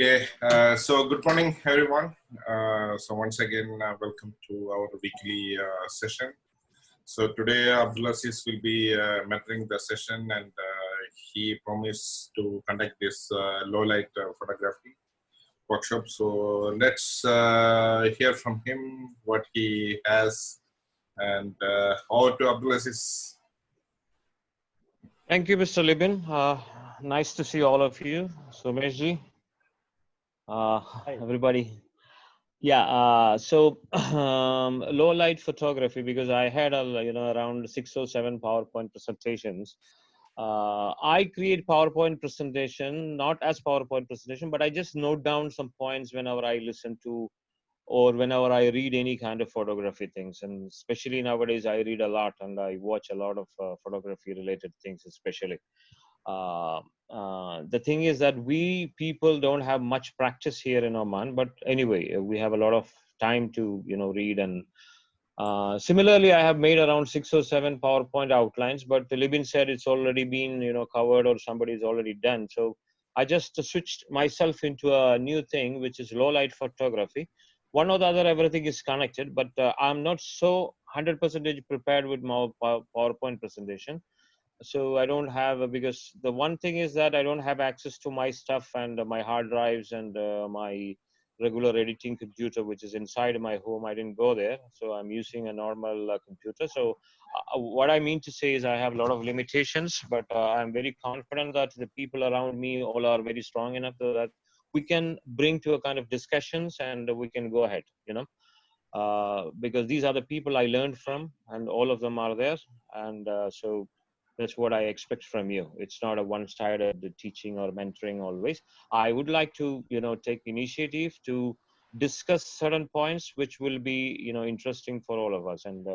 Okay, so good morning, everyone. So once again, welcome to our weekly session. So today, Abdul Azeez will be mentoring the session, and he promised to conduct this low light photography workshop. So let's hear from him what he has, and over to Abdul Azeez. Thank you, Mr. Libin. Nice to see all of you. Someshji, everybody. Yeah, so low light photography, because I had around 6 or 7 PowerPoint presentations. I create PowerPoint presentation, not as PowerPoint presentation, but I just note down some points whenever I listen to or whenever I read any kind of photography things. And especially nowadays, I read a lot and I watch a lot of photography related things, especially. The thing is that we people don't have much practice here in Oman, but anyway, we have a lot of time to read. And similarly, I have made around 6 or 7 PowerPoint outlines, but Libin said it's already been covered or somebody's already done. So I just switched myself into a new thing, which is low light photography. One or the other, everything is connected, but I'm not so 100% prepared with my PowerPoint presentation. So I don't have because the one thing is that I don't have access to my stuff and my hard drives and my regular editing computer, which is inside my home. I didn't go there, so I'm using a normal computer. So what I mean to say is I have a lot of limitations, but I'm very confident that the people around me all are very strong enough so that we can bring to a kind of discussions and we can go ahead, because these are the people I learned from and all of them are there. And so that's what I expect from you. It's not a one-sided teaching or mentoring always. I would like to, take initiative to discuss certain points which will be, interesting for all of us. And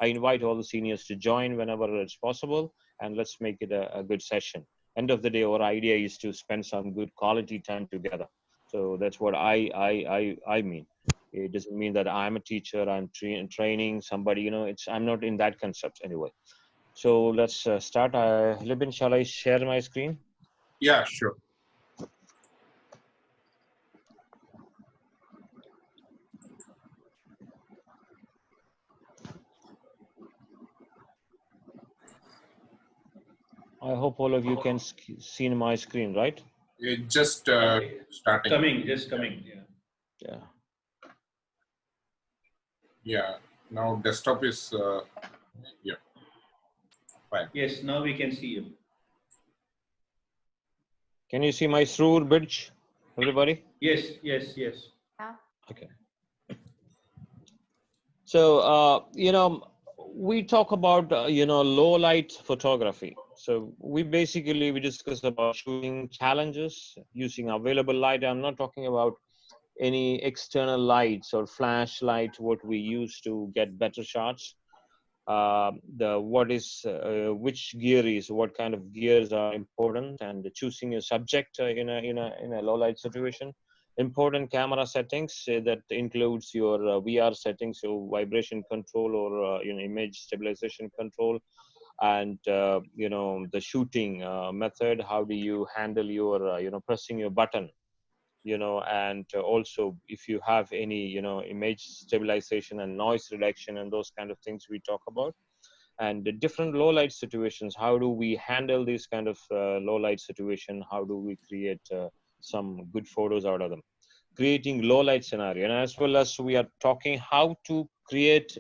I invite all the seniors to join whenever it's possible, and let's make it a good session. End of the day, our idea is to spend some good quality time together. So that's what I mean. It doesn't mean that I'm a teacher, I'm training somebody, I'm not in that concept anyway. So let's start. Libin, shall I share my screen? Yeah, sure. I hope all of you can see my screen, right? It just starting. Just coming. Yeah. Yeah. Now desktop is yeah. Fine. Yes, now we can see you. Can you see my Sroor bridge, everybody? Yes. Okay. So, we talk about, low light photography. So we discuss about shooting challenges using available light. I'm not talking about any external lights or flashlight, what we use to get better shots. Which gear is, what kind of gears are important, and choosing a subject in a low light situation. Important camera settings that includes your VR settings, so vibration control or image stabilization control, and the shooting method. How do you handle your pressing your button, and also if you have any image stabilization and noise reduction and those kind of things we talk about. And the different low light situations, how do we handle this kind of low light situation, how do we create some good photos out of them, creating low light scenario. And as well as we are talking how to create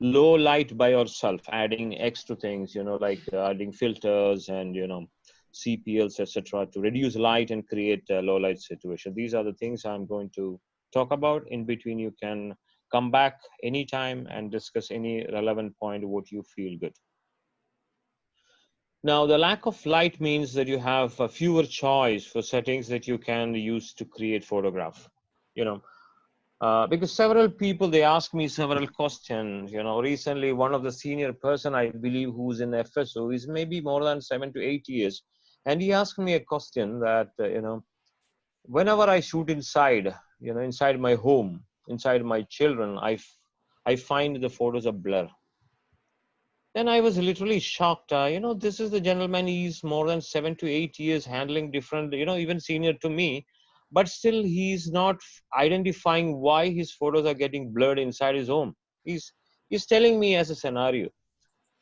low light by yourself, adding extra things, like adding filters and CPLs, etc., to reduce light and create a low light situation. These are the things I'm going to talk about. In between, you can come back anytime and discuss any relevant point what you feel good. Now, the lack of light means that you have a fewer choice for settings that you can use to create photograph. Because several people, they ask me several questions. Recently, one of the senior person, I believe, who's in FSO is maybe more than 7 to 8 years. And he asked me a question that, whenever I shoot inside, inside my home, inside my children, I find the photos a blur. Then I was literally shocked. This is the gentleman, he's more than 7 to 8 years handling different, even senior to me. but still he's not identifying why his photos are getting blurred inside his home. He's telling me as a scenario.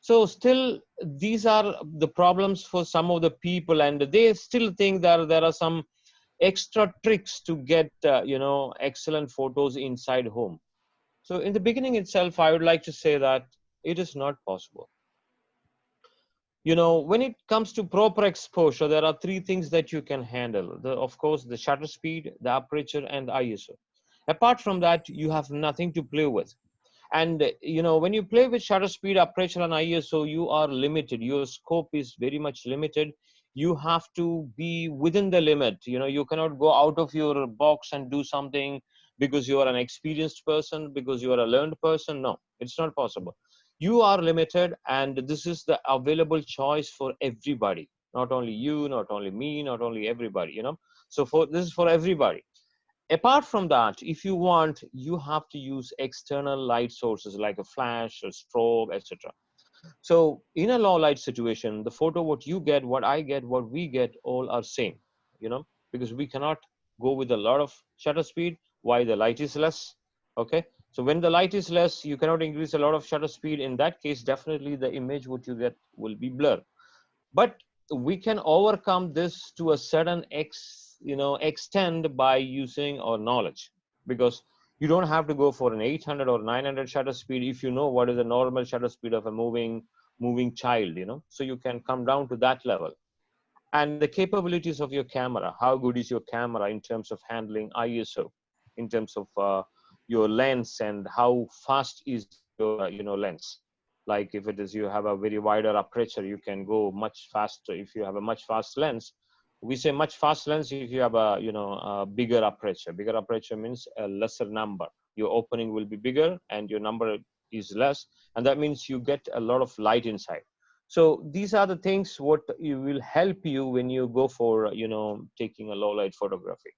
So still these are the problems for some of the people, and they still think that there are some extra tricks to get excellent photos inside home. So in the beginning itself, I would like to say that it is not possible. When it comes to proper exposure, there are three things that you can handle. Of course, the shutter speed, the aperture, and the ISO. Apart from that, you have nothing to play with. And when you play with shutter speed, aperture, and ISO, you are limited. Your scope is very much limited. You have to be within the limit. You cannot go out of your box and do something because you are an experienced person, because you are a learned person. No, it's not possible. You are limited, and this is the available choice for everybody. Not only you, not only me, not only everybody. So this is for everybody. Apart from that, if you want, you have to use external light sources like a flash, a strobe, etc. So in a low light situation, the photo, what you get, what I get, what we get, all are same, because we cannot go with a lot of shutter speed. Why? The light is less. Okay. So when the light is less, you cannot increase a lot of shutter speed. In that case, definitely the image what you get will be blurred. But we can overcome this to a certain extent by using our knowledge, because you don't have to go for an 800 or 900 shutter speed if you know what is the normal shutter speed of a moving child. So you can come down to that level. And the capabilities of your camera, how good is your camera in terms of handling ISO, in terms of your lens, and how fast is your lens. Like if it is, you have a very wider aperture, you can go much faster. If you have a much fast lens, we say much fast lens if you have a bigger aperture. Bigger aperture means a lesser number. Your opening will be bigger and your number is less, and that means you get a lot of light inside. So these are the things what you will help you when you go for taking a low light photography.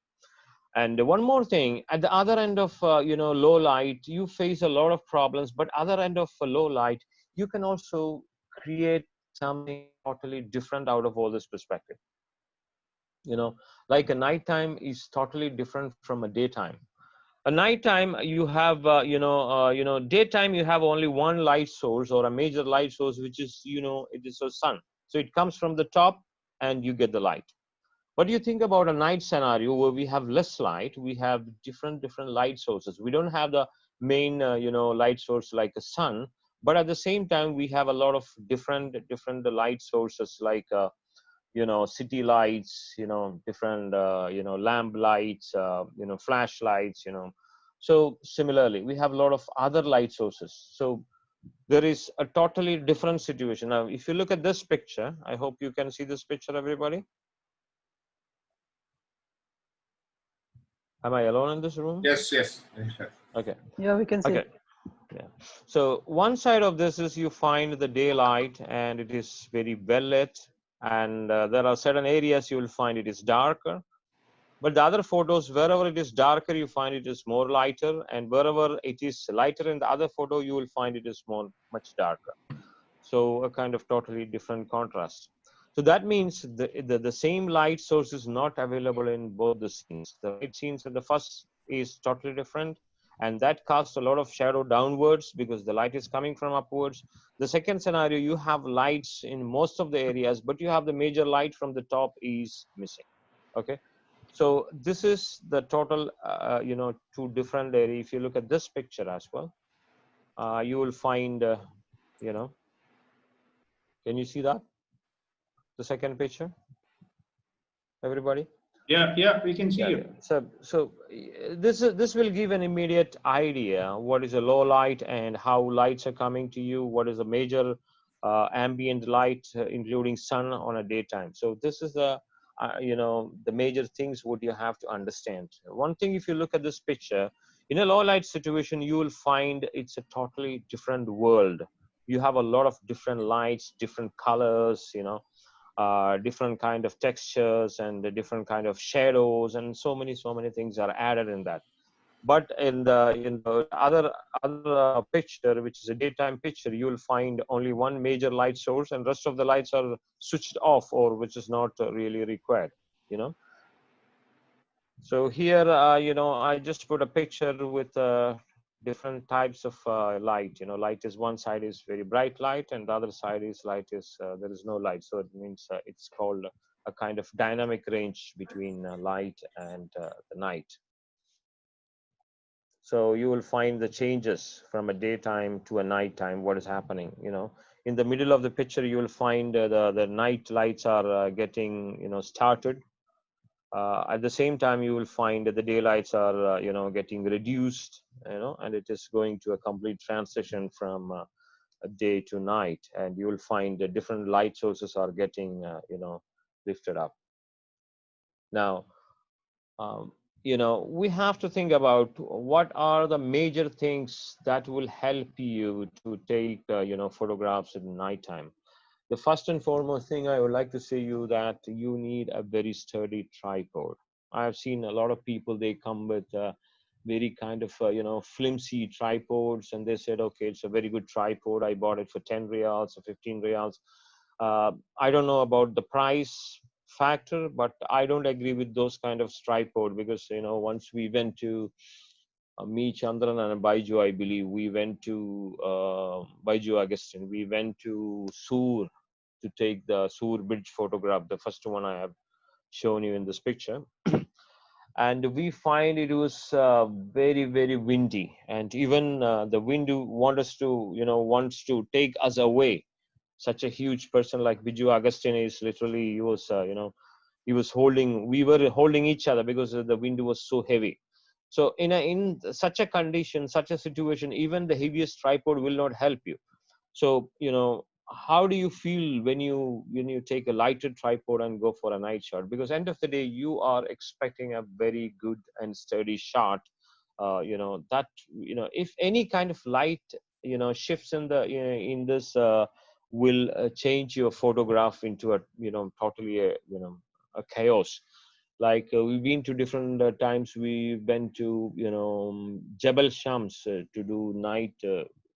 And one more thing, at the other end of low light, you face a lot of problems, but other end of low light, you can also create something totally different out of all this perspective. Like a nighttime is totally different from a daytime. A nighttime you have daytime you have only one light source, or a major light source, which is it is a sun. So it comes from the top and you get the light. But you think about a night scenario where we have less light, we have different light sources. We don't have the main light source like a sun, but at the same time we have a lot of different light sources like city lights, different lamp lights, flashlights. So similarly we have a lot of other light sources. So there is a totally different situation. Now if you look at this picture, I hope you can see this picture, everybody. Am I alone in this room? Yes, yes. Okay. Yeah, we can see. Okay. Yeah. So one side of this is you find the daylight and it is very well lit, and there are certain areas you will find it is darker. But the other photos, wherever it is darker, you find it is more lighter, and wherever it is lighter in the other photo, you will find it is much darker. So a kind of totally different contrast. So that means the same light source is not available in both the scenes. The light scenes in the first is totally different, and that casts a lot of shadow downwards because the light is coming from upwards. The second scenario, you have lights in most of the areas, but you have the major light from the top is missing. Okay. So this is the total, two different areas. If you look at this picture as well, you will find, can you see that? The second picture, everybody? Yeah, we can see you. So this will give an immediate idea what is a low light and how lights are coming to you. What is a major ambient light, including sun on a daytime. So this is the the major things what you have to understand. One thing, if you look at this picture, in a low light situation, you will find it's a totally different world. You have a lot of different lights, different colors, different kind of textures and the different kind of shadows, and so many things are added in that. But in the other picture, which is a daytime picture, you will find only one major light source, and rest of the lights are switched off, or which is not really required. So here, I just put a picture with different types of light. Light is one side is very bright light, and the other side is light is there is no light. So it means it's called a kind of dynamic range between light and the night. So you will find the changes from a daytime to a nighttime. What is happening? In the middle of the picture, you will find the night lights are getting started. At the same time, you will find that the daylights are getting reduced, and it is going to a complete transition from a day to night, and you will find that different light sources are getting lifted up. Now, um, we have to think about what are the major things that will help you to take photographs at nighttime. The first and foremost thing I would like to say you that you need a very sturdy tripod. I have seen a lot of people, they come with very kind of flimsy tripods, and they said, okay, it's a very good tripod, I bought it for 10 reals or 15 reals. I don't know about the price factor, but I don't agree with those kind of tripod, because once we went to me, Chandran, and Baiju, I believe we went to Baiju Augustine. We went to Sur to take the Sur Bridge photograph, the first one I have shown you in this picture. And we find it was very, very windy, and even the wind wants to take us away. Such a huge person like Biju Augustine is literally, he was we were holding each other because the wind was so heavy. So in such a condition, such a situation, even the heaviest tripod will not help you. So how do you feel when you take a lighter tripod and go for a night shot? Because end of the day, you are expecting a very good and sturdy shot. That if any kind of light shifts in the in this will change your photograph into a totally a chaos. Like we've been to different times. We went to Jebel Shams to do night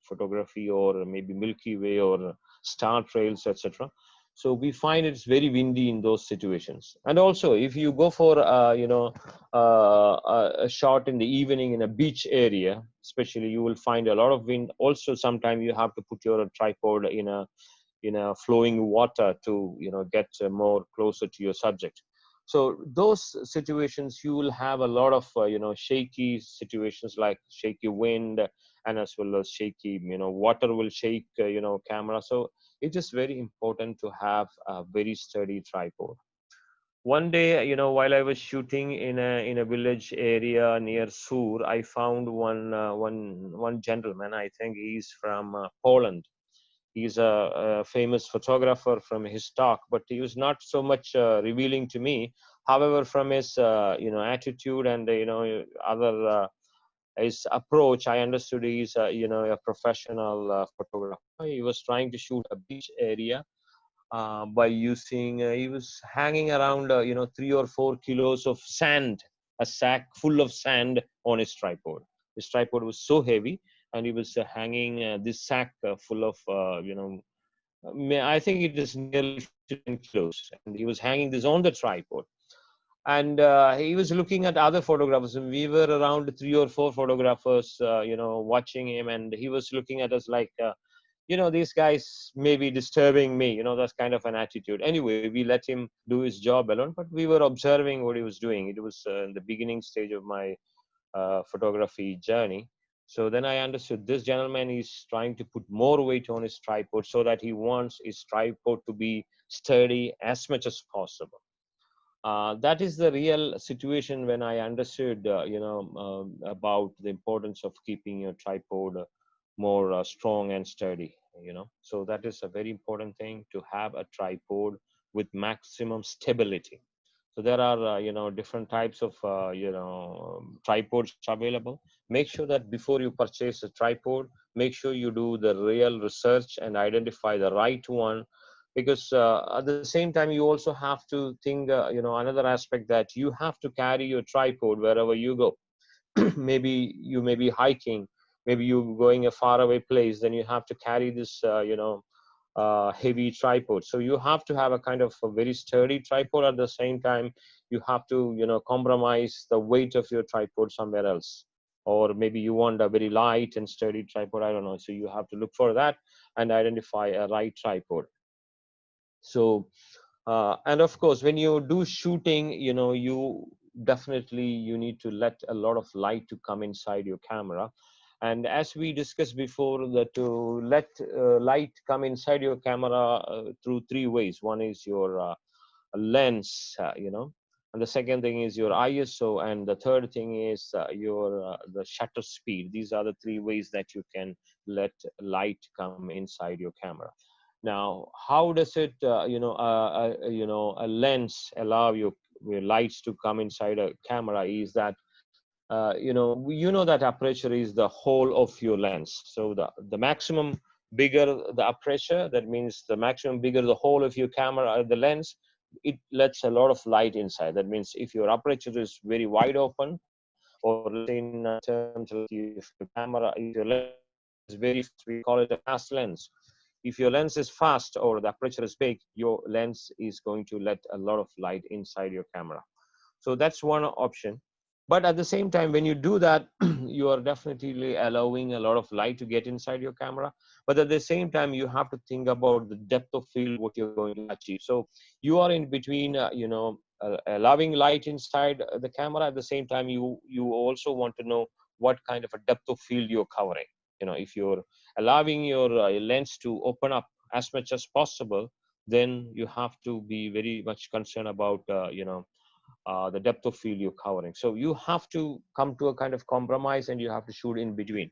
photography, or maybe Milky Way or star trails, etc. So we find it's very windy in those situations. And also, if you go for a shot in the evening in a beach area, especially, you will find a lot of wind. Also, sometimes you have to put your tripod in a flowing water to get more closer to your subject. So those situations, you will have a lot of shaky situations, like shaky wind, and as well as shaky water will shake camera. So it is very important to have a very sturdy tripod. One day, while I was shooting in a village area near Sur, I found one gentleman. I think he's from Poland. He's a famous photographer from his talk, but he was not so much revealing to me. However, from his attitude and other his approach, I understood he's a professional photographer. He was trying to shoot a beach area by using. He was hanging around 3 or 4 kilos of sand, a sack full of sand on his tripod. His tripod was so heavy, and he was hanging this sack full of I think it is nearly 15 kilos, and he was hanging this on the tripod. And he was looking at other photographers, and we were around 3 or 4 photographers watching him, and he was looking at us like these guys may be disturbing me. That's kind of an attitude. Anyway, we let him do his job alone, but we were observing what he was doing. It was in the beginning stage of my photography journey. So then I understood this gentleman is trying to put more weight on his tripod, so that he wants his tripod to be sturdy as much as possible. That is the real situation when I understood, about the importance of keeping your tripod more strong and sturdy. So that is a very important thing, to have a tripod with maximum stability. So there are different types of tripods available. Make sure that before you purchase a tripod, make sure you do the real research and identify the right one, because at the same time, you also have to think another aspect, that you have to carry your tripod wherever you go. Maybe you may be hiking, maybe you're going a faraway place, then you have to carry this heavy tripod. So you have to have a kind of a very sturdy tripod. At the same time, you have to, compromise the weight of your tripod somewhere else. Or maybe you want a very light and sturdy tripod, I don't know. So you have to look for that and identify a right tripod. So, and of course, when you do shooting, you definitely, you need to let a lot of light to come inside your camera. And as we discussed before, that to let light come inside your camera through three ways. One is your lens, and the second thing is your ISO, and the third thing is your the shutter speed. These are the three ways that you can let light come inside your camera. Now, how does it, a lens allow your lights to come inside a camera? Is that that aperture is the whole of your lens. So the maximum bigger the aperture, that means the maximum bigger the whole of your camera, the lens, it lets a lot of light inside. That means if your aperture is very wide open, or let's say in terms of if your camera, if your lens is very fast, we call it a fast lens. If your lens is fast or the aperture is big, your lens is going to let a lot of light inside your camera. So that's one option. But at the same time, when you do that, you are definitely allowing a lot of light to get inside your camera. But at the same time, you have to think about the depth of field, what you're going to achieve. So you are in between, allowing light inside the camera. At the same time, you also want to know what kind of a depth of field you're covering. If you're allowing your lens to open up as much as possible, then you have to be very much concerned about, the depth of field you're covering. So you have to come to a kind of compromise, and you have to shoot in between.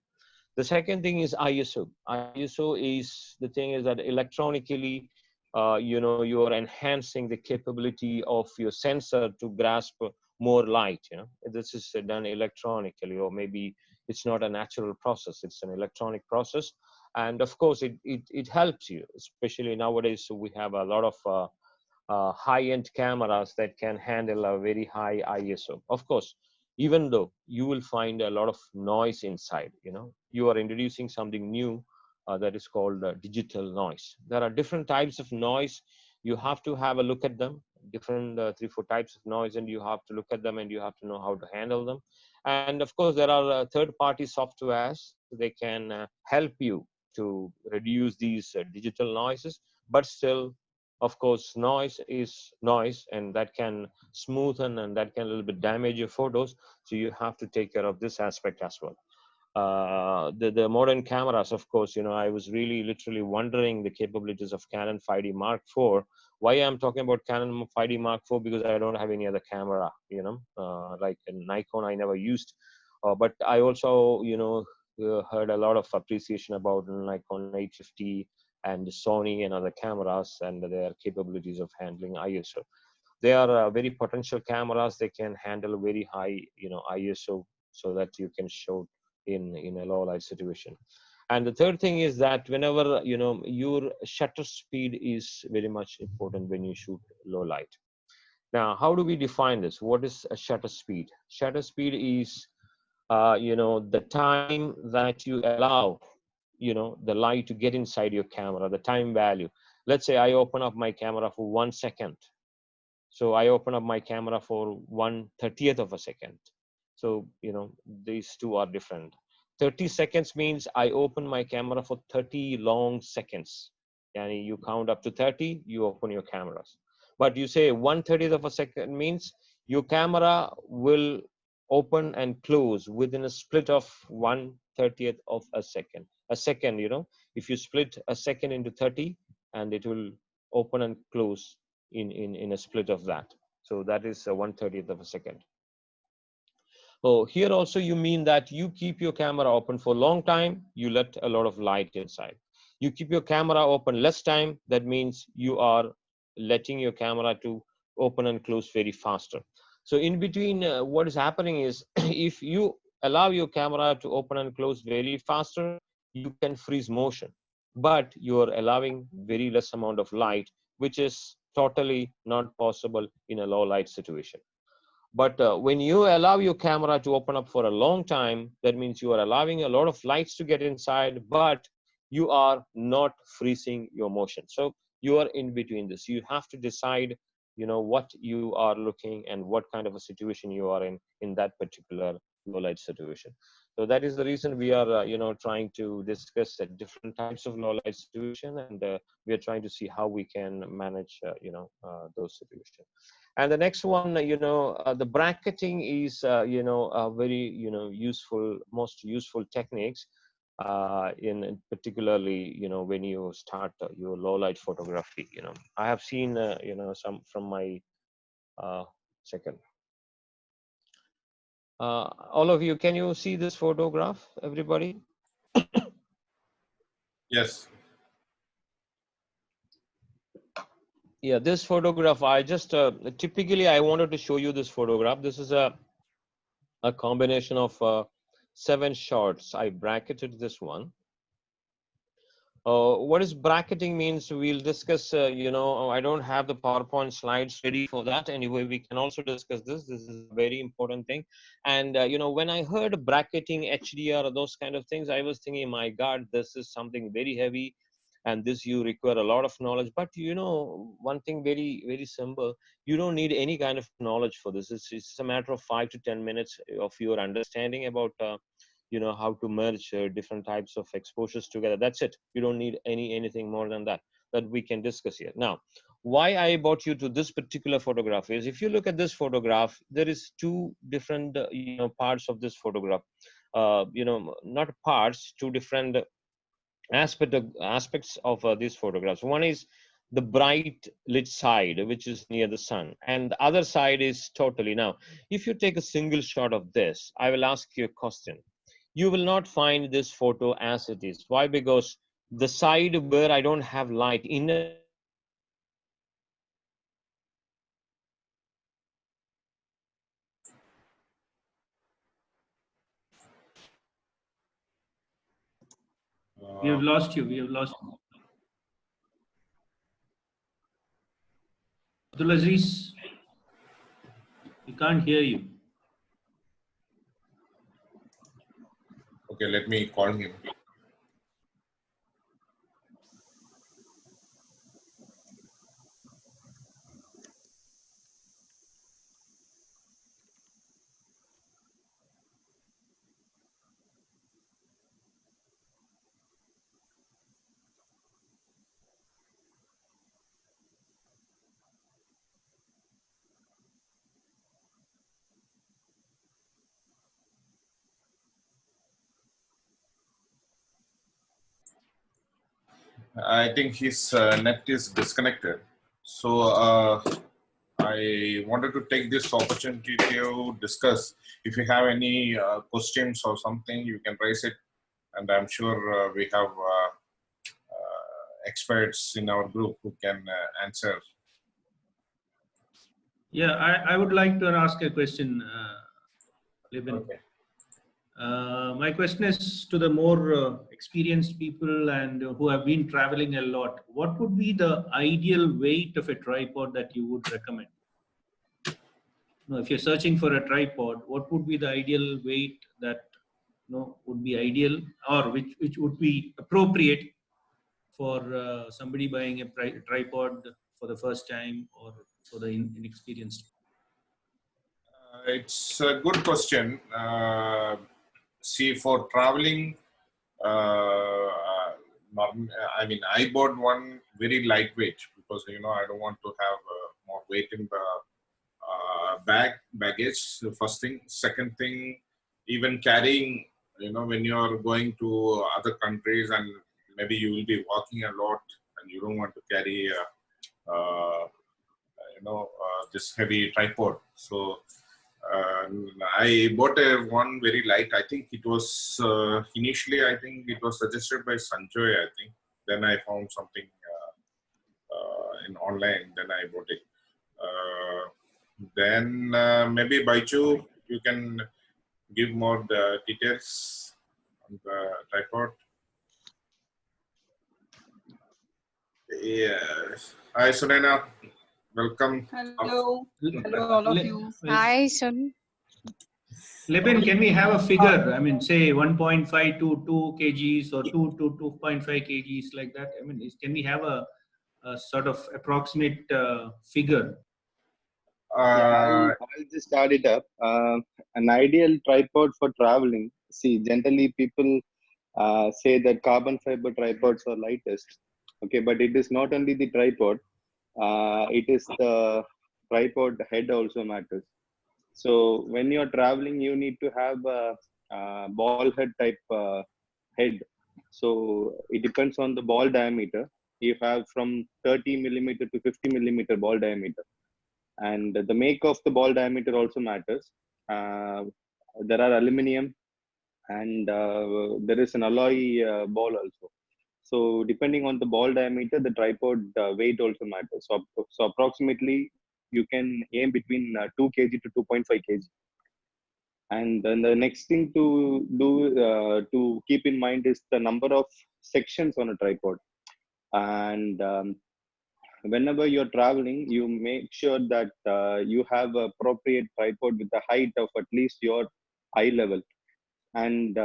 The second thing is ISO. ISO is the thing is that electronically, you are enhancing the capability of your sensor to grasp more light. This is done electronically, or maybe it's not a natural process. It's an electronic process. And of course, it helps you, especially nowadays. So we have a lot of high-end cameras that can handle a very high ISO. Of course, even though you will find a lot of noise inside, you are introducing something new that is called digital noise. There are different types of noise. You have to have a look at them, different 3-4 types of noise, and you have to look at them, and you have to know how to handle them. And of course, there are third-party softwares. They can help you to reduce these digital noises, but still, of course, noise is noise, and that can smoothen and that can a little bit damage your photos. So you have to take care of this aspect as well. The modern cameras, of course, I was really literally wondering the capabilities of Canon 5D Mark IV. Why I'm talking about Canon 5D Mark IV? Because I don't have any other camera, like a Nikon I never used. But I also, heard a lot of appreciation about Nikon 850 and Sony and other cameras and their capabilities of handling ISO. They are very potential cameras. They can handle very high, ISO, so that you can shoot in a low light situation. And the third thing is that whenever, your shutter speed is very much important when you shoot low light. Now, how do we define this? What is a shutter speed? Shutter speed is, the time that you allow, the light to get inside your camera, the time value. Let's say I open up my camera for 1 second. So I open up my camera for 1/30th of a second. So, these two are different. 30 seconds means I open my camera for 30 long seconds. And you count up to 30, you open your cameras. But you say 1/30th of a second means your camera will open and close within a split of 1/30th of a second. A second, if you split a second into 30, and it will open and close in a split of that. So that is 1/30th of a second. Oh, here also you mean that you keep your camera open for a long time, you let a lot of light inside. You keep your camera open less time, that means you are letting your camera to open and close very faster. So in between, what is happening is if you allow your camera to open and close very faster, you can freeze motion, but you're allowing very less amount of light, which is totally not possible in a low light situation. But when you allow your camera to open up for a long time, that means you are allowing a lot of lights to get inside, but you are not freezing your motion. So you are in between this. You have to decide what you are looking and what kind of a situation you are in that particular low light situation. So that is the reason we are trying to discuss different types of low light situation, and we are trying to see how we can manage those situations. And the next one, the bracketing is a very useful, most useful techniques in particularly when you start your low light photography. I have seen some from my second. All of you, can you see this photograph, everybody? Yes. Yeah, this photograph, I just typically I wanted to show you this photograph. This is a combination of 7 shots. I bracketed this one. What is bracketing means, we'll discuss, I don't have the PowerPoint slides ready for that. Anyway, we can also discuss this. This is a very important thing. And, when I heard bracketing, HDR, or those kind of things, I was thinking, my God, this is something very heavy. And this you require a lot of knowledge. But, one thing very, very simple, you don't need any kind of knowledge for this. It's a matter of 5 to 10 minutes of your understanding about how to merge different types of exposures together. That's it. You don't need anything more than that we can discuss here. Now, why I brought you to this particular photograph is, if you look at this photograph, there is 2 different parts of this photograph. Not parts, 2 different aspects of these photographs. One is the bright lit side, which is near the sun, and the other side is totally. Now, if you take a single shot of this, I will ask you a question. You will not find this photo as it is. Why? Because the side where I don't have light, inner We have lost you. We have lost you. Abdul Azeez, we can't hear you. Okay, let me call him. I think his net is disconnected. So I wanted to take this opportunity to discuss. If you have any questions or something, you can raise it, and I'm sure we have experts in our group who can answer. Yeah, I would like to ask a question, Libin. Okay. My question is to the more experienced people and who have been traveling a lot. What would be the ideal weight of a tripod that you would recommend? If you're searching for a tripod, what would be the ideal weight that would be ideal, or which would be appropriate for somebody buying a tripod for the first time, or for the inexperienced? It's a good question. See, for traveling, I mean, I bought one very lightweight because I don't want to have more weight in the baggage. The first thing. Second thing, even carrying, when you are going to other countries and maybe you will be walking a lot and you don't want to carry this heavy tripod. So I bought one very light. I think it was initially, I think it was suggested by Sanjoy, I think. Then I found something in online, then I bought it. Then maybe Baichu, you can give more the details on the tripod. Yes. Hi, Sunena. Welcome. Hello. Hello, all of you. Hi, Sun. Libin, can we have a figure? I mean, say 1.5 to 2 kgs or 2 to 2.5 kgs, like that. I mean, can we have a sort of approximate figure I'll just start it up. An ideal tripod for traveling. See, generally people say that carbon fiber tripods are lightest. Okay, but it is not only the tripod. It is the tripod head also matters. So when you're traveling, you need to have a ball head type head. So it depends on the ball diameter. You have from 30 millimeter to 50 millimeter ball diameter, and the make of the ball diameter also matters. Uh, there are aluminum, and there is an alloy ball also. So depending on the ball diameter, the tripod weight also matters. So approximately you can aim between 2 kg to 2.5 kg. And then the next thing to do to keep in mind is the number of sections on a tripod. And whenever you're traveling, you make sure that you have appropriate tripod with the height of at least your eye level. And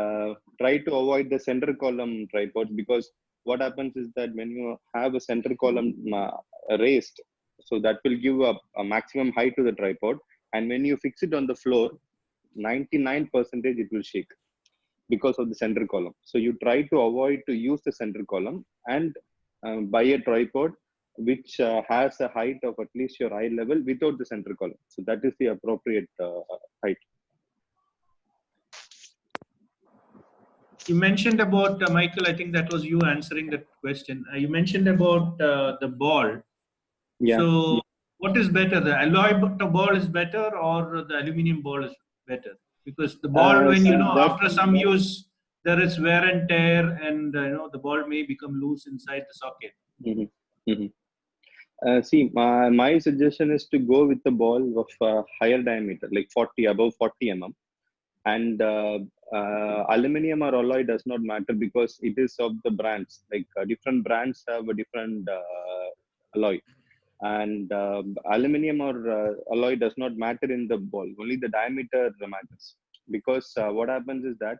try to avoid the center column tripods, because what happens is that when you have a center column raised, so that will give a maximum height to the tripod, and when you fix it on the floor, 99% it will shake because of the center column. So you try to avoid to use the center column, and buy a tripod which has a height of at least your eye level without the center column. So that is the appropriate height. You mentioned about Michael. I think that was you answering that question. You mentioned about the ball. Yeah. So, what is better? The alloy ball is better, or the aluminum ball is better? Because the ball, when So after some use, there is wear and tear, and the ball may become loose inside the socket. See, my suggestion is to go with the ball of higher diameter, like 40, above 40 mm. And aluminum or alloy does not matter, because it is of the brands. Like different brands have a different alloy. And aluminum or alloy does not matter in the ball. Only the diameter matters. Because what happens is that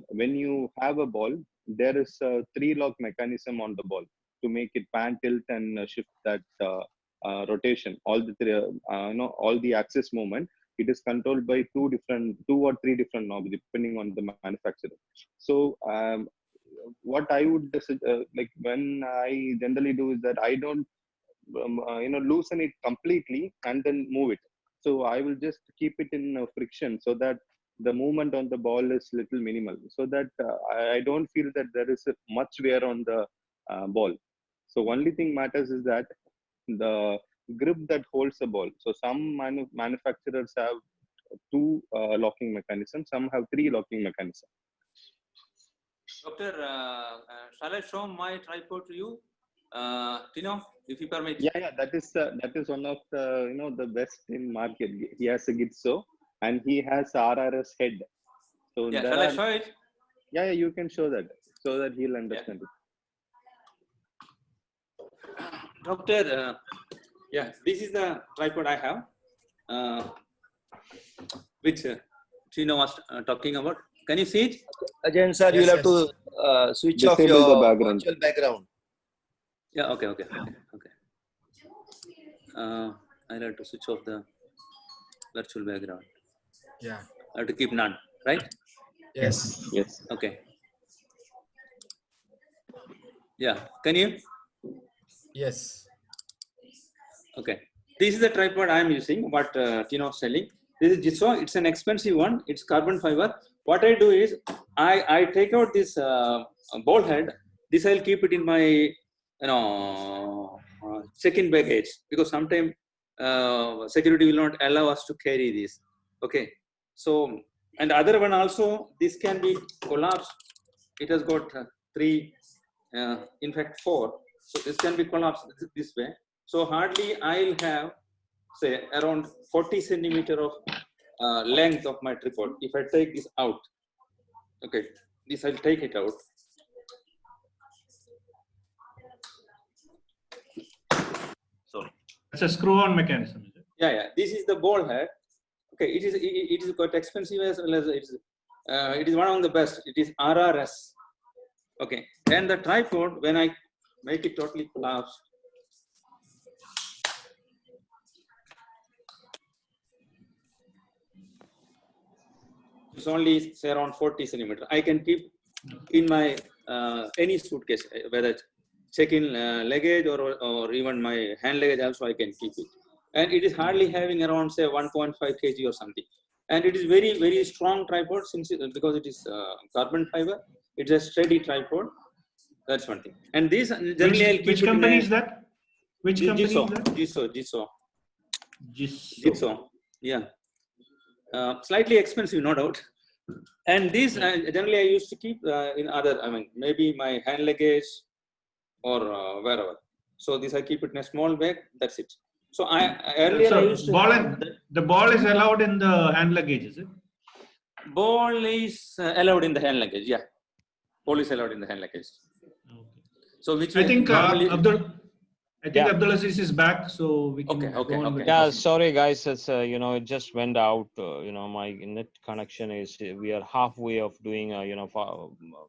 when you have a ball, there is a 3-lock mechanism on the ball to make it pan, tilt, and shift that rotation. All the three, all the axis movement. It is controlled by 2 or 3 different knobs depending on the manufacturer. So what I would like when I generally do is that I don't loosen it completely and then move it. So I will just keep it in friction, so that the movement on the ball is little minimal, so that I don't feel that there is much wear on the ball. So only thing matters is that the grip that holds the ball. So some manufacturers have 2 locking mechanisms, some have 3 locking mechanisms. Doctor, shall I show my tripod to you? Tino, if you permit. Yeah, that is one of the the best in market. He has a Gitso, and he has RRS head. So yeah, shall I show it? Yeah, you can show that, so that he'll understand it. Doctor, yeah, this is the tripod I have, which Tino was talking about. Can you see it? Again, sir, you'll have to switch off Disable your the background. virtual background. Yeah, okay. I'll have to switch off the virtual background. Yeah. I have to keep none, right? Yes. Yes. Okay. Yeah, can you? Yes. Okay. This is the tripod I am using, what Tino is selling. This is Jitso. It's an expensive one. It's carbon fiber. What I do is, I take out this ball head. This I'll keep it in my check-in baggage, because sometimes security will not allow us to carry this. Okay. So, and the other one also, this can be collapsed. It has got 3, in fact 4. So this can be collapsed this way. So hardly I'll have, say, around 40 centimeter of length of my tripod. If I take this out, okay, this I'll take it out. Sorry. It's a screw-on mechanism. Is it? Yeah. This is the ball head. Okay, it is quite expensive as well as it is one of the best. It is RRS. Okay, and the tripod, when I make it totally collapse, It's only say around 40 centimeter. I can keep in my any suitcase, whether it's check-in luggage or even my hand luggage also I can keep it. And it is hardly having around say 1.5 kg or something. And it is very, very strong tripod because it is carbon fiber. It's a steady tripod. That's one thing. And this generally I'll keep which it company in is that? Which company is that? Jisso. Jisso. Yeah. Slightly expensive, no doubt. And these generally I used to keep in other, I mean, maybe my hand luggage or wherever. So this I keep it in a small bag. That's it. So earlier I used to the ball is allowed in the hand luggage, is it? Ball is allowed in the hand luggage. Yeah, ball is allowed in the hand luggage. Okay. So which I think normally, Abdul Azeez is back, so we can go on with Yeah, the sorry guys, it's it just went out. My net connection is we are halfway of doing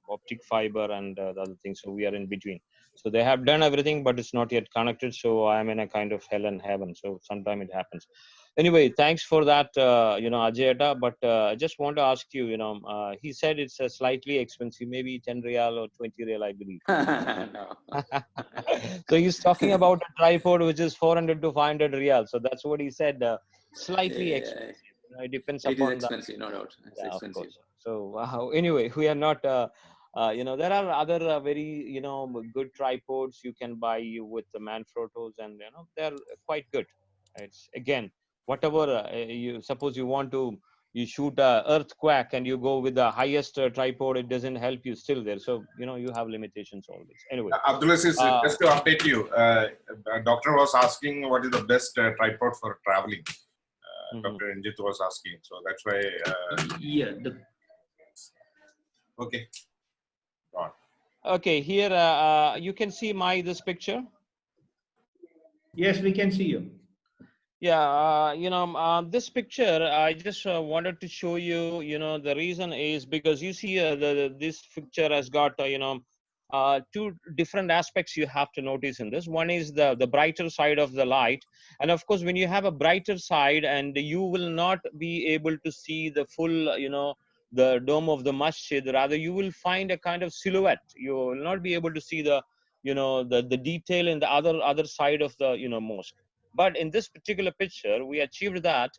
optic fiber and the other things, so we are in between. So they have done everything, but it's not yet connected. So I am in a kind of hell and heaven. So sometime it happens. Anyway, thanks for that, Ajayata. But I just want to ask you, he said it's slightly expensive, maybe 10 real or 20 real, I believe. no. So he's talking about a tripod which is 400 to 500 real. So that's what he said. Slightly expensive. It depends It upon is expensive, no doubt. It's expensive. of course. So anyway, we are not. There are other very good tripods you can buy with the Manfrottos, and they're quite good. It's again whatever you suppose you want to. You shoot a earthquake and you go with the highest tripod, it doesn't help you still there. So you have limitations always. Anyway, Abdul, just to update you, doctor was asking what is the best tripod for traveling. Dr. Ranjit was asking, so that's why. Okay. Go on. Okay, here you can see this picture. Yes, we can see you. Yeah, this picture I just wanted to show you. The reason is because you see this picture has got two different aspects you have to notice in this. One is the brighter side of the light, and of course when you have a brighter side, and you will not be able to see the full the dome of the masjid. Rather you will find a kind of silhouette. You will not be able to see the the detail in the other side of the mosque. But in this particular picture, we achieved that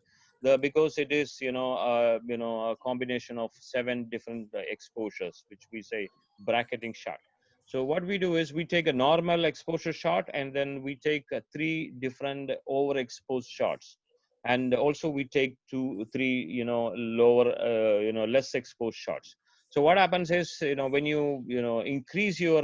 because it is a combination of 7 different exposures, which we say bracketing shot. So what we do is we take a normal exposure shot, and then we take 3 different overexposed shots, and also we take 2, 3 lower less exposed shots. So what happens is when you increase your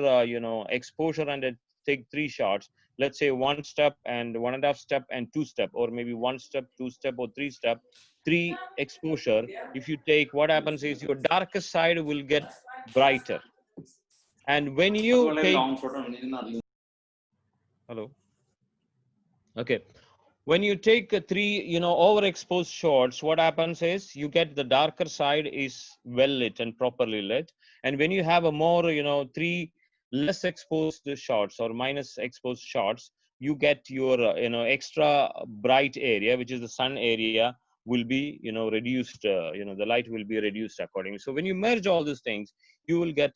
exposure and take 3 shots, let's say 1 step and 1.5 step and 2 step, or maybe 1 step, 2 step, or 3 step, 3 exposure. If you take, what happens is your darkest side will get brighter. And when you take, hello, okay, when you take 3 overexposed shots, what happens is you get the darker side is well lit and properly lit. And when you have a more 3 less exposed shots or minus exposed shots, you get your extra bright area, which is the sun area, will be reduced. The light will be reduced accordingly. So when you merge all these things, you will get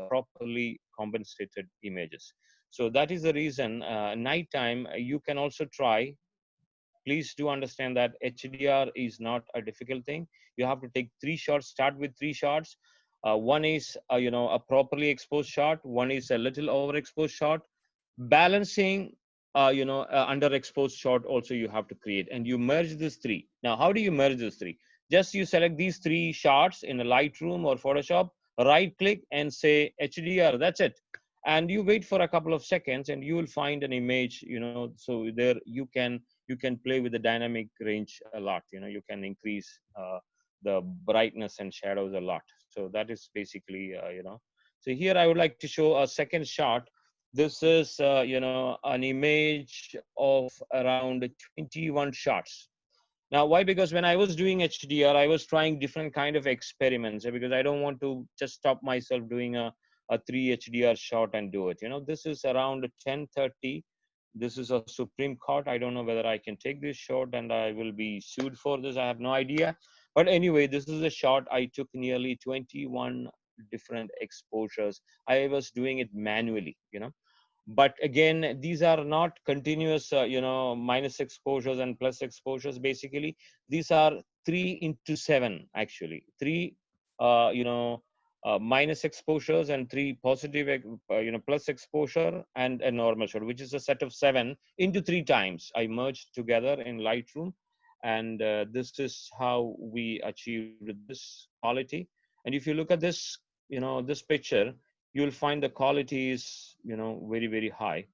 properly compensated images. So that is the reason nighttime you can also try. Please do understand that HDR is not a difficult thing. You have to take 3 shots, start with 3 shots. One is a properly exposed shot, one is a little overexposed shot. Balancing underexposed shot also you have to create, and you merge these 3. Now how do you merge these 3? Just you select these 3 shots in a Lightroom or Photoshop, right click and say HDR, that's it. And you wait for a couple of seconds and you will find an image. So there you can play with the dynamic range a lot. You can increase the brightness and shadows a lot. So that is basically so here I would like to show a second shot. This is an image of around 21 shots. Now why? Because when I was doing HDR, I was trying different kind of experiments, because I don't want to just stop myself doing a 3 HDR shot and do it. This is around 10:30. This is a Supreme Court. I don't know whether I can take this shot and I will be sued for this. I have no idea. But anyway, this is a shot. I took nearly 21 different exposures. I was doing it manually, but again, these are not continuous, minus exposures and plus exposures. Basically, these are 3 into 7, actually. Three, minus exposures and three positive, plus exposure and a normal shot, which is a set of 7 into 3 times. I merged together in Lightroom, and this is how we achieved this quality. And if you look at this, this picture, you'll find the quality is, very, very high.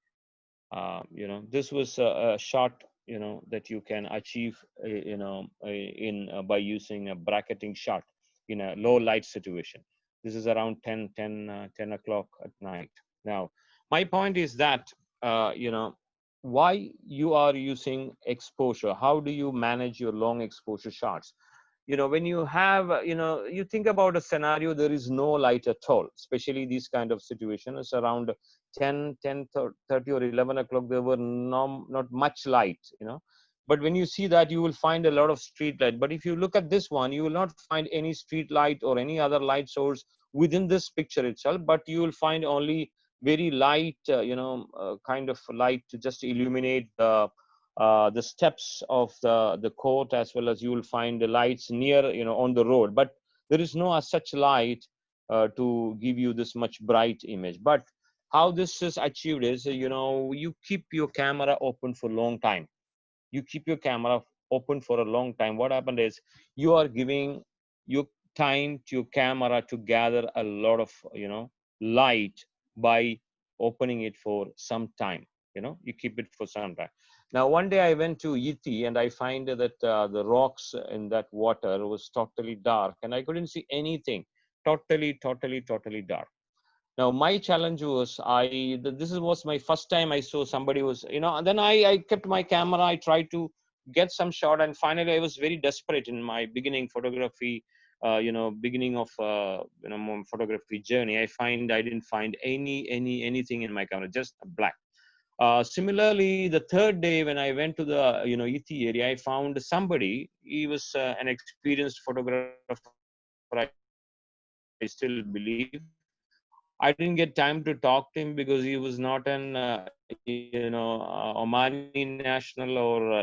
This was a shot, that you can achieve, by using a bracketing shot in a low light situation. This is around 10 o'clock at night. Now, my point is that, why you are using exposure? How do you manage your long exposure shots? When you have, you think about a scenario, there is no light at all, especially these kind of situations. Around 10:30 or 11 o'clock, there were not much light, but when you see that, you will find a lot of street light. But if you look at this one, you will not find any street light or any other light source within this picture itself, but you will find only very light, kind of light to just illuminate the steps of the court, as well as you will find the lights near, on the road. But there is no as such light to give you this much bright image. But how this is achieved is, you keep your camera open for a long time. You keep your camera open for a long time. What happened is, you are giving your time to your camera to gather a lot of, light by opening it for some time. You keep it for some time. Now, one day I went to Iti, and I find that the rocks in that water was totally dark, and I couldn't see anything. Totally dark. Now, my challenge was, this was my first time I saw somebody was, and then I kept my camera. I tried to get some shot, and finally I was very desperate in my beginning photography, beginning of, my photography journey. I didn't find anything in my camera, just black. Similarly, the third day when I went to the, Iti area, I found somebody. He was an experienced photographer, I still believe. I didn't get time to talk to him because he was not an, Omani national, or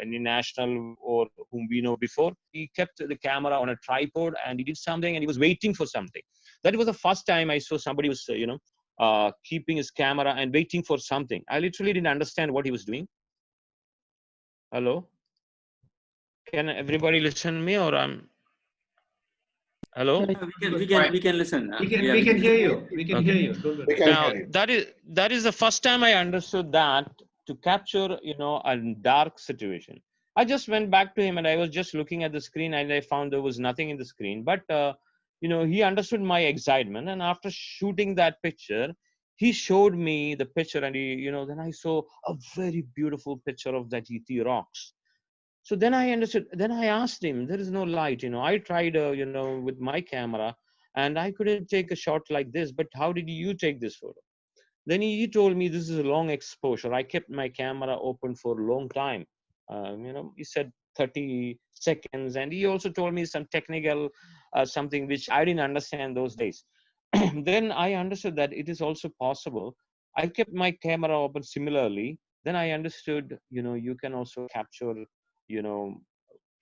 any national or whom we know before. He kept the camera on a tripod, and he did something, and he was waiting for something. That was the first time I saw somebody was, keeping his camera and waiting for something. I literally didn't understand what he was doing. Hello, can everybody listen me, or I'm? Hello. We can listen. We can hear you. We can hear you. Don't worry. Now, that is the first time I understood that to capture, a dark situation. I just went back to him, and I was just looking at the screen, and I found there was nothing in the screen. But he understood my excitement, and after shooting that picture, he showed me the picture, and then I saw a very beautiful picture of that ET rocks. So then I understood. Then I asked him, there is no light. I tried, with my camera, and I couldn't take a shot like this. But how did you take this photo? Then he told me, this is a long exposure. I kept my camera open for a long time. He said 30 seconds. And he also told me some technical, something which I didn't understand those days. Then I understood that it is also possible. I kept my camera open similarly. Then I understood, you can also capture, you know,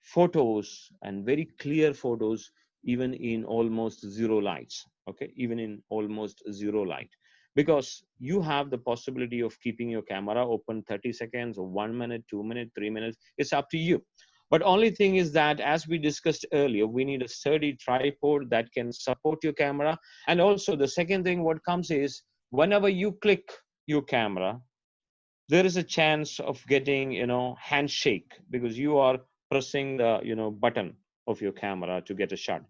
photos, and very clear photos, even in almost zero lights. Okay, even in almost zero light, because you have the possibility of keeping your camera open 30 seconds or 1 minute, 2 minutes, 3 minutes. It's up to you. But only thing is that, as we discussed earlier, we need a sturdy tripod that can support your camera. And also the second thing what comes is, whenever you click your camera, there is a chance of getting, handshake, because you are pressing the, button of your camera to get a shot.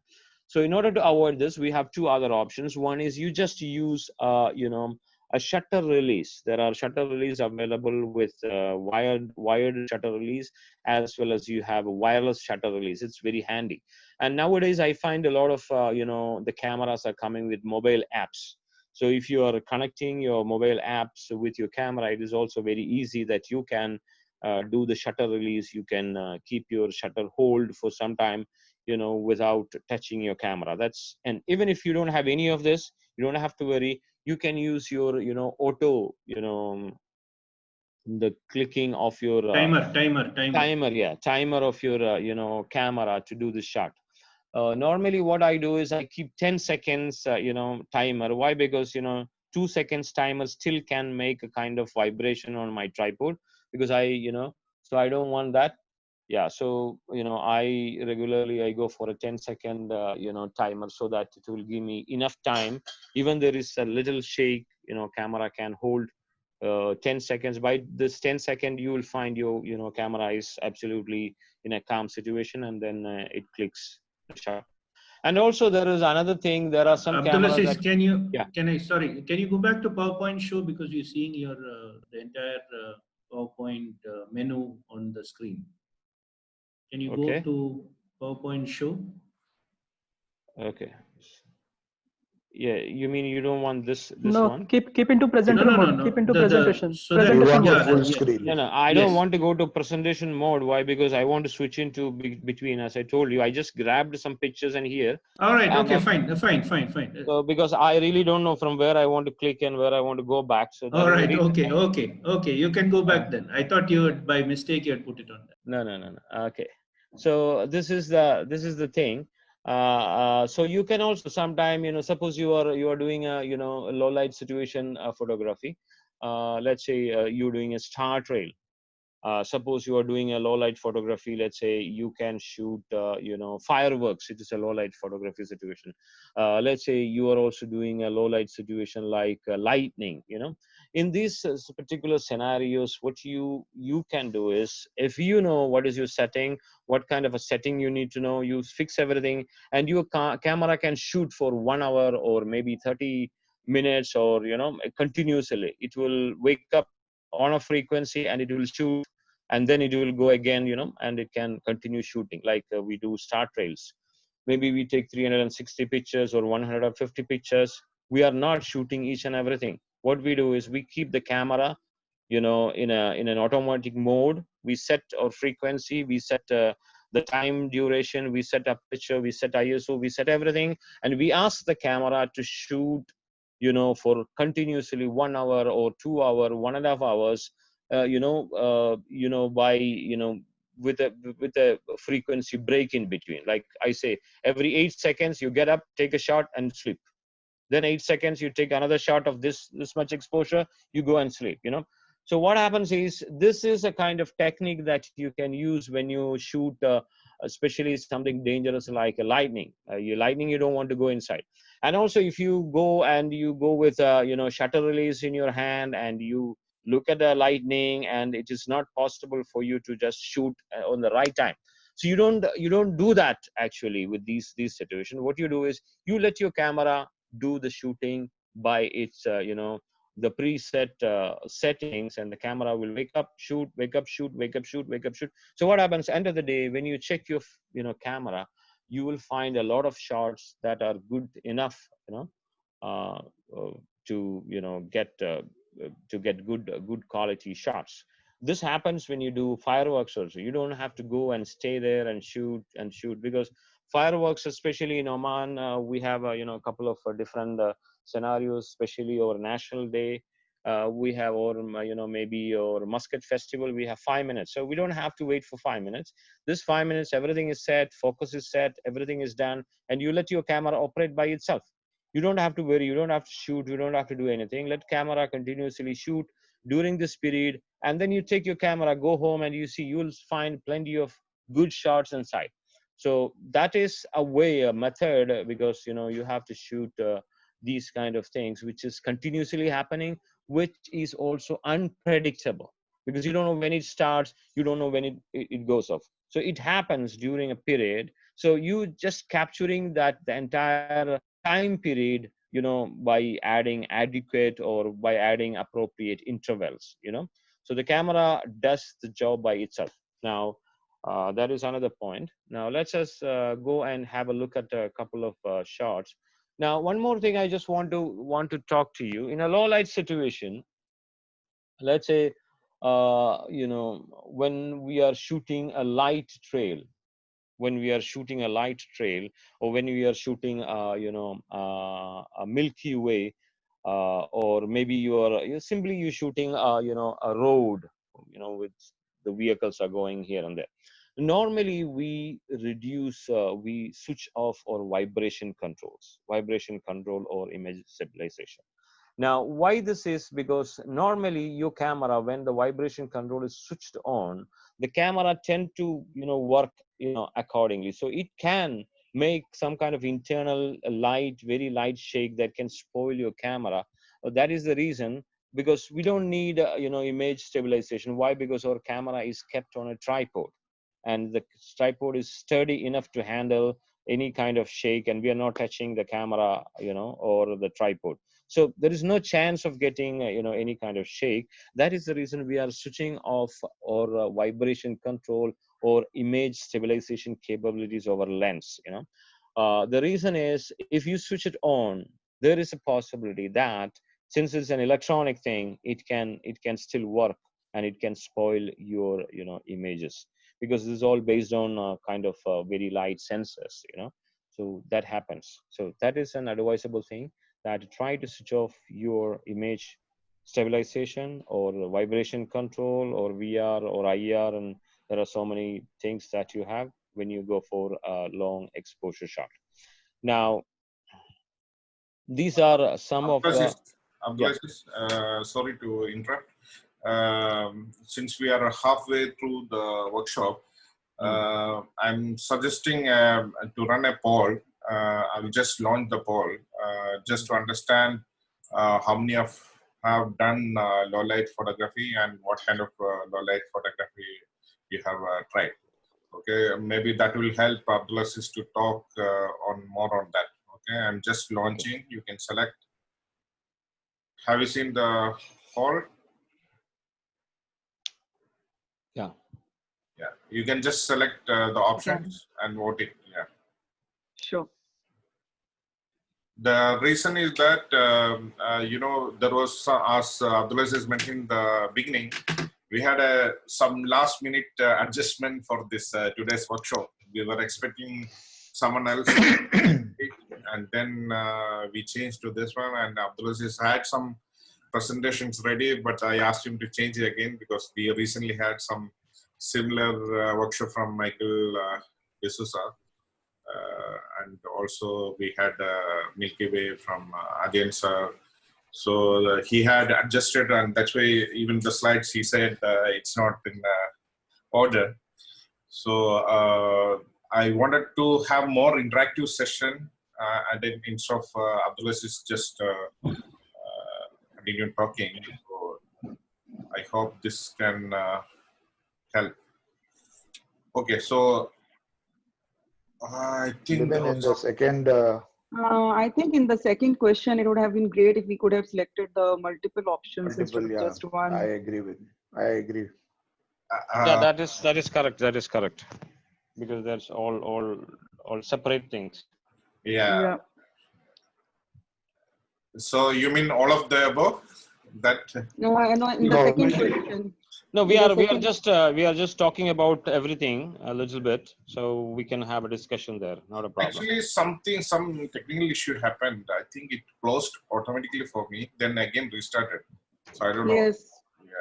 So in order to avoid this, we have two other options. One is you just use, a shutter release. There are shutter release available with wired shutter release, as well as you have a wireless shutter release. It's very handy. And nowadays I find a lot of, the cameras are coming with mobile apps. So if you are connecting your mobile apps with your camera, it is also very easy that you can, do the shutter release. You can keep your shutter hold for some time, without touching your camera. And even if you don't have any of this, you don't have to worry. You can use your, auto, the clicking of your timer of your, camera to do the shot. Normally what I do is I keep 10 seconds, timer. Why? Because, 2 seconds timer still can make a kind of vibration on my tripod, because so I don't want that. Yeah. So, I regularly, I go for a 10-second, timer, so that it will give me enough time. Even there is a little shake, camera can hold 10 seconds. By this 10-second, you will find your, camera is absolutely in a calm situation, and then it clicks the shot. And also there is another thing. There are some Abdul cameras Azeez, that, can you go back to PowerPoint show, because you're seeing your the entire PowerPoint menu on the screen. Can you go to PowerPoint show? Okay. Yeah, you mean you don't want this No, one? keep into presenter mode. Keep into presentation. Presentation mode. No, I don't want to go to presentation mode. Why? Because I want to switch into between. As I told you, I just grabbed some pictures in here. All right. Okay. Fine. So because I really don't know from where I want to click and where I want to go back. So all right. Okay. You can go back then. I thought you had, by mistake, you had put it on there. No. Okay. So this is the thing. So you can also sometime, suppose you are doing a, a low light situation photography. Let's say you're doing a star trail. Suppose you are doing a low light photography. Let's say you can shoot, fireworks. It is a low light photography situation. Let's say you are also doing a low light situation like lightning. In these particular scenarios, what you can do is, if you know what is your setting, what kind of a setting you need to know, you fix everything, and your camera can shoot for 1 hour or maybe 30 minutes, or continuously. It will wake up on a frequency and it will shoot, and then it will go again, and it can continue shooting. Like we do star trails. Maybe we take 360 pictures or 150 pictures. We are not shooting each and everything. What we do is we keep the camera, in an automatic mode. We set our frequency, we set the time duration, we set aperture, we set ISO, we set everything, and we ask the camera to shoot, for continuously 1 hour or 2 hour, 1.5 hours, by, with a frequency break in between. Like I say, every 8 seconds you get up, take a shot and sleep. Then 8 seconds you take another shot of this much exposure, you go and sleep. So what happens is, this is a kind of technique that you can use when you shoot, especially something dangerous like a lightning. Lightning, you don't want to go inside. And also, if you go with shutter release in your hand, and you look at the lightning, and it is not possible for you to just shoot on the right time. So you don't do that actually with these situations. What you do is, you let your camera do the shooting by its the preset settings, and the camera will wake up, shoot, wake up, shoot, wake up, shoot, wake up, shoot. So what happens end of the day, when you check your camera, you will find a lot of shots that are good enough uh, to get good quality shots. This happens when you do fireworks also. You don't have to go and stay there and shoot, because fireworks, especially in Oman, we have a couple of different scenarios, especially over National Day. We have, or maybe, or Muscat Festival, we have 5 minutes. So we don't have to wait for 5 minutes. This 5 minutes, everything is set, focus is set, everything is done, and you let your camera operate by itself. You don't have to worry, you don't have to shoot, you don't have to do anything. Let camera continuously shoot during this period, and then you take your camera, go home, and you'll find plenty of good shots inside. So that is a way, a method, because you have to shoot these kind of things, which is continuously happening, which is also unpredictable, because you don't know when it starts, you don't know when it goes off. So it happens during a period. So you just capturing that the entire time period, by adding adequate, or by adding appropriate intervals. So the camera does the job by itself. Now that is another point. Now let's just go and have a look at a couple of shots. Now, one more thing I just want to talk to you. In a low light situation, let's say when we are shooting a light trail, when we are shooting a light trail, or when we are shooting, a Milky Way, or maybe you're simply shooting, a road, with the vehicles are going here and there. Normally, we switch off our vibration control or image stabilization. Now, why this is because normally your camera, when the vibration control is switched on, the camera tend to, work, accordingly. So it can make some kind of internal very light shake that can spoil your camera. That is the reason, because we don't need, image stabilization. Why? Because our camera is kept on a tripod, and the tripod is sturdy enough to handle any kind of shake, and we are not touching the camera, or the tripod. So there is no chance of getting, any kind of shake. That is the reason we are switching off our vibration control or image stabilization capabilities over lens. The reason is, if you switch it on, there is a possibility that, since it's an electronic thing, it can still work, and it can spoil your, images, because this is all based on kind of very light sensors. So that happens. So that is an advisable thing, that try to switch off your image stabilization or vibration control or VR or IR, and there are so many things that you have when you go for a long exposure shot. Now, these are some of the... Abdulaziz, sorry to interrupt. Since we are halfway through the workshop, I'm suggesting to run a poll. I will just launch the poll just to understand how many have done low light photography and what kind of low light photography you have tried. Okay, maybe that will help Abdulaziz to talk on more on that. Okay, I'm just launching. You can select. Have you seen the poll? Yeah. Yeah, you can just select the options and vote it. Yeah. Sure. The reason is that, there was, as Abdulaziz mentioned in the beginning, we had some last minute adjustment for this today's workshop. We were expecting someone else, and then we changed to this one, and Abdulaziz had some presentations ready, but I asked him to change it again because we recently had some similar workshop from Michael D'Souza. And also we had Milky Way from Azeez sir. So he had adjusted, and that's why even the slides he said it's not in order. So I wanted to have more interactive session, and then instead of Abdulaziz just continue talking. So I hope this can help. Okay, so I think Even in the second. I think in the second question, it would have been great if we could have selected the multiple options instead of just one. I agree. Yeah, that is correct. That is correct, because that's all separate things. Yeah. So you mean all of the above? That no, in the second question. No, we are just talking about everything a little bit, so we can have a discussion there. Not a problem. Actually, some technical issue happened. I think it closed automatically for me, then again restarted. So I don't know. Yes.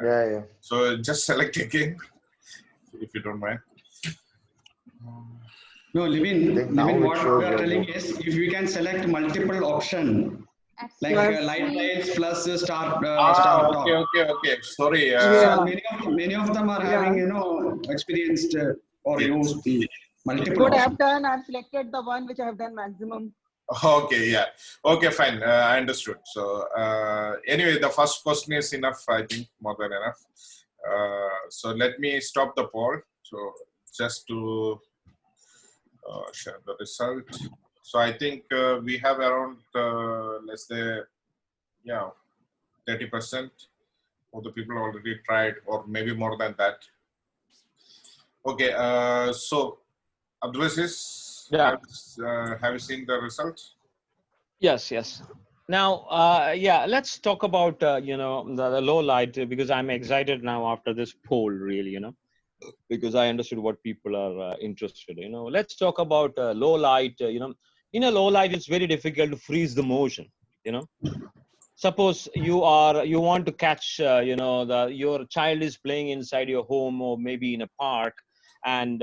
Yeah. So just select again, if you don't mind. No, Levin, what we are telling is, if we can select multiple option, like light rails plus star top. Okay. Sorry. Many of them are having, experienced or used the multiple. What I have done, I've selected the one which I have done maximum. Okay, yeah. Okay, fine. I understood. So anyway, the first question is enough, I think, more than enough. So let me stop the poll. So just to share the result. So I think we have around, let's say, 30% of the people already tried, or maybe more than that. Okay, so Abdulaziz, have you seen the results? Yes. Now, yeah, let's talk about, the low light, because I'm excited now after this poll, really, because I understood what people are interested in. Let's talk about low light. In a low light, it's very difficult to freeze the motion. Suppose you want to catch, your child is playing inside your home or maybe in a park, and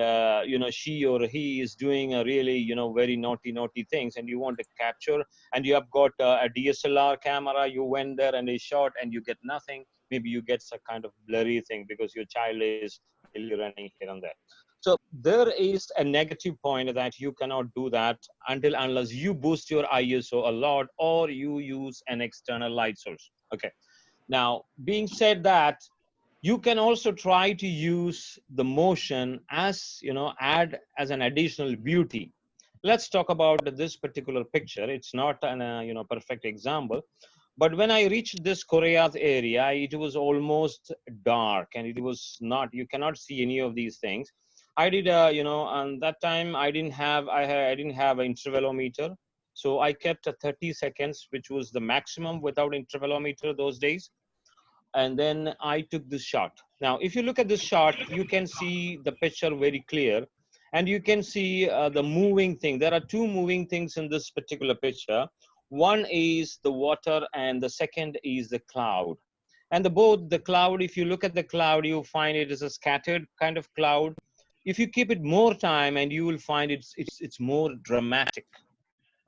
she or he is doing a really very naughty things, and you want to capture, and you have got a DSLR camera. You went there and they shot, and you get nothing. Maybe you get some kind of blurry thing because your child is really running here and there. So there is a negative point that you cannot do that unless you boost your ISO a lot or you use an external light source. Okay. Now, being said that, you can also try to use the motion as, add as an additional beauty. Let's talk about this particular picture. It's not an, perfect example, but when I reached this Korea's area, it was almost dark and it was not, you cannot see any of these things. I did, and that time I didn't have, I didn't have an intervalometer. So I kept a 30 seconds, which was the maximum without intervalometer those days. And then I took this shot. Now, if you look at this shot, you can see the picture very clear, and you can see the moving thing. There are two moving things in this particular picture. One is the water, and the second is the cloud. And the cloud, if you look at the cloud, you find it is a scattered kind of cloud. If you keep it more time, and you will find it's more dramatic.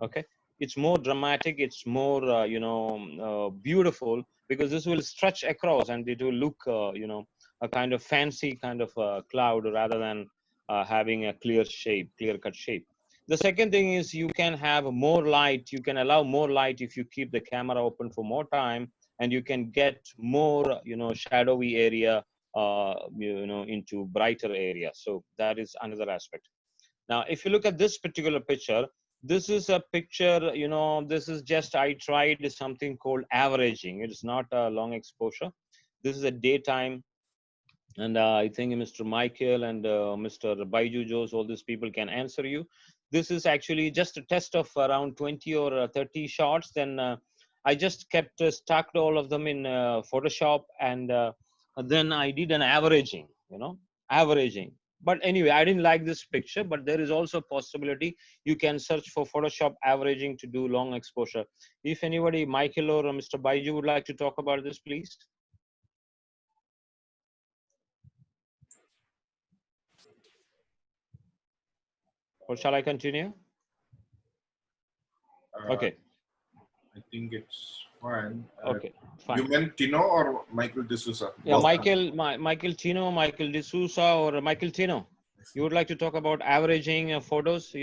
Okay, it's more dramatic, it's more beautiful, because this will stretch across and it will look a kind of fancy kind of cloud, rather than having a clear cut shape. The second thing is you can have more light, you can allow more light if you keep the camera open for more time, and you can get more shadowy area into brighter area. So that is another aspect. Now, if you look at this particular picture, this is a picture, this is just, I tried something called averaging. It is not a long exposure. This is a daytime. And I think Mr. Michael and Mr. Baiju Jose, all these people can answer you. This is actually just a test of around 20 or 30 shots. Then I just kept stacked all of them in Photoshop, and then I did an averaging, averaging. But anyway, I didn't like this picture, but there is also a possibility you can search for Photoshop averaging to do long exposure. If anybody, Michael or Mr. Baiju, would like to talk about this, please. Or shall I continue? Okay. I think it's fine. Okay, fine. You meant Tino or Michael D'Souza? Yeah, Michael Tino, Michael D'Souza, or Michael Tino. You would like to talk about averaging photos,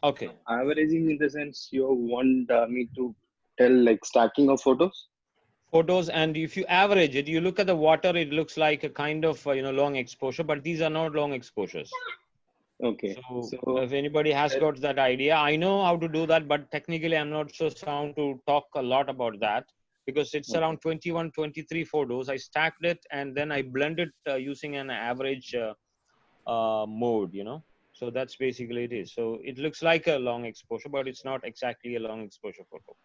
Okay. Averaging in the sense you want me to tell like stacking of photos? Photos, and if you average it, you look at the water, it looks like a kind of, long exposure, but these are not long exposures. Okay. So if anybody has got that idea, I know how to do that, but technically I'm not so sound to talk a lot about that, because it's around 21, 23 photos. I stacked it and then I blended using an average mode, So that's basically it is. So it looks like a long exposure, but it's not exactly a long exposure photo.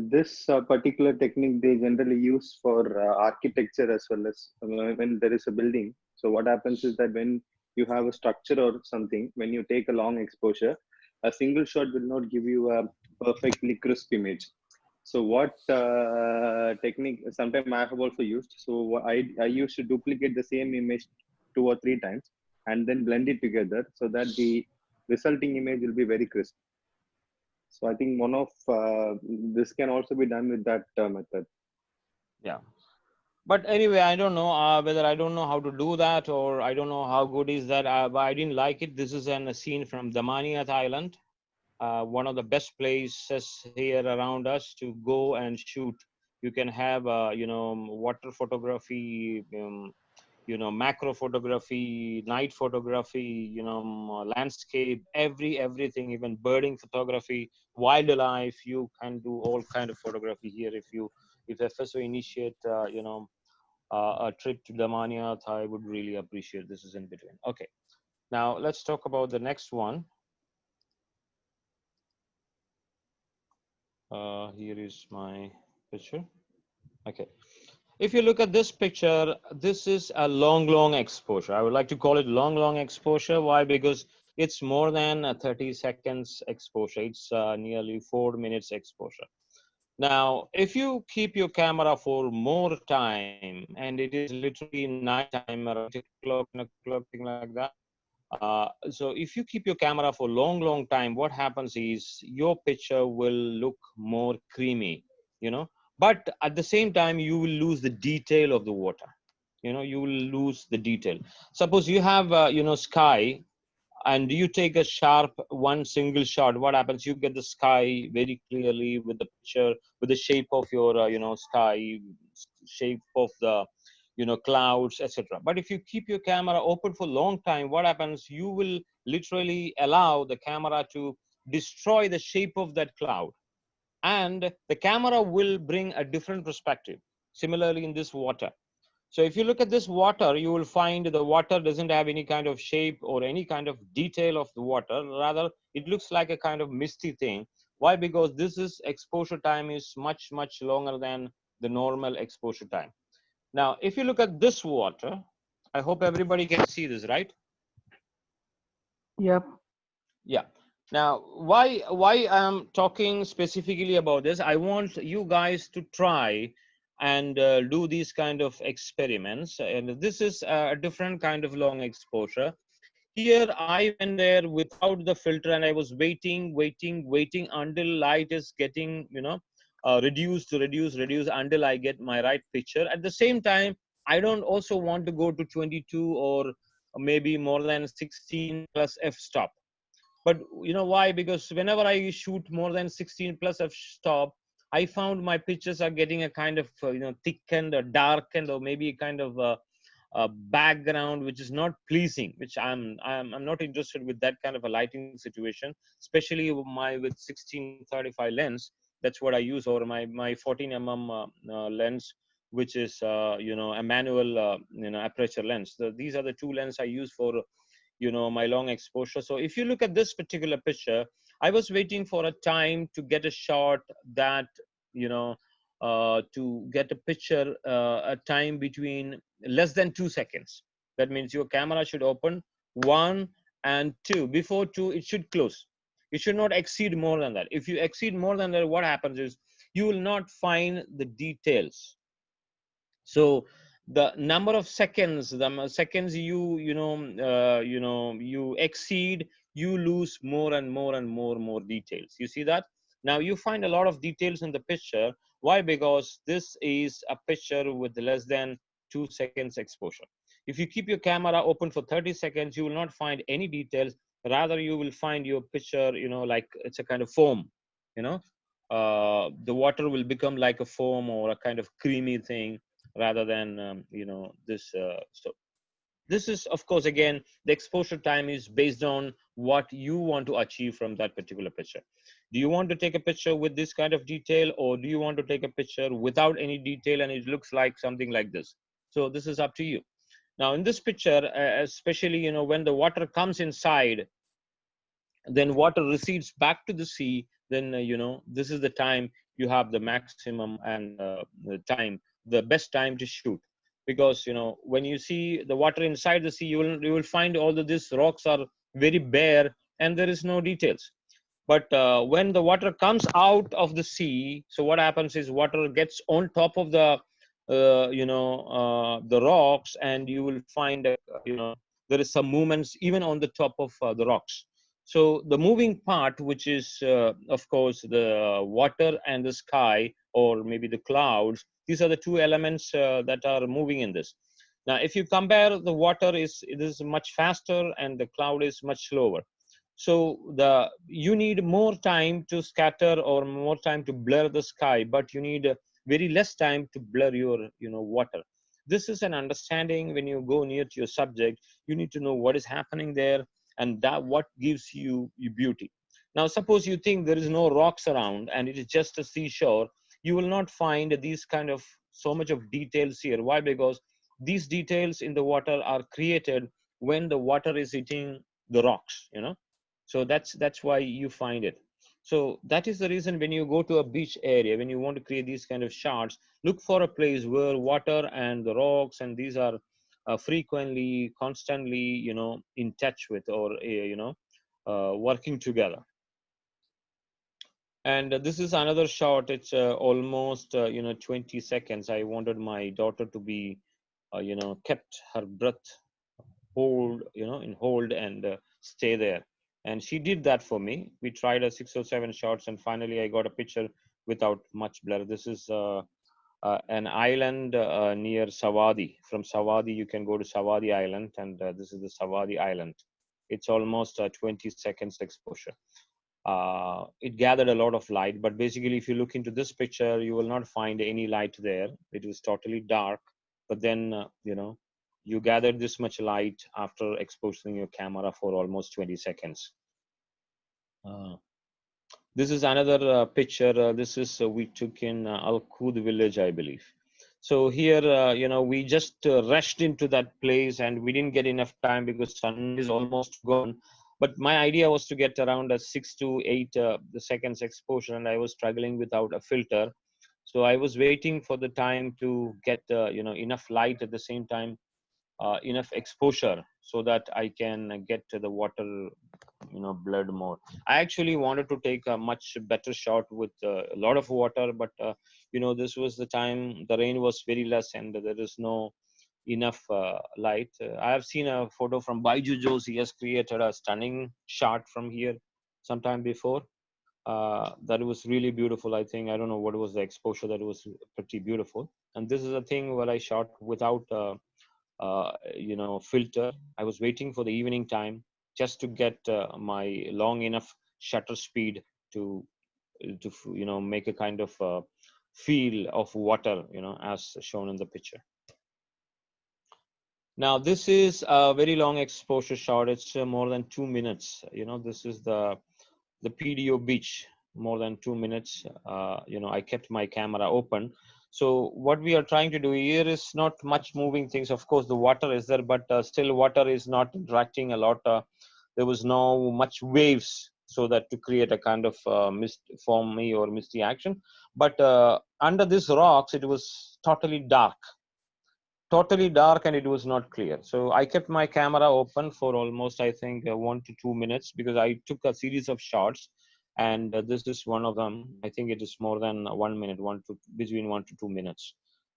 This particular technique they generally use for architecture as well as when there is a building. So what happens is that when you have a structure or something, when you take a long exposure, a single shot will not give you a perfectly crisp image. So what technique sometimes I have also used. So I used to duplicate the same image 2 or 3 times and then blend it together so that the resulting image will be very crisp. So I think one of this can also be done with that method. Yeah. But anyway, I don't know whether I don't know how to do that, or I don't know how good is that. But I didn't like it. This is a scene from Damania, Thailand. One of the best places here around us to go and shoot. You can have, water photography, macro photography, night photography, landscape, everything, even birding photography, wildlife. You can do all kind of photography here if FSO initiate, a trip to Damania, I would really appreciate. This is in between. Okay, now let's talk about the next one. Here is my picture. Okay. If you look at this picture, this is a long exposure. I would like to call it long exposure. Why? Because it's more than 30 seconds exposure. It's nearly 4 minutes exposure. Now, if you keep your camera for more time, and it is literally night time, around 8 o'clock, 9 o'clock, thing like that. So if you keep your camera for long time, what happens is your picture will look more creamy, you know, but at the same time, you will lose the detail of the water. You know, you will lose the detail. Suppose you have, sky, and you take a sharp one single shot. What happens? You get the sky very clearly with the picture, with the shape of your, sky, shape of the, clouds, etc. But if you keep your camera open for a long time, what happens? You will literally allow the camera to destroy the shape of that cloud, and the camera will bring a different perspective. Similarly, in this water, so if you look at this water, you will find the water doesn't have any kind of shape or any kind of detail of the water. Rather, it looks like a kind of misty thing. Why? Because this is exposure time is much longer than the normal exposure time. Now, if you look at this water, I hope everybody can see this, right? Yep. Yeah. Now, why I'm talking specifically about this? I want you guys to try and do these kind of experiments. And this is a different kind of long exposure. Here, I went there without the filter, and I was waiting until light is getting, reduced until I get my right picture. At the same time, I don't also want to go to 22 or maybe more than 16 plus f-stop. But you know why? Because whenever I shoot more than 16 plus f-stop, I found my pictures are getting a kind of thickened or darkened, or maybe a kind of background which is not pleasing, which I'm not interested with that kind of a lighting situation, especially with 16-35 lens. That's what I use, or my 14 lens, which is a manual aperture lens. These are the two lenses I use for my long exposure. So if you look at this particular picture, I was waiting for a time to get a shot that to get a picture a time between less than 2 seconds. That means your camera should open 1 and 2. Before 2, it should close. It should not exceed more than that. If you exceed more than that, what happens is you will not find the details. So the number of seconds, the seconds you exceed, you lose more and more details. You see that? Now you find a lot of details in the picture. Why? Because this is a picture with less than 2 seconds exposure. If you keep your camera open for 30 seconds, you will not find any details. Rather, you will find your picture, like it's a kind of foam, the water will become like a foam or a kind of creamy thing, rather than this. So this is, of course, again, the exposure time is based on what you want to achieve from that particular picture. Do you want to take a picture with this kind of detail, or do you want to take a picture without any detail and it looks like something like this? So this is up to you. Now in this picture, especially when the water comes inside, then water recedes back to the sea, then this is the time you have the maximum and the time, the best time to shoot. Because when you see the water inside the sea, you will find all of these rocks are very bare and there is no details. But when the water comes out of the sea, so what happens is water gets on top of the rocks, and you will find there is some movements even on the top of the rocks. So the moving part, which is of course the water and the sky, or maybe the clouds, these are the two elements that are moving in this. Now if you compare, the water is much faster and the cloud is much slower. So you need more time to scatter or more time to blur the sky, but you need very less time to blur your water. This is an understanding. When you go near to your subject, you need to know what is happening there, and that what gives you beauty. Now suppose you think there is no rocks around and it is just a seashore, you will not find these kind of so much of details here. Why? Because these details in the water are created when the water is hitting the rocks, so that's why you find it. So that is the reason when you go to a beach area, when you want to create these kind of shots, look for a place where water and the rocks and these are frequently, constantly, in touch with, or working together. And this is another shot. It's almost 20 seconds. I wanted my daughter to be kept her breath hold, in hold, and stay there. And she did that for me. We tried 6 or 7 shots, and finally I got a picture without much blur. This is an island near Sawadee. From Sawadee, you can go to Sawadee Island, and this is the Sawadee Island. It's almost 20 seconds exposure. It gathered a lot of light, but basically if you look into this picture, you will not find any light there. It was totally dark, but then, you gathered this much light after exposing your camera for almost 20 seconds. This is another picture. This is we took in Al Khud village, I believe. So here, we just rushed into that place and we didn't get enough time because sun is almost gone. But my idea was to get around a 6 to 8 seconds exposure, and I was struggling without a filter. So I was waiting for the time to get enough light at the same time, enough exposure so that I can get to the water, blood more. I actually wanted to take a much better shot with a lot of water, but this was the time the rain was very less and there is no enough light. I have seen a photo from Baiju Jose. He has created a stunning shot from here sometime before. That was really beautiful. I think, I don't know what was the exposure, that was pretty beautiful. And this is a thing where I shot without filter. I was waiting for the evening time just to get my long enough shutter speed to make a kind of feel of water, as shown in the picture. Now this is a very long exposure shot. It's more than 2 minutes. This is the PDO beach, more than 2 minutes. I kept my camera open. So what we are trying to do here is not much moving things. Of course, the water is there, but still water is not interacting a lot. There was no much waves, so that to create a kind of mist, foamy or misty action. But under these rocks, it was totally dark, and it was not clear. So I kept my camera open for almost, I think, 1 to 2 minutes, because I took a series of shots, and this is one of them. I think it is more than 1 minute, between 1 to 2 minutes.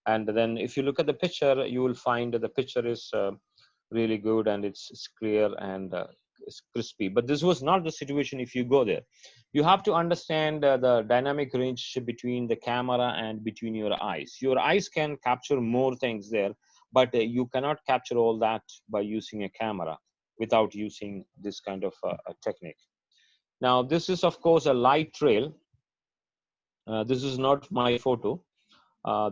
And then if you look at the picture, you will find that the picture is really good, and it's clear and it's crispy. But this was not the situation if you go there. You have to understand the dynamic range between the camera and between your eyes. Your eyes can capture more things there, but you cannot capture all that by using a camera without using this kind of a technique. Now, this is, of course, a light trail. This is not my photo.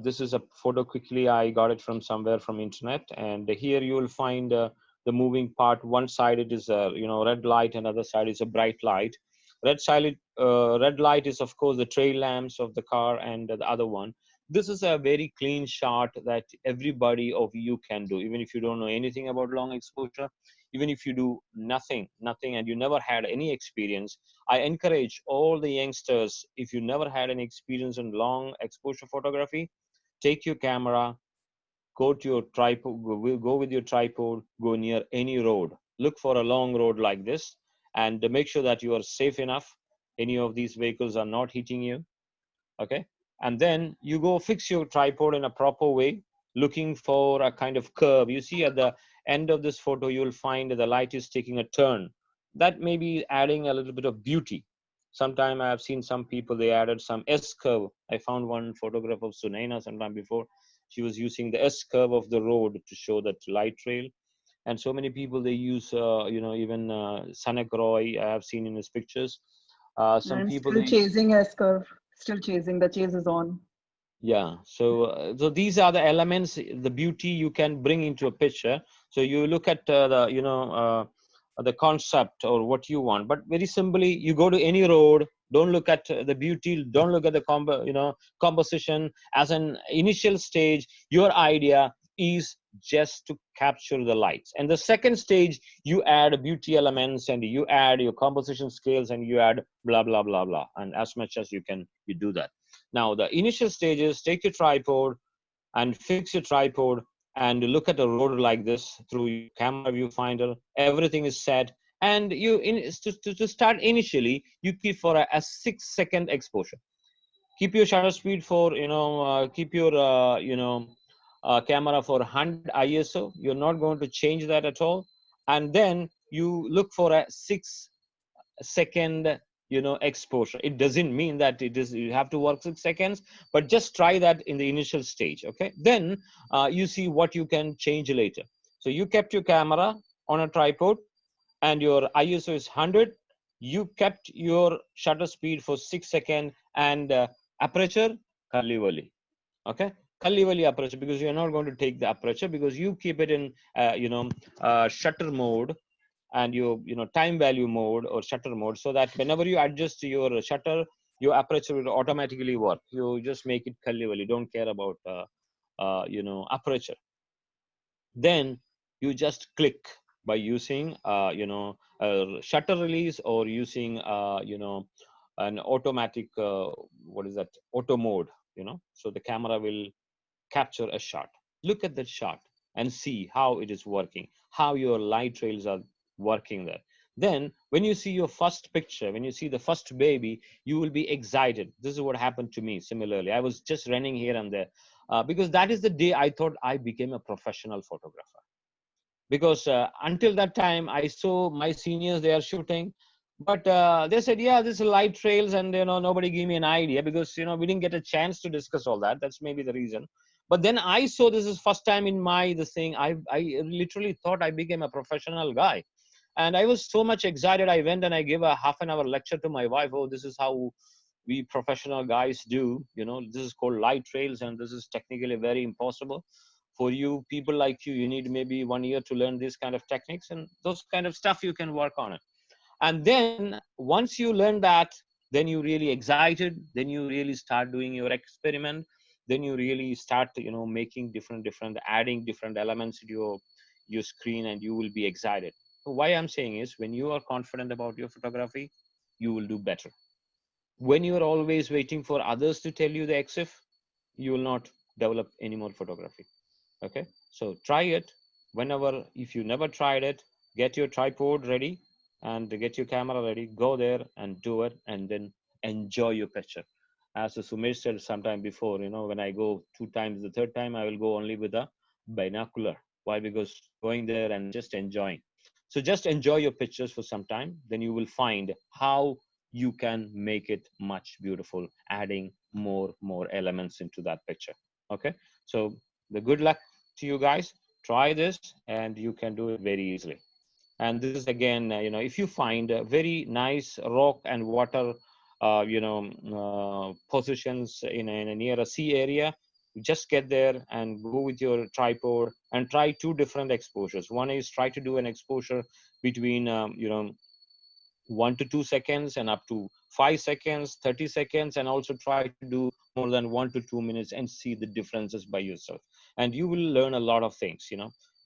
This is a photo quickly. I got it from somewhere from internet. And here you will find the moving part. One side it is a red light, and other side is a bright light. Red light is, of course, the trail lamps of the car, and the other one. This is a very clean shot that everybody of you can do, even if you don't know anything about long exposure, even if you do nothing, and you never had any experience. I encourage all the youngsters, if you never had any experience in long exposure photography, take your camera, go to your tripod, go with your tripod, go near any road. Look for a long road like this, and make sure that you are safe enough. Any of these vehicles are not hitting you, okay? And then you go fix your tripod in a proper way, looking for a kind of curve. You see at the end of this photo, you'll find the light is taking a turn. That may be adding a little bit of beauty. Sometime I have seen some people, they added some S curve. I found one photograph of Sunaina sometime before. She was using the S curve of the road to show that light trail. And so many people, they use, even Sanak Roy, I have seen in his pictures. Some I'm people still chasing S curve. Still chasing. The chase is on. Yeah. So these are the elements, the beauty you can bring into a picture. So you look at the concept or what you want, but very simply, you go to any road. Don't look at the beauty. Don't look at the composition as an initial stage. Your idea is just to capture the lights. And the second stage, you add beauty elements and you add your composition scales and you add blah, blah, blah, blah. And as much as you can, you do that. Now, the initial stages, take your tripod and fix your tripod and look at a road like this through your camera viewfinder. Everything is set. And you, to start initially, you keep for a 6-second exposure. Keep your shutter speed for, keep your, camera for 100 ISO. You're not going to change that at all. And then you look for a 6-second, exposure. It doesn't mean that it is, you have to work 6 seconds, but just try that in the initial stage. Okay. Then you see what you can change later. So you kept your camera on a tripod and your ISO is 100. You kept your shutter speed for 6 seconds and aperture Kalivali. Okay, Kalivali aperture, because you're not going to take the aperture because you keep it in shutter mode and your time value mode or shutter mode, so that whenever you adjust your shutter, your aperture will automatically work. You just make it Kalivali. Don't care about aperture. Then you just click by using a shutter release or using an automatic what is that, auto mode, so the camera will capture a shot. Look at that shot and see how it is working, how your light trails are working there. Then when you see your first picture, when you see the first baby, you will be excited. This is what happened to me. Similarly, I was just running here and there because that is the day I thought I became a professional photographer. Because until that time, I saw my seniors, they are shooting, but they said, yeah, this is light trails, and nobody gave me an idea because we didn't get a chance to discuss all that. That's maybe the reason. But then I saw this is first time in my this thing. I literally thought I became a professional guy, and I was so much excited. I went and I gave a half-an-hour lecture to my wife. Oh, this is how we professional guys do. This is called light trails, and this is technically very impossible. For you people like you need maybe 1 year to learn this kind of techniques, and those kind of stuff you can work on it. And then once you learn that, then you really excited, then you really start doing your experiment, then you really start making different adding different elements to your screen, and you will be excited. So why I'm saying is, when you are confident about your photography, you will do better. When you are always waiting for others to tell you the exif, you will not develop any more photography. Okay, so try it. Whenever, if you never tried it, get your tripod ready and get your camera ready, go there and do it, and then enjoy your picture. As Sumesh said sometime before, when I go 2 times, the 3rd time I will go only with a binocular. Why? Because going there and just enjoying. So just enjoy your pictures for some time, then you will find how you can make it much beautiful, adding more elements into that picture. Okay, so the good luck to you guys. Try this and you can do it very easily. And this is again, if you find a very nice rock and water positions in a near a sea area, just get there and go with your tripod and try 2 different exposures. One is try to do an exposure between 1 to 2 seconds and up to 5 seconds, 30 seconds, and also try to do more than 1 to 2 minutes and see the differences by yourself. And you will learn a lot of things,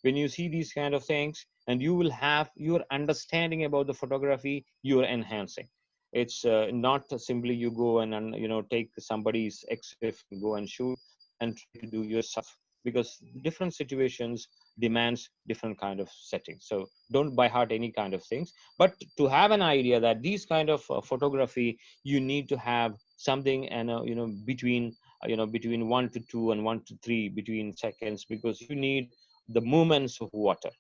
when you see these kind of things, and you will have your understanding about the photography, you are enhancing. It's not simply you go and take somebody's exif, go and shoot and try to do yourself, because different situations demands different kind of settings. So don't by heart any kind of things, but to have an idea that these kind of photography, you need to have something, and between 1 to 2 and 1 to 3 between seconds, because you need the movements of water.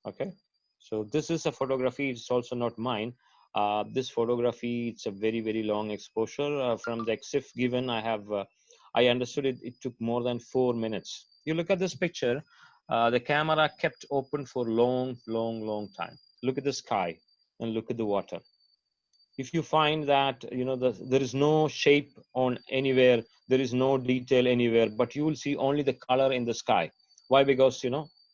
Okay, so this is a photography. It's also not mine. This photography, it's a very long exposure from the exif given. I understood it took more than 4 minutes. You look at this picture, the camera kept open for long time. Look at the sky and look at the water. If you find that there is no shape on anywhere, there is no detail anywhere, but you will see only the color in the sky. Why? Because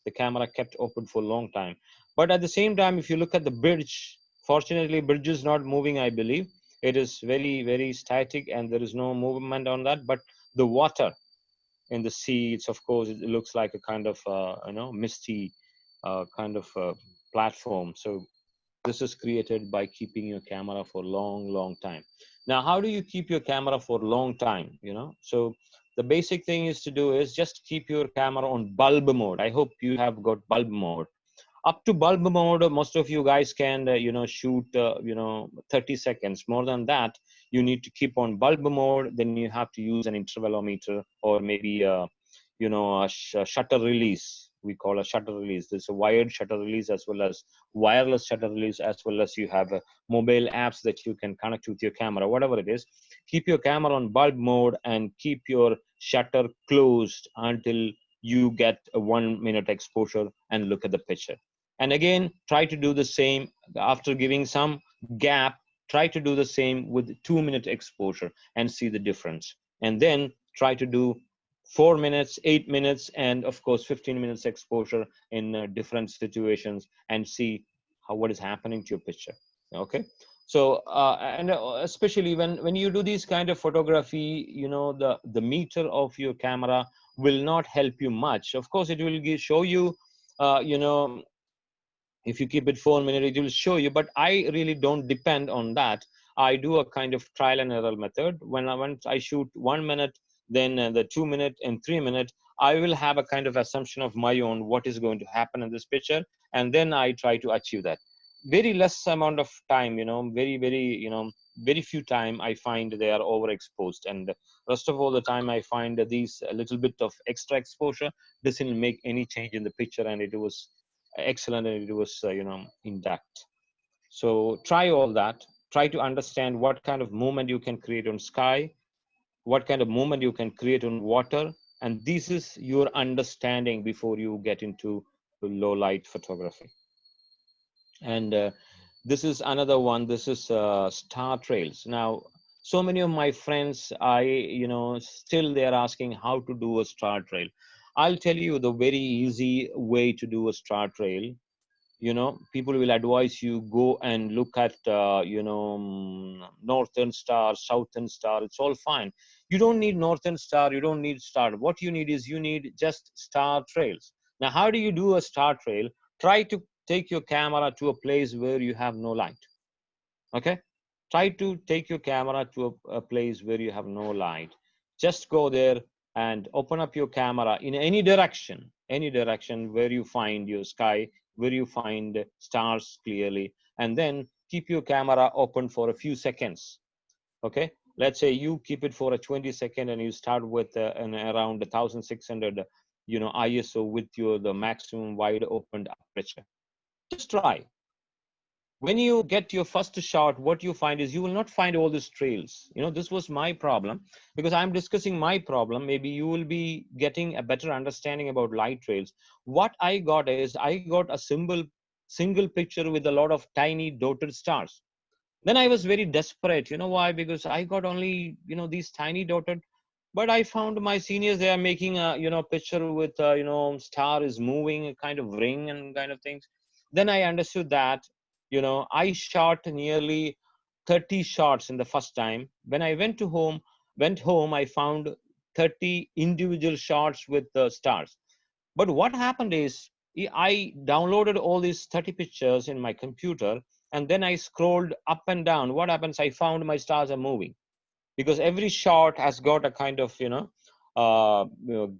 the camera kept open for a long time. But at the same time, if you look at the bridge, fortunately bridge is not moving, I believe. It is very static and there is no movement on that. But the water, in the sea. It's, of course, it looks like a kind of misty kind of platform. So this is created by keeping your camera for long time. Now, how do you keep your camera for long time? So the basic thing is to do is just keep your camera on bulb mode. I hope you have got bulb mode. Up to bulb mode, most of you guys can shoot 30 seconds. More than that, you need to keep on bulb mode. Then you have to use an intervalometer, or maybe a shutter release. We call a shutter release. There's a wired shutter release as well as wireless shutter release, as well as you have mobile apps that you can connect with your camera. Whatever it is, keep your camera on bulb mode and keep your shutter closed until you get a 1 minute exposure and look at the picture. And again, try to do the same after giving some gap. Try to do the same with 2 minute exposure and see the difference. And then try to do 4 minutes, 8 minutes, and of course 15 minutes exposure in different situations, and see what is happening to your picture. Okay, so especially when you do these kind of photography, the meter of your camera will not help you much. Of course, it will show you, if you keep it 4 minutes, it will show you, but I really don't depend on that. I do a kind of trial and error method. Once I shoot 1 minute, then the 2 minute and 3 minute, I will have a kind of assumption of my own what is going to happen in this picture, and then I try to achieve that. Very less amount of time, very few time I find they are overexposed, and rest of all the time I find these a little bit of extra exposure doesn't make any change in the picture, and it was excellent, and it was intact. So try all that. Try to understand what kind of movement you can create on sky, what kind of movement you can create on water, and this is your understanding before you get into low light photography. And this is another one. This is star trails. Now, so many of my friends, still they're asking how to do a star trail. I'll tell you the very easy way to do a star trail. People will advise you go and look at northern star, southern star. It's all fine. You don't need northern star, you don't need star. What you need is you need just star trails. Now, how do you do a star trail? Try to take your camera to a place where you have no light. Okay, try to take your camera to a place where you have no light. Just go there and open up your camera in any direction where you find your sky, where you find stars clearly, and then keep your camera open for a few seconds. Okay, let's say you keep it for a 20 second, and you start with an around 1600 ISO with the maximum wide opened aperture. Just try. When you get your first shot, what you find is you will not find all these trails. This was my problem, because I'm discussing my problem. Maybe you will be getting a better understanding about light trails. What I got is I got a single picture with a lot of tiny dotted stars. Then I was very desperate. Why? Because I got only these tiny dotted. But I found my seniors, they are making a picture with star is moving, a kind of ring and kind of things. Then I understood that I shot nearly 30 shots in the first time. When I went home, I found 30 individual shots with the stars. But what happened is I downloaded all these 30 pictures in my computer, and then I scrolled up and down. What happens? I found my stars are moving, because every shot has got a kind of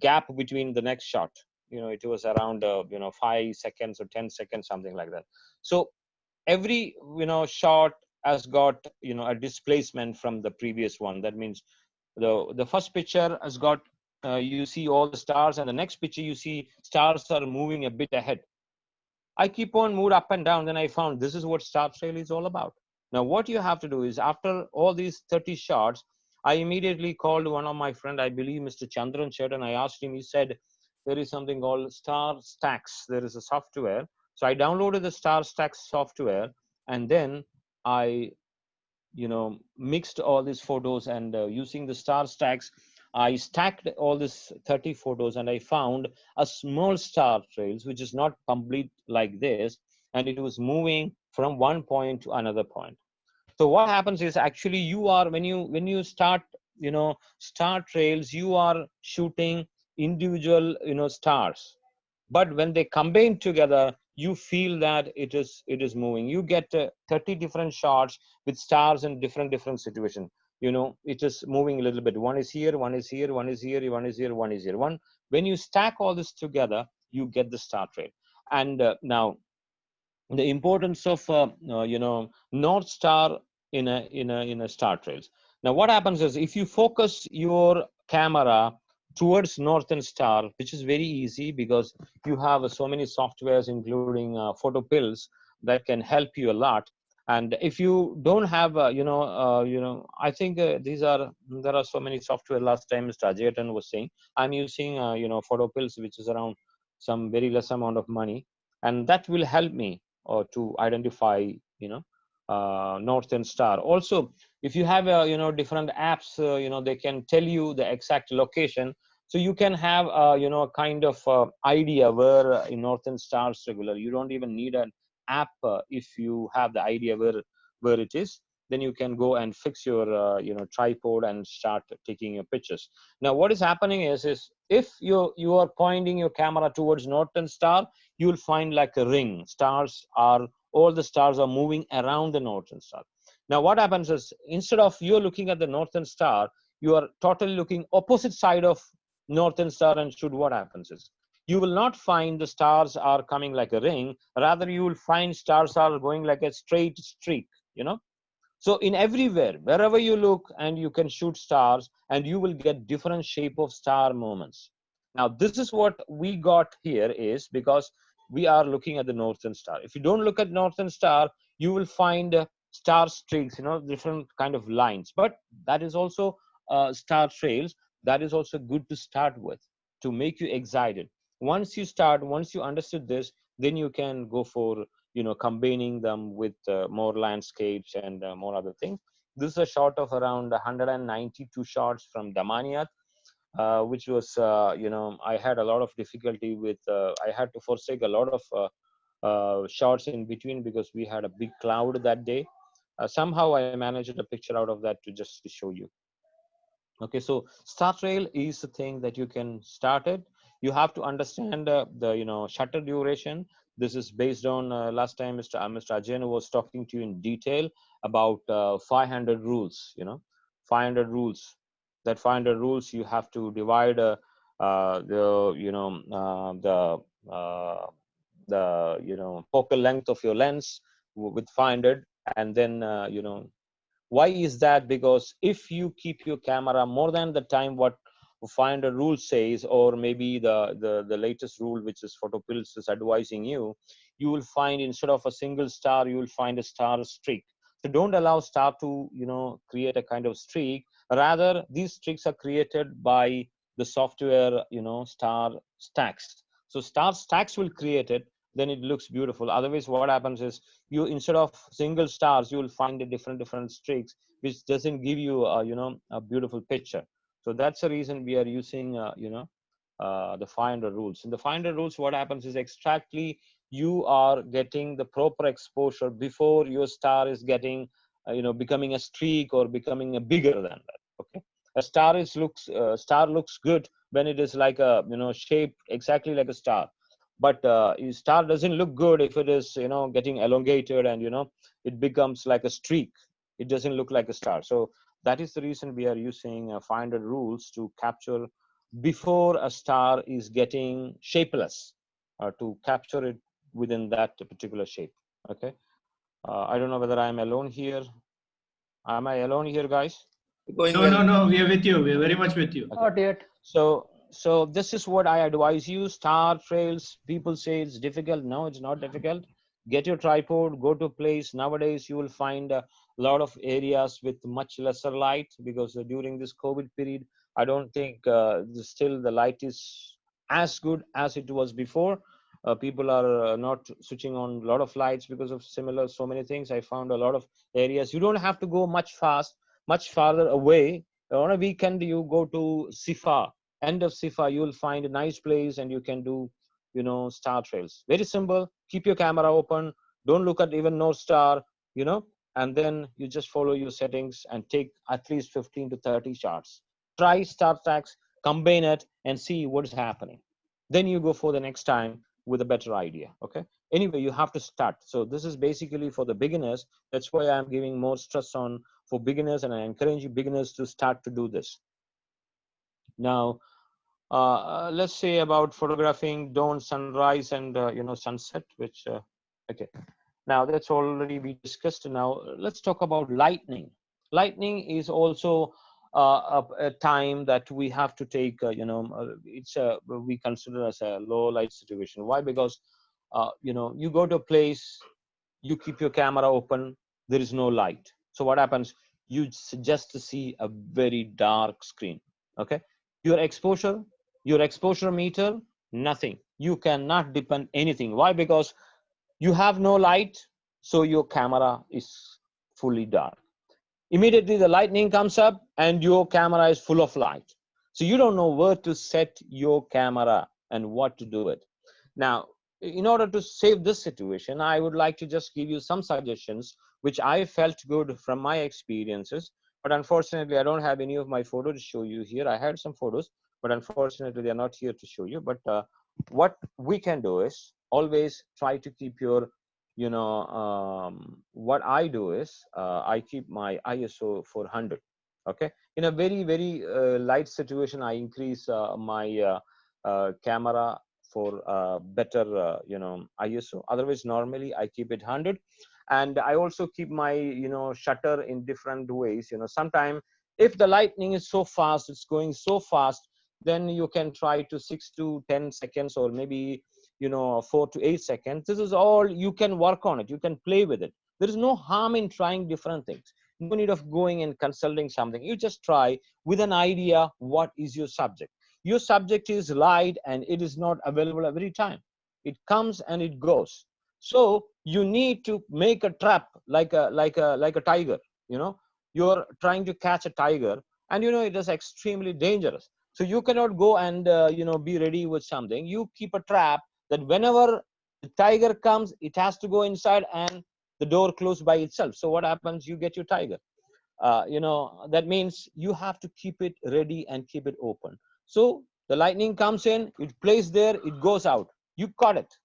gap between the next shot. It was around 5 seconds or 10 seconds, something like that. So every shot has got a displacement from the previous one. That means the first picture has got you see all the stars, and the next picture you see stars are moving a bit ahead. I keep on moved up and down. Then I found this is what star trail is all about. Now what you have to do is, after all these 30 shots, I immediately called one of my friend, I believe Mr. Chandran Chet, and I asked him. He said there is something called Star Stacks. There is a software. So I downloaded the Star Stacks software, and then I mixed all these photos, and using the Star Stacks, I stacked all these 30 photos, and I found a small star trails which is not complete like this, and it was moving from one point to another point. So what happens is, actually you are when you start star trails, you are shooting individual, stars. But when they combine together, you feel that it is moving. You get 30 different shots with stars in different situations. It is moving a little bit. One is here, one is here, one is here, one is here, one is here. When you stack all this together, you get the star trail. And now the importance of North Star in a star trails. Now what happens is, if you focus your camera towards northern star, which is very easy because you have so many softwares including photo pills that can help you a lot. And if you don't have I think there are so many software. Last time Mr. Ajayatan was saying, I'm using photo pills, which is around some very less amount of money, and that will help me or to identify northern star. Also, if you have different apps, they can tell you the exact location, so you can have kind of idea where northern stars regular. You don't even need an app. If you have the idea where it is, then you can go and fix your tripod and start taking your pictures. Now what is happening is if you are pointing your camera towards northern star, you will find like a ring. All the stars are moving around the northern star. Now what happens is, instead of you're looking at the northern star, you are totally looking opposite side of northern star, and what happens is, you will not find the stars are coming like a ring. Rather, you will find stars are going like a straight streak. So in everywhere, wherever you look, and you can shoot stars, and you will get different shape of star moments. Now this is what we got here, is because we are looking at the northern star. If you don't look at northern star, you will find star streaks, different kind of lines. But that is also star trails. That is also good to start with, to make you excited. Once you understood this, then you can go for combining them with more landscapes and more other things. This is a shot of around 192 shots from Damaniyat, which was I had a lot of difficulty with. I had to forsake a lot of shots in between because we had a big cloud that day. Somehow I managed a picture out of that to just show you. Okay, so star trail is the thing that you can start it. You have to understand the shutter duration. This is based on last time Mr. Ajay was talking to you in detail about 500 rules. 500 rules. That 500 rules, you have to divide the focal length of your lens with 500, and then why is that? Because if you keep your camera more than the time what 500 rule says, or maybe the latest rule, which is photopills is advising you, you will find instead of a single star, you will find a star streak. So don't allow star to create a kind of streak. Rather, these streaks are created by the software star stacks. So star stacks will create it, then it looks beautiful. Otherwise, what happens is, you instead of single stars, you will find a different streaks, which doesn't give you a beautiful picture. So that's the reason we are using the 500 rules. In the 500 rules, what happens is, exactly you are getting the proper exposure before your star is getting becoming a streak or becoming a bigger than that. Okay, a star looks good when it is like a shaped exactly like a star. But star doesn't look good if it is getting elongated, and it becomes like a streak. It doesn't look like a star. So that is the reason we are using 500 rules to capture before a star is getting shapeless, to capture it within that particular shape. Okay, I don't know whether I'm alone here. Am I alone here, guys? No, we are with you. We are very much with you. Okay. Not yet. So this is what I advise you. Star trails, people say it's difficult. No, it's not difficult. Get your tripod, go to a place. Nowadays, you will find a lot of areas with much lesser light, because during this COVID period, I don't think still the light is as good as it was before. People are not switching on a lot of lights because of so many things. I found a lot of areas. You don't have to go much farther away. On a weekend, you go to Sifa, end of Sifa, you will find a nice place, and you can do star trails. Very simple. Keep your camera open, don't look at even North Star, and then you just follow your settings and take at least 15 to 30 shots. Try star tracks, combine it and see what is happening. Then you go for the next time with a better idea. Okay. Anyway, you have to start. So this is basically for the beginners. That's why I'm giving more stress on for beginners, and I encourage you beginners to start to do this. Now, let's say about photographing dawn, sunrise, and sunset. Which okay. Now that's already we discussed. Now let's talk about lightning. Lightning is also a time that we have to take. It's we consider as a low light situation. Why? Because you go to a place, you keep your camera open, there is no light. So what happens? You just see a very dark screen. Okay, your exposure meter, nothing. You cannot depend anything. Why? Because you have no light, so your camera is fully dark. Immediately the lightning comes up and your camera is full of light. So you don't know where to set your camera and what to do it. Now, in order to save this situation, I would like to just give you some suggestions which I felt good from my experiences. But unfortunately, I don't have any of my photos to show you here. I had some photos, but unfortunately, they're not here to show you. But what we can do is always try to keep your what I do is I keep my ISO 400. Okay, in a very light situation, I increase my camera for better ISO. Otherwise, normally I keep it 100, and I also keep my shutter in different ways. Sometime if the lightning is so fast, it's going so fast, then you can try to 6 to 10 seconds, or maybe 4 to 8 seconds. This is all you can work on it. You can play with it. There is no harm in trying different things. No need of going and consulting something. You just try with an idea. What is your subject? Your subject is light, and it is not available every time. It comes and it goes. So you need to make a trap like a tiger. You're trying to catch a tiger, and it is extremely dangerous. So you cannot go and be ready with something. You keep a trap that whenever the tiger comes, it has to go inside and the door closed by itself. So what happens? You get your tiger. That means you have to keep it ready and keep it open. So the lightning comes in, it plays there, it goes out. You caught it.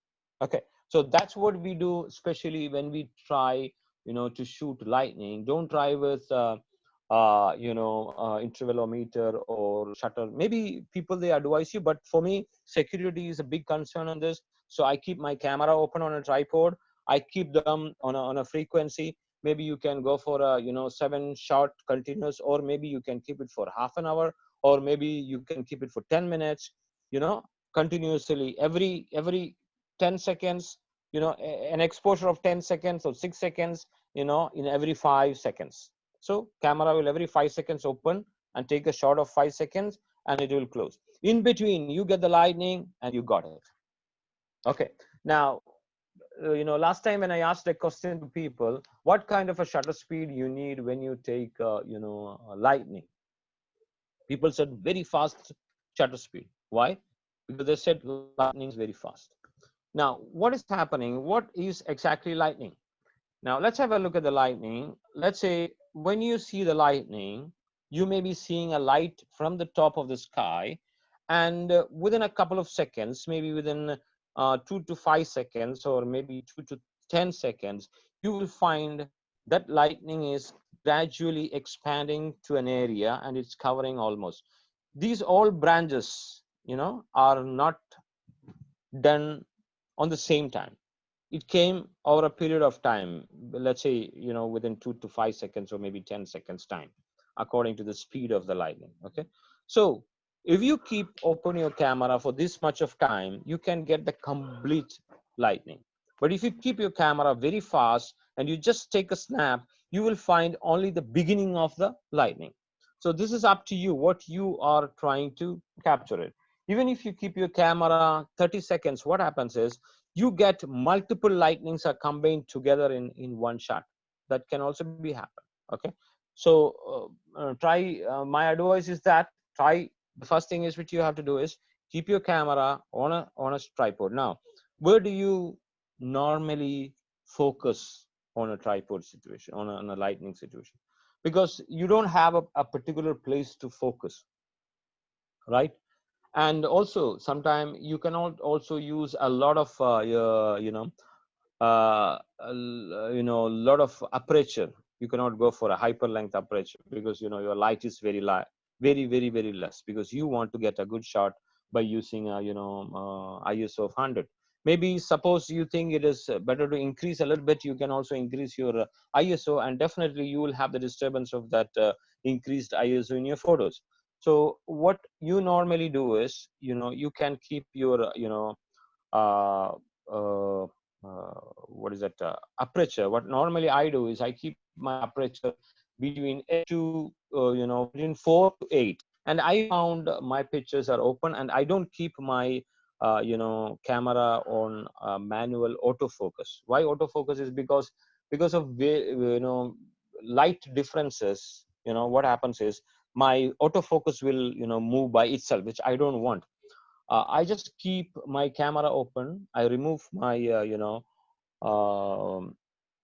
Okay. So that's what we do, especially when we try, to shoot lightning. Don't try with, intervalometer or shutter. Maybe people, they advise you, but for me, security is a big concern on this. So I keep my camera open on a tripod. I keep them on a frequency. Maybe you can go for a 7 shot continuous, or maybe you can keep it for half an hour, or maybe you can keep it for 10 minutes, continuously every 10 seconds, an exposure of 10 seconds or 6 seconds, in every 5 seconds. So camera will every 5 seconds open and take a shot of 5 seconds, and it will close. In between, you get the lightning and you got it. Okay. Now, last time when I asked a question to people, what kind of a shutter speed you need when you take, lightning? People said very fast shutter speed. Why? Because they said lightning is very fast. Now, what is happening? What is exactly lightning? Now, let's have a look at the lightning. Let's say when you see the lightning, you may be seeing a light from the top of the sky, and within a couple of seconds, maybe within 2 to 5 seconds, or maybe 2 to 10 seconds, you will find that lightning is gradually expanding to an area, and it's covering almost. These all branches, are not done on the same time. It came over a period of time, let's say, within 2 to 5 seconds, or maybe 10 seconds time, according to the speed of the lightning. Okay. So if you keep open your camera for this much of time, you can get the complete lightning. But if you keep your camera very fast and you just take a snap, you will find only the beginning of the lightning. So this is up to you, what you are trying to capture it. Even if you keep your camera 30 seconds, what happens is you get multiple lightnings are combined together in one shot. That can also be happen. Okay. So try, my advice is that try, the first thing is which you have to do is keep your camera on a tripod. Now, where do you normally focus on a tripod situation, on a lightning situation? Because you don't have a particular place to focus. right? And also sometimes you can also use a lot of lot of aperture. You cannot go for a hyperlength aperture because your light is very light, very less, because you want to get a good shot by using ISO of 100. Maybe suppose you think it is better to increase a little bit, you can also increase your ISO, and definitely you will have the disturbance of that increased ISO in your photos. So what you normally do is, you can keep your uh, uh, what is that aperture. What normally I do is I keep my aperture between 8 to between 4 to 8, and I found my pictures are open, and I don't keep my camera on manual autofocus. Why autofocus is because of light differences. What happens is my autofocus will move by itself, which I don't want. I just keep my camera open. I remove my um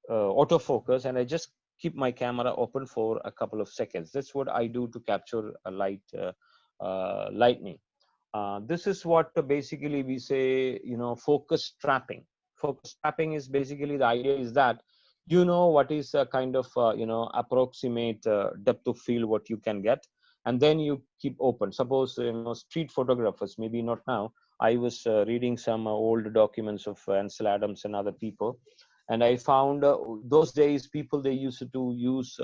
autofocus, and I just keep my camera open for a couple of seconds. That's what I do to capture a lightning. This is what basically we say, focus trapping. Focus trapping is basically, the idea is that what is a kind of approximate depth of field what you can get, and then you keep open. Suppose street photographers, maybe not now. I was reading some old documents of Ansel Adams and other people, and I found those days people, they used to use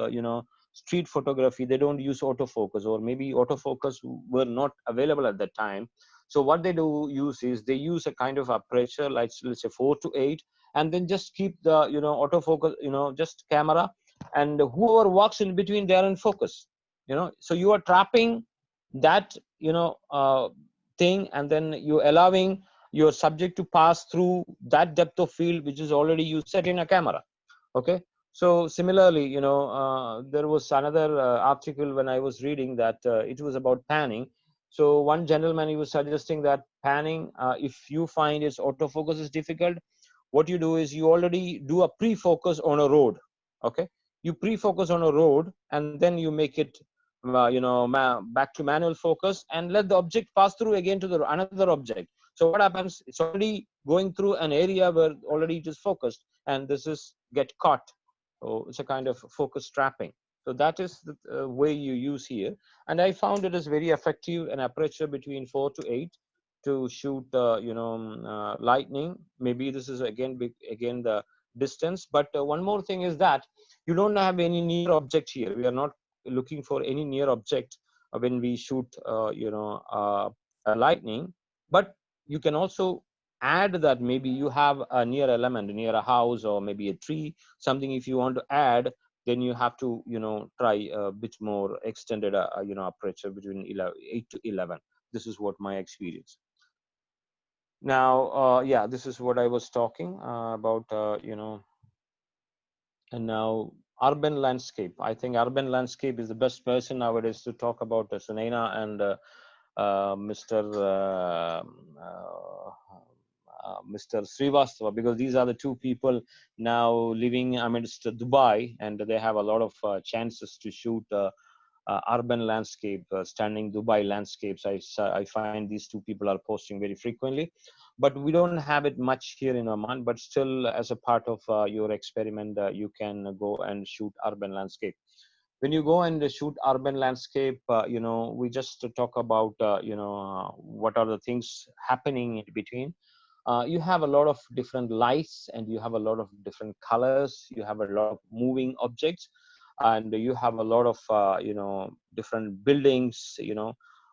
street photography. They don't use autofocus, or maybe autofocus were not available at that time. So what they do use is they use a kind of aperture, like let's say 4 to 8, and then just keep the autofocus, just camera, and whoever walks in between, they are in focus. So you are trapping that thing, and then you allowing your subject to pass through that depth of field which is already you set in a camera. Okay. So similarly, there was another article when I was reading that it was about panning. So one gentleman, he was suggesting that panning, if you find its autofocus is difficult, what you do is you already do a pre-focus on a road. Okay. You pre-focus on a road, and then you make it back to manual focus, and let the object pass through again to the another object. So what happens, it's already going through an area where already it is focused, and this is get caught. So it's a kind of focus trapping. So that is the way you use here, and I found it is very effective, an aperture between 4 to 8 to shoot lightning. Maybe this is again the distance, but one more thing is that you don't have any near object here. We are not looking for any near object when we shoot a lightning, but you can also add that maybe you have a near element near a house or maybe a tree, something. If you want to add, then you have to try a bit more extended aperture between 8 to 11. This is what my experience. Now yeah, this is what I was talking about and now urban landscape. I think urban landscape is the best person nowadays to talk about Sunaina and Mr. Mr. Srivastava, because these are the two people now living amidst Dubai, and they have a lot of chances to shoot urban landscape, stunning Dubai landscapes. I find these two people are posting very frequently, but we don't have it much here in Oman. But still, as a part of your experiment, you can go and shoot urban landscape. When you go and shoot urban landscape, we just talk about what are the things happening in between. You have a lot of different lights, and you have a lot of different colors. You have a lot of moving objects, and you have a lot of different buildings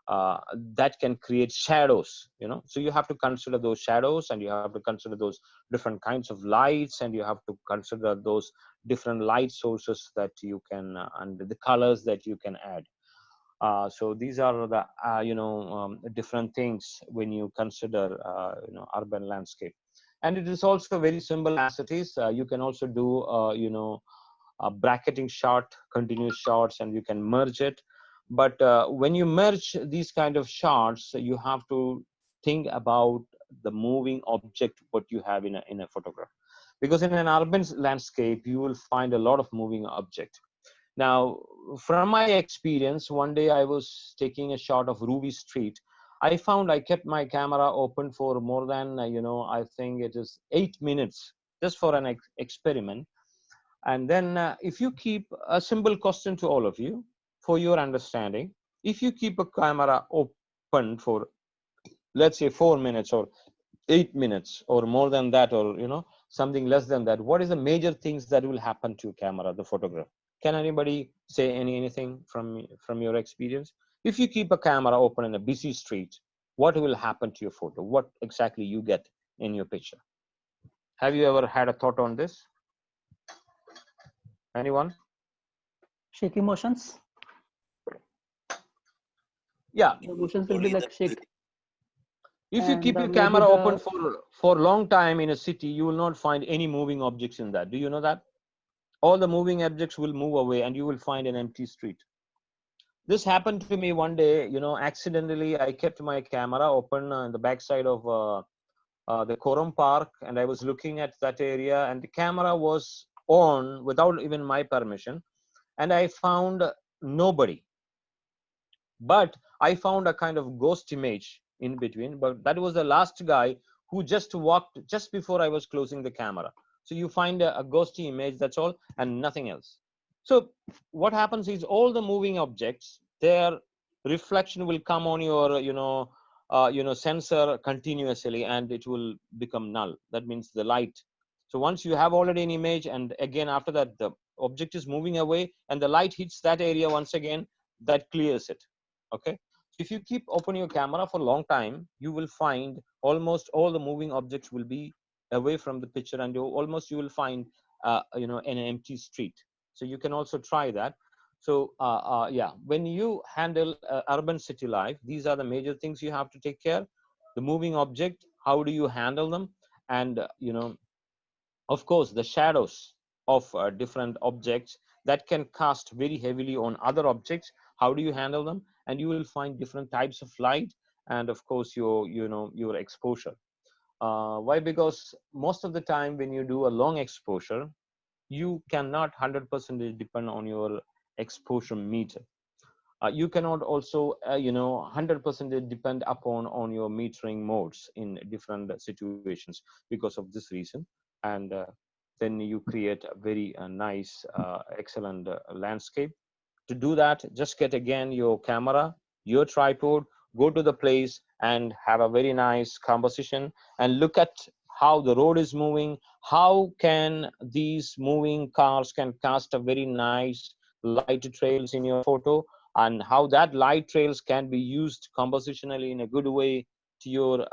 that can create shadows. So you have to consider those shadows, and you have to consider those different kinds of lights, and you have to consider those different light sources that you can and the colors that you can add. So these are the different things when you consider urban landscape. And it is also very simple as it is. You can also do a bracketing shot, continuous shots, and you can merge it. But when you merge these kind of shots, you have to think about the moving object what you have in a photograph, because in an urban landscape you will find a lot of moving object. Now, from my experience, one day I was taking a shot of Ruby Street. I found I kept my camera open for more than, I think it is 8 minutes just for an experiment. And then if you keep a simple question to all of you for your understanding, if you keep a camera open for, let's say, 4 minutes or 8 minutes or more than that, or something less than that, what is the major things that will happen to camera, the photograph? Can anybody say anything from your experience? If you keep a camera open in a busy street, what will happen to your photo? What exactly you get in your picture? Have you ever had a thought on this? Anyone? Shaky motions. Yeah, the motions will be like shake. if you keep your camera open for a long time in a city, you will not find any moving objects in that. Do you know that? All the moving objects will move away and you will find an empty street. This happened to me one day, accidentally. I kept my camera open in the backside of the Coram Park, and I was looking at that area, and the camera was on without even my permission, and I found nobody. But I found a kind of ghost image in between, but that was the last guy who just walked just before I was closing the camera. So you find a ghosty image, that's all, and nothing else. So what happens is all the moving objects, their reflection will come on your, sensor continuously, and it will become null. That means the light. So once you have already an image, and again after that the object is moving away, and the light hits that area once again, that clears it. Okay. So if you keep open your camera for a long time, you will find almost all the moving objects will be away from the picture, and you will find an empty street. So you can also try that. So yeah, when you handle urban city life, these are the major things you have to take care. The moving object, how do you handle them? And of course, the shadows of different objects that can cast very heavily on other objects. How do you handle them? And you will find different types of light, and of course your exposure. Why? Because most of the time when you do a long exposure, you cannot 100% depend on your exposure meter. You cannot also 100% depend upon on your metering modes in different situations because of this reason. And then you create a very nice excellent landscape. To do that, just get again your camera, your tripod, go to the place and have a very nice composition, and look at how the road is moving. How can these moving cars can cast a very nice light trails in your photo, and how that light trails can be used compositionally in a good way to your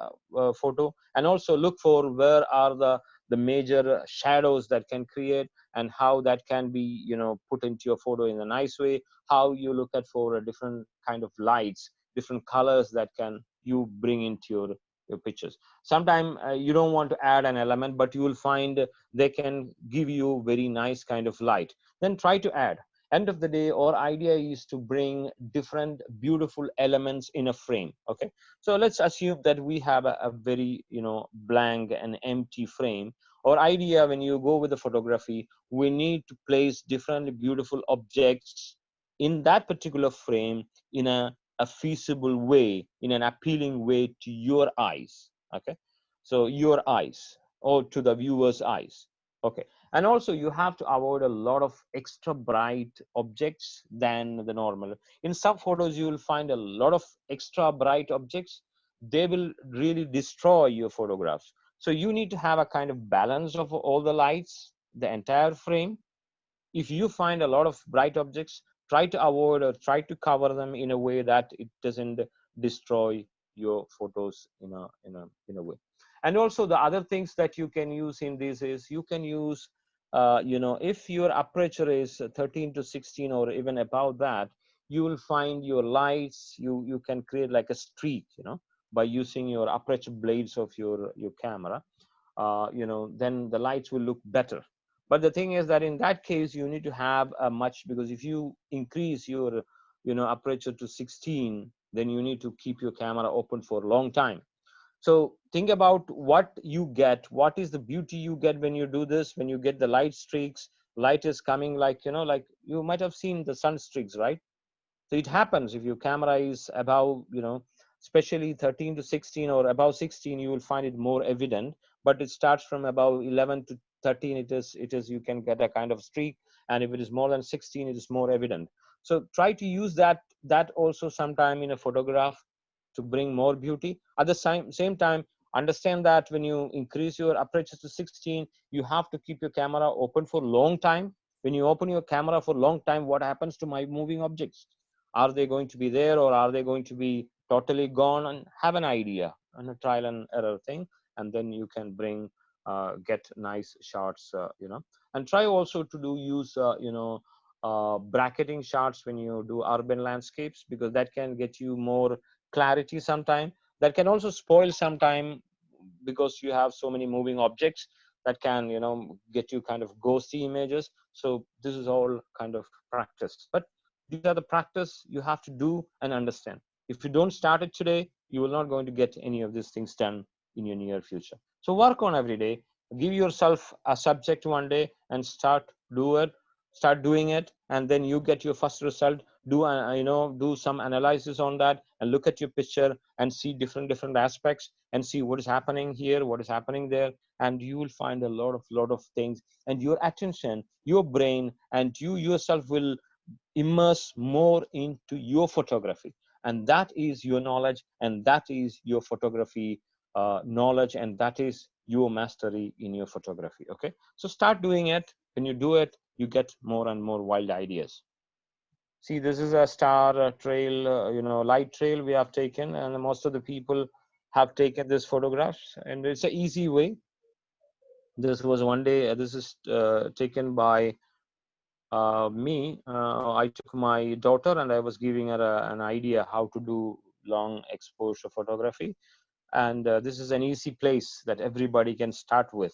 photo. And also look for where are the major shadows that can create, and how that can be put into your photo in a nice way. How you look at for a different kind of lights, different colors that can you bring into your pictures. Sometimes you don't want to add an element, but you will find they can give you very nice kind of light. Then try to add. End of the day, our idea is to bring different beautiful elements in a frame. Okay, so let's assume that we have a very blank and empty frame. Our idea, when you go with the photography, we need to place different beautiful objects in that particular frame in a feasible way, in an appealing way to your eyes. Okay, so your eyes or to the viewer's eyes. Okay, and also you have to avoid a lot of extra bright objects than the normal. In some photos you will find a lot of extra bright objects. They will really destroy your photographs. So you need to have a kind of balance of all the lights, the entire frame. If you find a lot of bright objects, try to avoid or try to cover them in a way that it doesn't destroy your photos in a way. And also the other things that you can use in this is you can use if your aperture is 13 to 16 or even above that, you will find your lights, you can create like a streak by using your aperture blades of your camera. Then the lights will look better. But the thing is that in that case you need to have a much, because if you increase your aperture to 16, then you need to keep your camera open for a long time. So think about what you get, what is the beauty you get when you do this, when you get the light streaks, light is coming, like, like you might have seen the sun streaks, right? So it happens if your camera is above, especially 13 to 16 or above 16, you will find it more evident. But it starts from above 11 to 13. It is you can get a kind of streak, and if it is more than 16, it is more evident. So try to use that also sometime in a photograph to bring more beauty. At the same time, understand that when you increase your aperture to 16, you have to keep your camera open for long time. When you open your camera for long time, what happens to my moving objects? Are they going to be there, or are they going to be totally gone? And have an idea and a trial and error thing, and then you can bring get nice shots, and try also to use bracketing shots when you do urban landscapes, because that can get you more clarity sometime. That can also spoil sometime, because you have so many moving objects that can get you kind of ghosty images. So this is all kind of practice, but these are the practice you have to do and understand. If you don't start it today, you will not going to get any of these things done in your near future. So work on every day. Give yourself a subject one day and start doing it, and then you get your first result. Do some analysis on that, and look at your picture and see different aspects, and see what is happening here, what is happening there, and you will find a lot of things. And your attention, your brain, and you yourself will immerse more into your photography, and that is your knowledge, and that is your photography knowledge, and that is your mastery in your photography. Okay, so start doing it. When you do it, you get more and more wild ideas. See, this is a star trail, light trail we have taken, and most of the people have taken this photographs, and it's an easy way. This was one day, this is taken by me. I took my daughter and I was giving her an idea how to do long exposure photography. And this is an easy place that everybody can start with.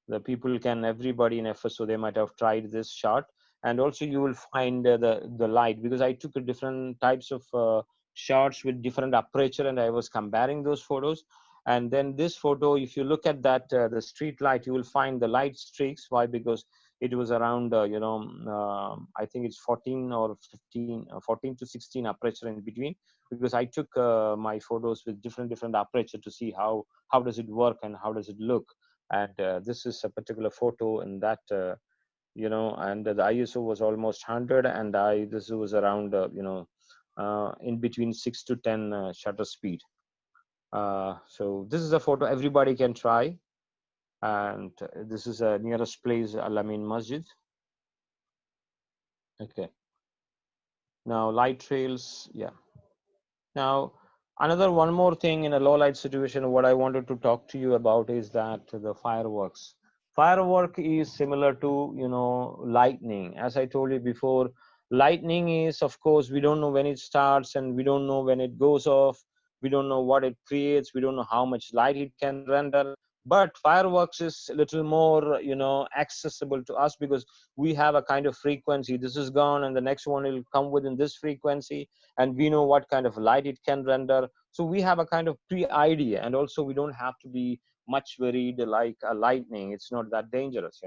The people can, everybody in FSO, they might have tried this shot. And also you will find the light, because I took different types of shots with different aperture, and I was comparing those photos. And then this photo, if you look at that, the street light, you will find the light streaks. Why? Because it was around, I think it's 14 or 15, 14 to 16 aperture in between, because I took my photos with different aperture to see how does it work and how does it look. And this is a particular photo, and that, and the ISO was almost 100, and this was around, in between 6 to 10 shutter speed. So this is a photo everybody can try. And this is a nearest place, Al-Amin Masjid. Okay. Now light trails, yeah. Now, one more thing in a low light situation, what I wanted to talk to you about is that the fireworks. Firework is similar to, lightning. As I told you before, lightning is, of course, we don't know when it starts, and we don't know when it goes off. We don't know what it creates. We don't know how much light it can render. But fireworks is a little more, accessible to us, because we have a kind of frequency. This is gone, and the next one will come within this frequency, and we know what kind of light it can render. So we have a kind of pre-idea, and also we don't have to be much worried like a lightning. It's not that dangerous.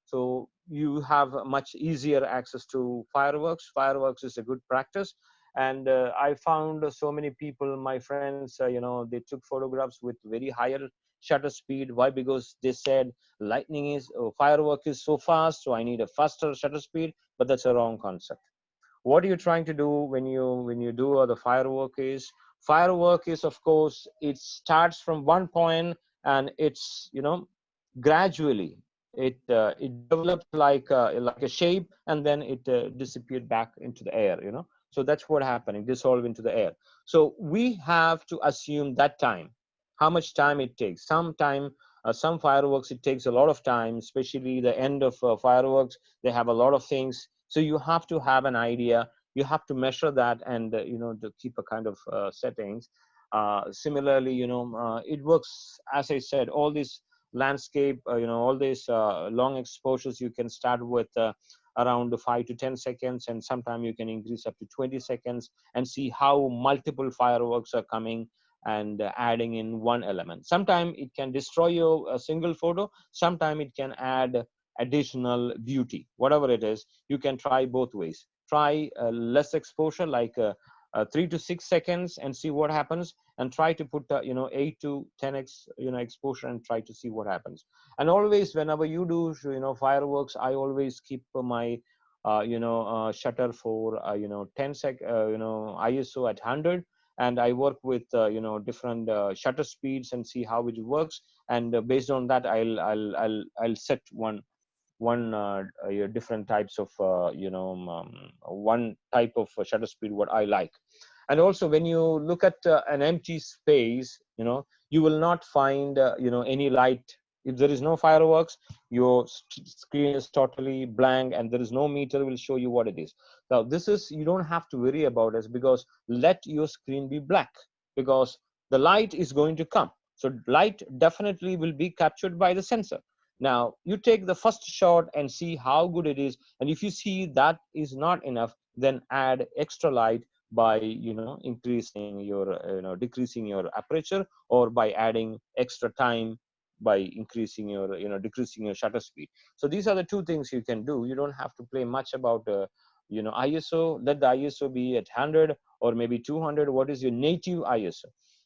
So you have much easier access to fireworks. Fireworks is a good practice. And I found so many people, my friends, they took photographs with very higher shutter speed. Why? Because they said firework is so fast, so I need a faster shutter speed. But that's a wrong concept. What are you trying to do when you do the firework is, of course, it starts from one point, and it's, gradually it develops like a shape, and then it disappeared back into the air. So that's what happening, dissolve into the air. So we have to assume that time, how much time it takes. Some fireworks, it takes a lot of time, especially the end of fireworks. They have a lot of things. So you have to have an idea. You have to measure that, and to keep a kind of settings. Similarly, it works, as I said, all these landscape, all these long exposures, you can start with around 5 to 10 seconds, and sometimes you can increase up to 20 seconds, and see how multiple fireworks are coming and adding in one element. Sometimes it can destroy your single photo. Sometimes it can add additional beauty. Whatever it is, you can try both ways. Try less exposure, like 3 to 6 seconds, and see what happens, and try to put 8 to 10x exposure and try to see what happens. And always, whenever you do fireworks, I always keep my shutter for 10 sec ISO at 100, and I work with different shutter speeds and see how it works, and based on that I'll set one different types of one type of shutter speed what I like. And also, when you look at an empty space, you will not find any light. If there is no fireworks, your screen is totally blank and there is no meter will show you what it is. Now this is, you don't have to worry about this, because let your screen be black, because the light is going to come. So light definitely will be captured by the sensor. Now you take the first shot and see how good it is, and if you see that is not enough, then add extra light by increasing your decreasing your aperture, or by adding extra time by increasing your decreasing your shutter speed. So these are the two things you can do. You don't have to play much about ISO. Let the ISO be at 100 or maybe 200. What is your native ISO?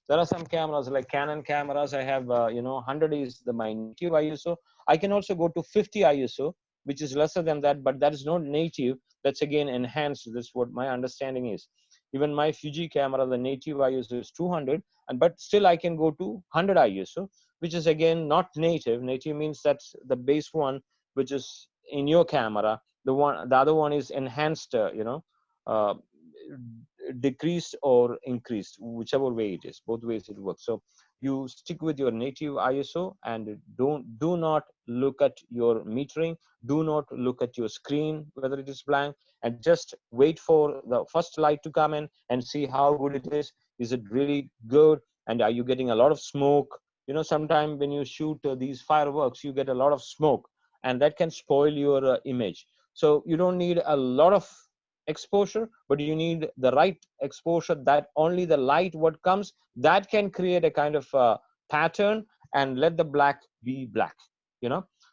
There are some cameras like Canon cameras. I have 100 is my native ISO. I can also go to 50 ISO, which is lesser than that, but that is not native. That's again enhanced. That's what my understanding is. Even my Fuji camera, the native ISO is 200, but still I can go to 100 ISO, which is again not native. Native means that's the base one, which is in your camera. The other one is enhanced, uh, decreased or increased, whichever way it is. Both ways it works. So you stick with your native ISO, and do not look at your metering. Do not look at your screen whether it is blank, and just wait for the first light to come in and see how good it is. Is it really good? And are you getting a lot of smoke? Sometimes when you shoot these fireworks, you get a lot of smoke, and that can spoil your image. So you don't need a lot of exposure, but you need the right exposure, that only the light what comes, that can create a kind of pattern and let the black be black.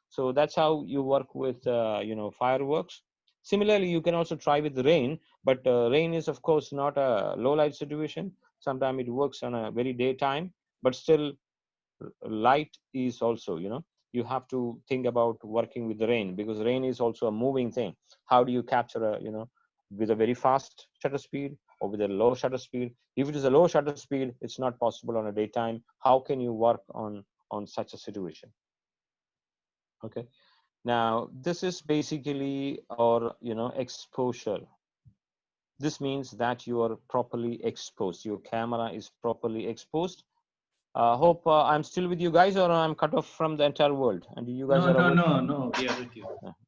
So that's how you work with fireworks. Similarly, you can also try with rain, but rain is of course not a low light situation. Sometimes it works on a very daytime, but still light is also, you have to think about working with the rain, because rain is also a moving thing. How do you capture a with a very fast shutter speed or with a low shutter speed? If it is a low shutter speed, it's not possible on a daytime. How can you work on such a situation? Okay, now this is basically our exposure. This means that you are properly exposed, your camera is properly exposed. Hope I'm still with you guys, or I'm cut off from the entire world, and you guys are no, we are with you.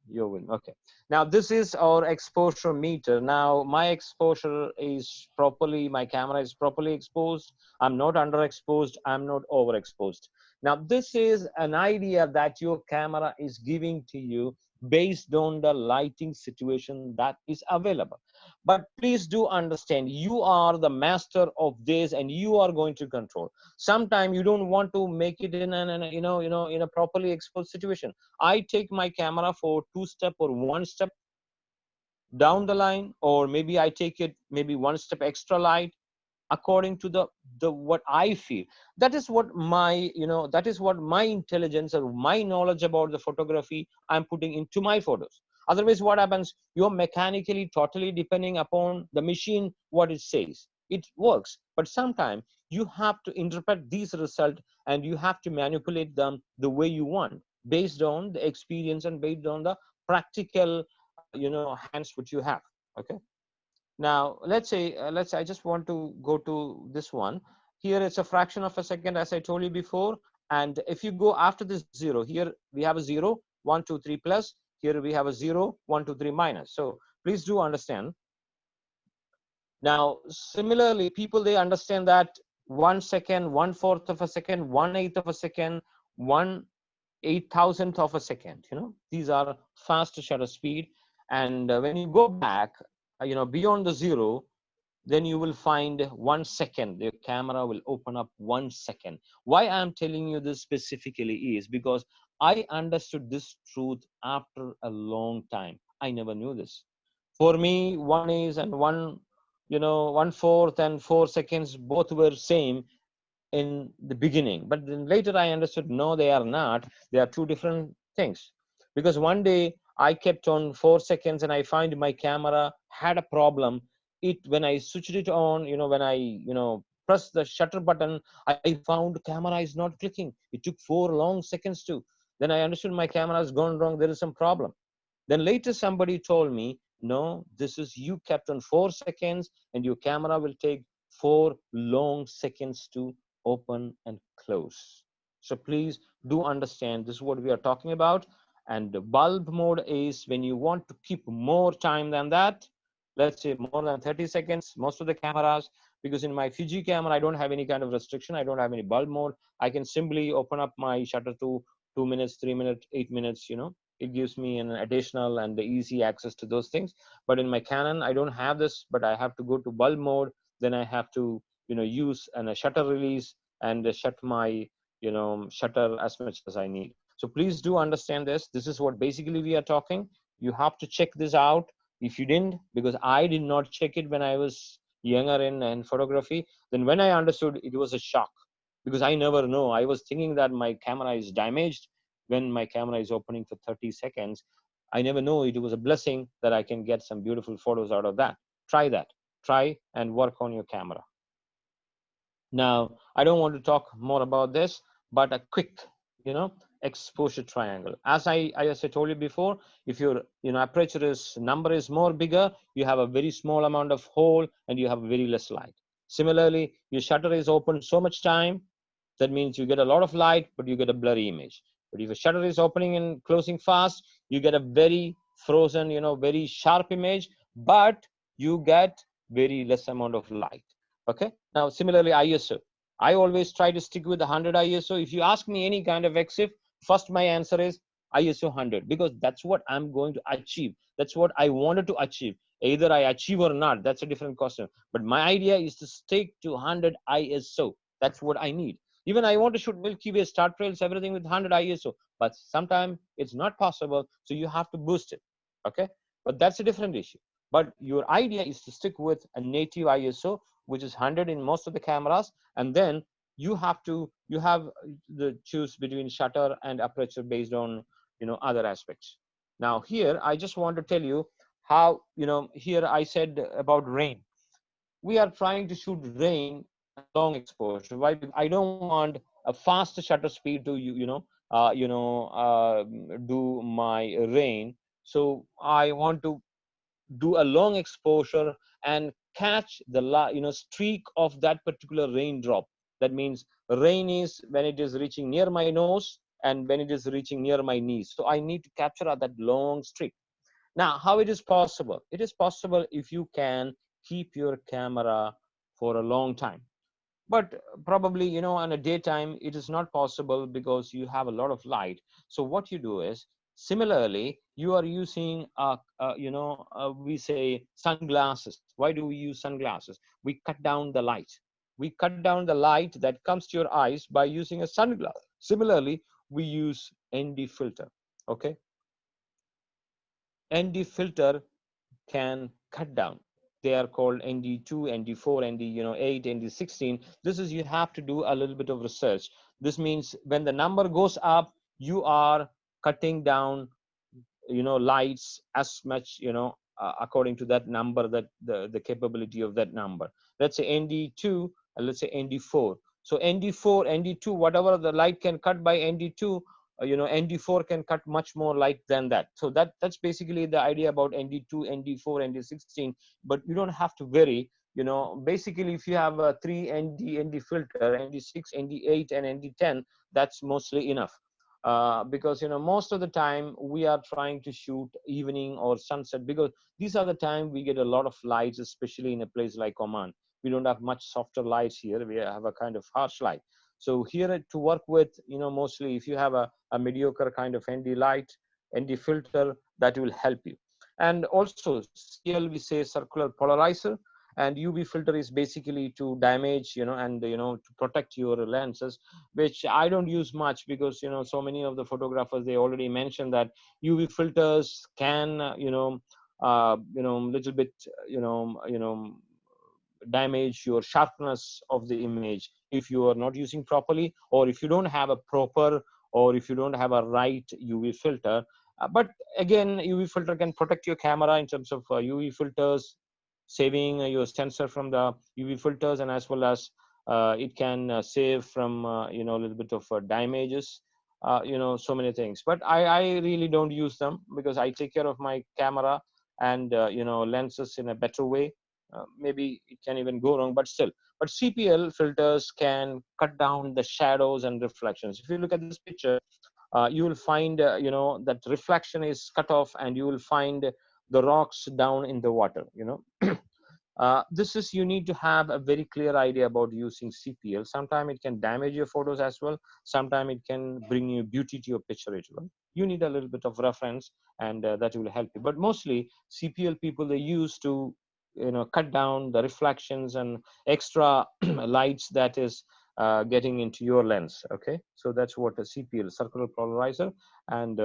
You're with. Okay, now this is our exposure meter. Now my exposure is properly, my camera is properly exposed. I'm not underexposed, I'm not overexposed. Now this is an idea that your camera is giving to you based on the lighting situation that is available. But please do understand, you are the master of this, and you are going to control. Sometimes you don't want to make it in in a properly exposed situation. I take my camera for 2-step or 1-step down the line, or maybe I take it maybe 1 step extra light, according to the what I feel. That is what my that is what my intelligence or my knowledge about the photography I'm putting into my photos. Otherwise, what happens? You're mechanically totally depending upon the machine, what it says. It works, but sometimes you have to interpret these results, and you have to manipulate them the way you want, based on the experience and based on the practical hands which you have. Okay, now let's say I just want to go to this one. Here it's a fraction of a second, as I told you before. And if you go after this 0, here we have a 0, 1 2 3 plus. Here we have a 0, 1 2 3 minus. So please do understand. Now similarly, people, they understand that 1 second, 1/4 of a second, 1/8 of a second, 1/8000th of a second. These are fast shutter speed. And when you go back beyond the 0, then you will find 1 second. The camera will open up 1 second. Why I'm telling you this specifically is because I understood this truth after a long time. I never knew this. For me, 1 is and 1/4 and 4 seconds both were same in the beginning, but then later I understood no, they are not. They are two different things. Because one day I kept on 4 seconds and I find my camera had a problem. It when I switched it on, when I press the shutter button, I found camera is not clicking. It took 4 long seconds too. Then I understood my camera has gone wrong. There is some problem. Then later somebody told me, no, this is you kept on 4 seconds and your camera will take 4 long seconds to open and close. So please do understand this is what we are talking about. And the bulb mode is when you want to keep more time than that, let's say more than 30 seconds, most of the cameras, because in my Fuji camera, I don't have any kind of restriction. I don't have any bulb mode. I can simply open up my shutter to 2 minutes, 3 minutes, 8 minutes, it gives me an additional and the easy access to those things. But in my Canon, I don't have this, but I have to go to bulb mode. Then I have to, use a shutter release and shut my, shutter as much as I need. So please do understand this. This is what basically we are talking. You have to check this out. If you didn't, because I did not check it when I was younger in photography, then when I understood, it was a shock, because I never know. I was thinking that my camera is damaged when my camera is opening for 30 seconds. I never know it was a blessing that I can get some beautiful photos out of that. Try that. Try and work on your camera. Now, I don't want to talk more about this, but a quick, exposure triangle. As I told you before, if your aperture is number is more bigger, you have a very small amount of hole and you have very less light. Similarly, your shutter is open so much time, that means you get a lot of light, but you get a blurry image. But if a shutter is opening and closing fast, you get a very frozen, very sharp image, but you get very less amount of light. Okay. Now, similarly, ISO. I always try to stick with 100 ISO. If you ask me any kind of EXIF, first my answer is ISO 100, because that's what I'm going to achieve. That's what I wanted to achieve. Either I achieve or not, that's a different question. But my idea is to stick to 100 ISO. That's what I need. Even I want to shoot Milky Way, star trails, everything with 100 ISO, but sometimes it's not possible. So you have to boost it. Okay. But that's a different issue. But your idea is to stick with a native ISO, which is 100 in most of the cameras. And then you have the choose between shutter and aperture based on, other aspects. Now here, I just want to tell you how, here I said about rain. We are trying to shoot rain long exposure. Why? Because I don't want a fast shutter speed to do my rain. So I want to do a long exposure and catch the streak of that particular raindrop. That means rain is when it is reaching near my nose and when it is reaching near my knees. So I need to capture that long streak. Now, how it is possible? It is possible if you can keep your camera for a long time. But probably, on a daytime, it is not possible because you have a lot of light. So what you do is, similarly, you are using, we say sunglasses. Why do we use sunglasses? We cut down the light. We cut down the light that comes to your eyes by using a sunglass. Similarly, we use ND filter, okay? ND filter can cut down. They are called ND2, ND4, ND8, ND16. This is, you have to do a little bit of research. This means when the number goes up, you are cutting down, lights as much, according to that number, that the capability of that number. Let's say ND2, let's say ND4. So ND4, ND2, whatever the light can cut by ND2, ND4 can cut much more light than that. So that's basically the idea about ND2, ND4, ND16. But you don't have to vary. Basically, if you have a 3 ND filter, ND6, ND8, and ND10, that's mostly enough. Because most of the time we are trying to shoot evening or sunset, because these are the time we get a lot of lights, especially in a place like Oman. We don't have much softer lights here. We have a kind of harsh light. So here to work with, mostly if you have a mediocre kind of ND light, ND filter, that will help you. And also CL, we say circular polarizer. And UV filter is basically to damage, and to protect your lenses, which I don't use much, because so many of the photographers, they already mentioned that UV filters can little bit damage your sharpness of the image if you are not using properly, or if you don't have a proper, or if you don't have a right UV filter. But again, UV filter can protect your camera in terms of UV filters, saving your sensor from the UV filters, and as well as it can save from a little bit of damages, so many things. But I really don't use them, because I take care of my camera and lenses in a better way. Maybe it can even go wrong, but still. But CPL filters can cut down the shadows and reflections. If you look at this picture, you will find that reflection is cut off, and you will find the rocks down in the water. This is, you need to have a very clear idea about using CPL. Sometimes it can damage your photos as well. Sometimes it can bring you beauty to your picture as well. You need a little bit of reference, and that will help you. But mostly CPL people, they use to cut down the reflections and extra lights that is getting into your lens. Okay, so that's what a CPL, circular polarizer, and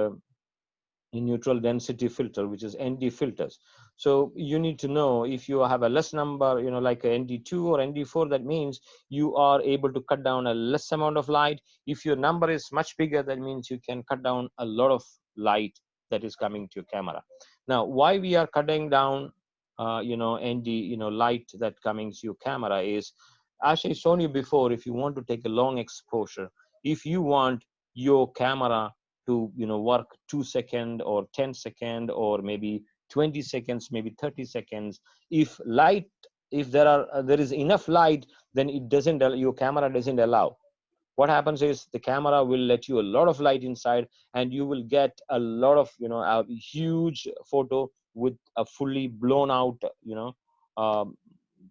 neutral density filter, which is ND filters. So you need to know, if you have a less number, like a ND2 or ND4, that means you are able to cut down a less amount of light. If your number is much bigger, that means you can cut down a lot of light that is coming to your camera. Now, why we are cutting down ND light that coming to your camera is, as I shown you before, if you want to take a long exposure, if you want your camera to work 2 seconds or 10 seconds or maybe 20 seconds, maybe 30 seconds, if there is enough light, then it doesn't, your camera doesn't allow. What happens is, the camera will let you a lot of light inside, and you will get a lot of a huge photo with a fully blown out um,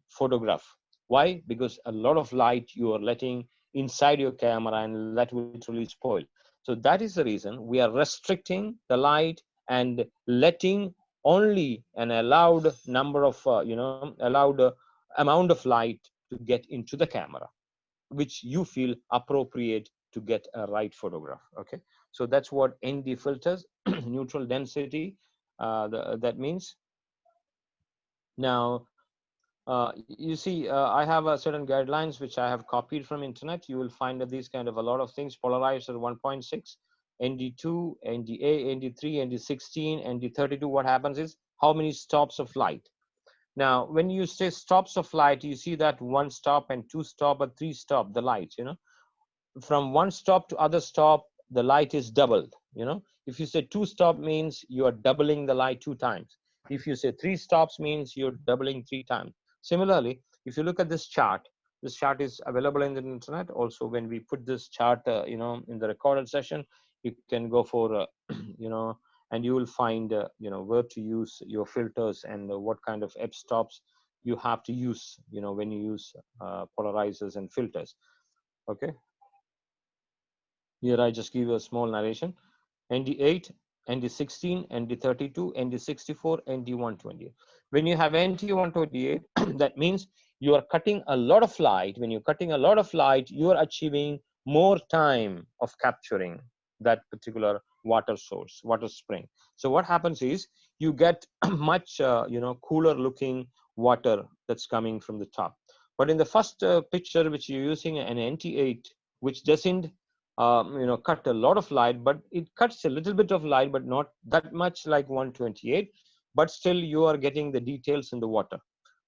photograph. Why? Because a lot of light you are letting inside your camera, and that will literally spoil. So that is the reason we are restricting the light and letting only an allowed number of allowed amount of light to get into the camera, which you feel appropriate to get a right photograph. Okay, so that's what ND filters, neutral density, that means. Now, you see, I have certain guidelines which I have copied from internet. You will find that these kind of a lot of things. Polarizer 1.6, ND2, NDA, ND3, ND16, ND32. What happens is, how many stops of light? Now, when you say stops of light, you see that one stop and two stop or three stop, the lights, from one stop to other stop, the light is doubled. If you say two stop, means you are doubling the light 2 times. If you say 3 stops, means you're doubling 3 times. Similarly, if you look at this chart is available in the internet. Also, when we put this chart in the recorded session, you can go for and you will find where to use your filters and what kind of f-stops you have to use when you use polarizers and filters. Okay, here I just give you a small narration. ND8, ND16, ND32, ND64, ND128. When you have ND128, that means you are cutting a lot of light. When you're cutting a lot of light, you are achieving more time of capturing that particular water source, water spring. So what happens is, you get much cooler looking water that's coming from the top. But in the first picture, which you're using an NT8, which doesn't cut a lot of light, but it cuts a little bit of light, but not that much like 128. But still, you are getting the details in the water.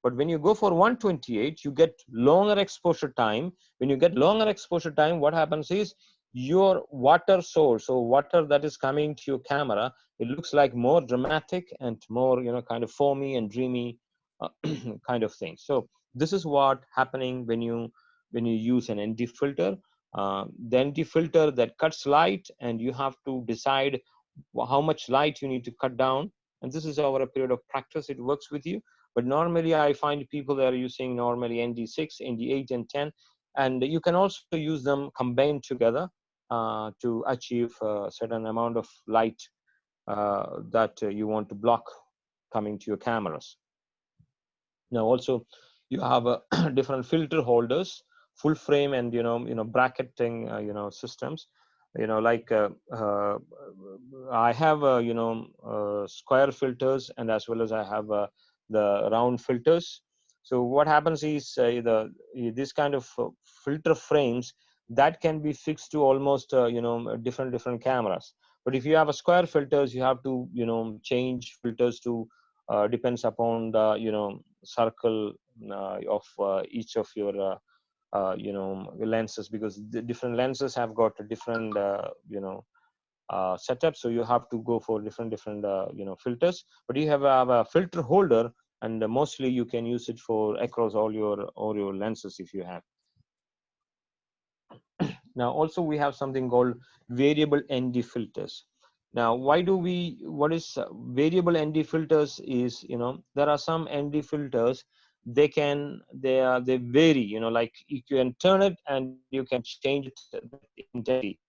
But when you go for 128, you get longer exposure time. When you get longer exposure time, what happens is, your water source, or water that is coming to your camera, it looks like more dramatic and more kind of foamy and dreamy kind of thing. So this is what happening when you use an ND filter. The ND filter that cuts light, and you have to decide how much light you need to cut down. And this is over a period of practice. It works with you. But normally, I find people that are using normally ND6, ND8, and 10. And you can also use them combined together to achieve a certain amount of light that you want to block coming to your cameras. Now also you have different filter holders, full frame, and bracketing systems, like I have square filters, and as well as I have the round filters. So what happens is this kind of filter frames that can be fixed to almost different cameras. But if you have a square filters, you have to change filters to depends upon the circle of each of your lenses, because the different lenses have got a different setup. So you have to go for different filters. But you have a filter holder, and mostly you can use it for across all your lenses if you have. Now also we have something called variable ND filters. Now what is variable ND filters is, there are some ND filters, they vary, like you can turn it and you can change it, that intensity,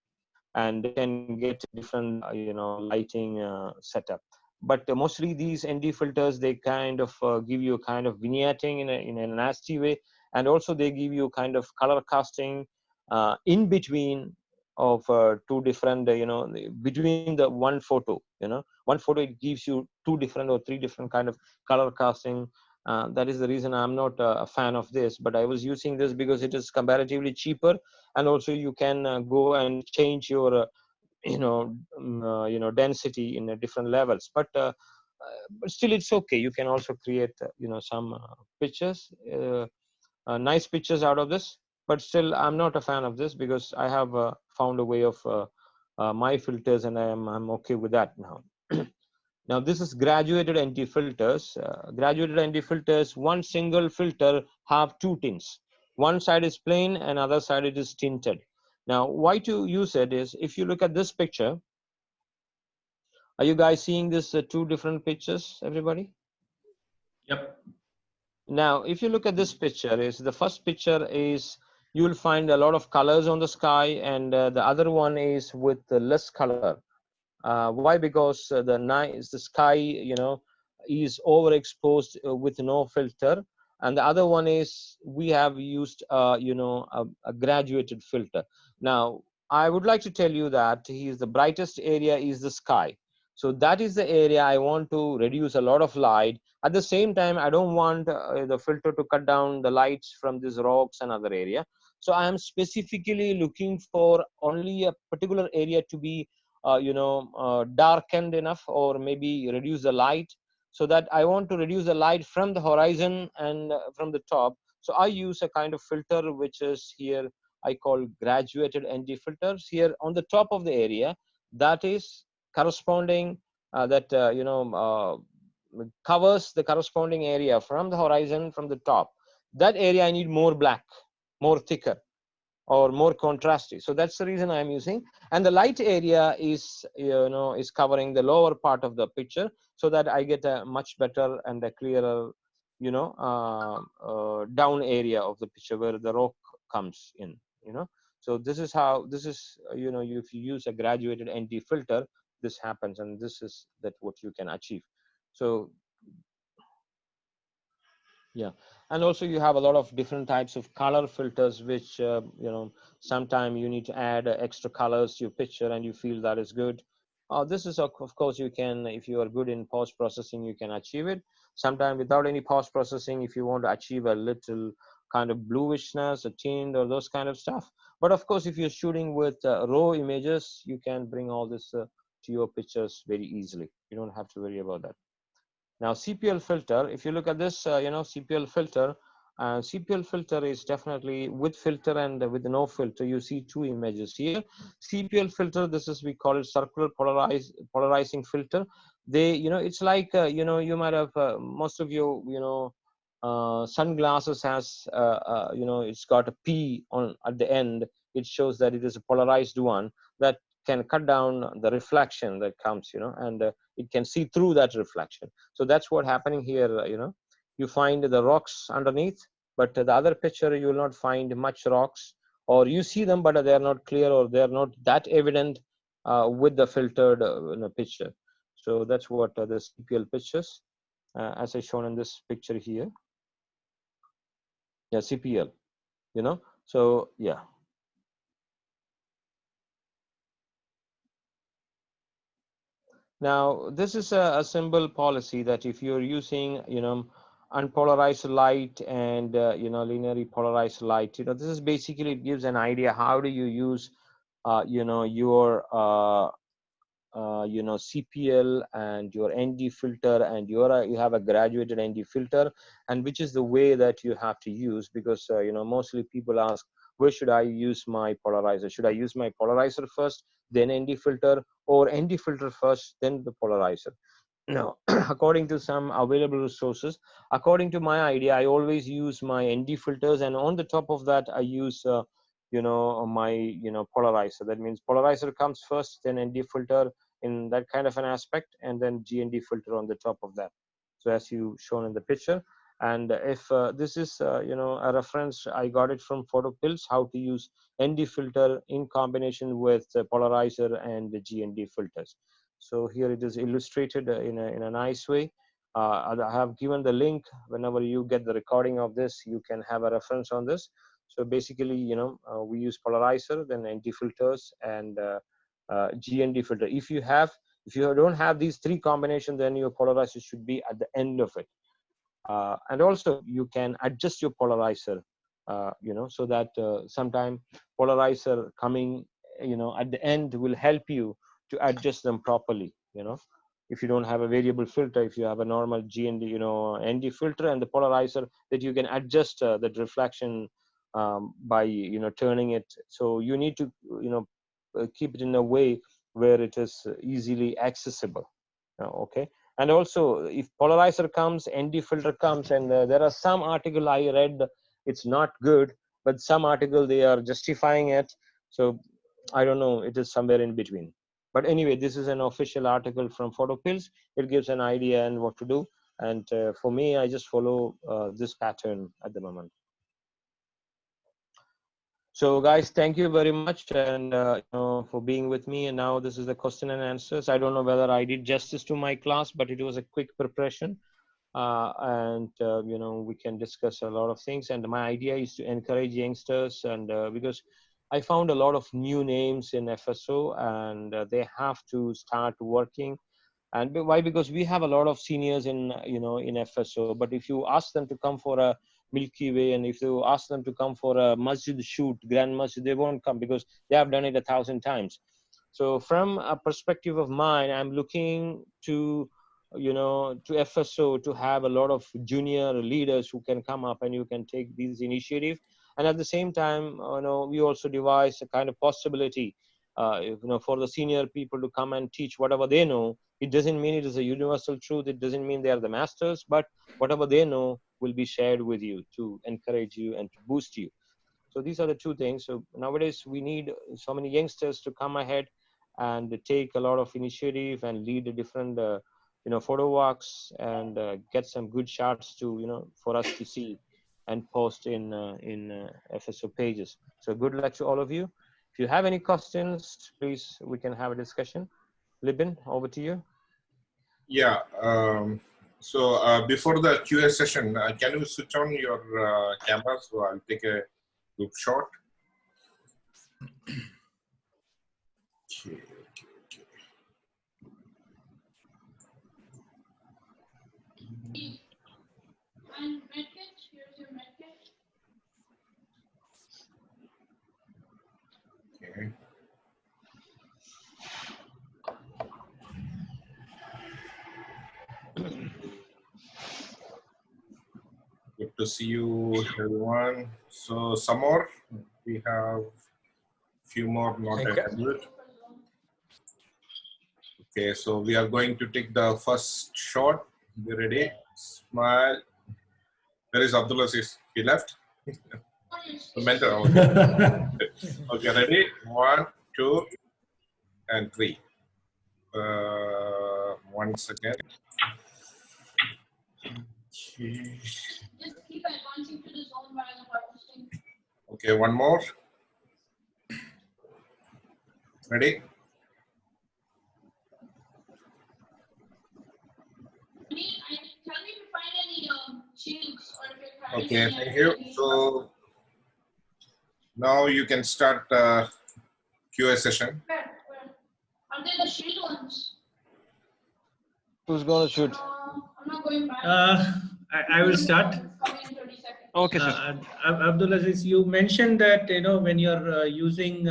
and you can get different lighting setup. But mostly these ND filters, they kind of give you a kind of vignetting in a nasty way, and also they give you kind of color casting in between of two different between the one photo. One photo, it gives you two different or three different kind of color casting. That is the reason I'm not a fan of this, but I was using this because it is comparatively cheaper, and also you can go and change your density in different levels. But still it's okay. You can also create some pictures, nice pictures out of this. But still I'm not a fan of this, because I have found a way of my filters, and I'm okay with that now. Now this is graduated ND filters. Graduated ND filters, one single filter have two tints. One side is plain and other side it is tinted. Now why to use it is, if you look at this picture, are you guys seeing this two different pictures, everybody? Yep. Now if you look at this picture, is the first picture is, you will find a lot of colors on the sky, and the other one is with less color. Why? Because the sky is overexposed with no filter, and the other one is we have used a graduated filter. Now I would like to tell you that the brightest area is the sky. So that is the area I want to reduce a lot of light. At the same time, I don't want the filter to cut down the lights from these rocks and other area. So I am specifically looking for only a particular area to be darkened enough, or maybe reduce the light, so that I want to reduce the light from the horizon and from the top. So I use a kind of filter which is here, I call graduated ND filters, here on the top of the area, that is corresponding that covers the corresponding area from the horizon, from the top. That area I need more black, more thicker, or more contrasty. So that's the reason I'm using. And the light area is is covering the lower part of the picture, so that I get a much better and a clearer down area of the picture where the rock comes in. So this is how, this is if you use a graduated ND filter, this happens, and this is that what you can achieve. So yeah. And also you have a lot of different types of color filters, which sometime you need to add extra colors to your picture, and you feel that is good. This is of course, you can, if you are good in post processing, you can achieve it. Sometime without any post processing, if you want to achieve a little kind of bluishness, a tint, or those kind of stuff. But of course, if you're shooting with raw images, you can bring all this to your pictures very easily. You don't have to worry about that. Now CPL filter, if you look at this, CPL filter, CPL filter is definitely with filter and with no filter. You see two images here. CPL filter, this is, we call it circular polarizing filter. They, it's like, you might have, most of your, sunglasses has, it's got a P on at the end. It shows that it is a polarized one that can cut down the reflection that comes, and it can see through that reflection. So that's what happening here. You find the rocks underneath, but the other picture you will not find much rocks, or you see them but they are not clear, or they are not that evident with the filtered picture. So that's what the CPL pictures, as I shown in this picture here. Yeah, CPL, you know. So yeah. Now, this is a simple policy that if you're using, unpolarized light and, linearly polarized light, this is basically, it gives an idea how do you use, your, CPL and your ND filter, and you have a graduated ND filter, and which is the way that you have to use, because, mostly people ask, where should I use my polarizer? Should I use my polarizer first, then ND filter, or ND filter first, then the polarizer? No, according to some available resources, according to my idea, I always use my ND filters, and on the top of that, I use, my, polarizer. That means polarizer comes first, then ND filter in that kind of an aspect, and then GND filter on the top of that. So as you shown in the picture, and if this is, a reference, I got it from Photo Pills, how to use ND filter in combination with polarizer and the GND filters. So here it is illustrated in a nice way. I have given the link. Whenever you get the recording of this, you can have a reference on this. So basically, we use polarizer, then ND filters, and GND filter. If you don't have these three combinations, then your polarizer should be at the end of it. And also you can adjust your polarizer, so that sometime polarizer coming, at the end will help you to adjust them properly. If you don't have a variable filter, if you have a normal GND, ND filter and the polarizer, that you can adjust that reflection by, turning it. So you need to, keep it in a way where it is easily accessible. Okay. And also, if polarizer comes, ND filter comes, and there are some article I read, it's not good, but some article they are justifying it. So I don't know, it is somewhere in between. But anyway, this is an official article from Photo Pills. It gives an idea and what to do. And for me, I just follow this pattern at the moment. So guys, thank you very much, and for being with me. And now this is the question and answers. I don't know whether I did justice to my class, but it was a quick preparation, and we can discuss a lot of things. And my idea is to encourage youngsters, and because I found a lot of new names in FSO, and they have to start working. And why? Because we have a lot of seniors in in FSO, but if you ask them to come for a Milky Way, and if you ask them to come for a masjid shoot, grand masjid, they won't come because they have done it 1,000 times. So from a perspective of mine, I'm looking to to FSO to have a lot of junior leaders who can come up and you can take these initiative. And at the same time, we also devise a kind of possibility, for the senior people to come and teach whatever they know. It doesn't mean it is a universal truth. It doesn't mean they are the masters, but whatever they know will be shared with you to encourage you and to boost you. So these are the two things. So nowadays we need so many youngsters to come ahead and take a lot of initiative and lead a different, photo walks, and get some good shots to, for us to see and post in FSO pages. So good luck to all of you. If you have any questions, please, we can have a discussion. Libin, over to you. Yeah. So before the QA session, can you switch on your camera so I'll take a group shot? Okay. And medkit, here's your medkit. Okay. Good to see you, everyone. So some more, we have few more not attended. Okay, so we are going to take the first shot. Be ready. Smile. Where is Abdul Azeez? He left. The mentor. Okay. Okay, ready? 1, 2, and 3. Once again. Okay. Just keep advancing to the zone while harvesting. Okay, one more. Ready? Tell me if you find any shields or if you Okay, thank you. So now you can start QA session. Are they the shield ones? Who's going to shoot? I'm not going back. I will start. Okay, sir. Abdul Azeez, you mentioned that when you're using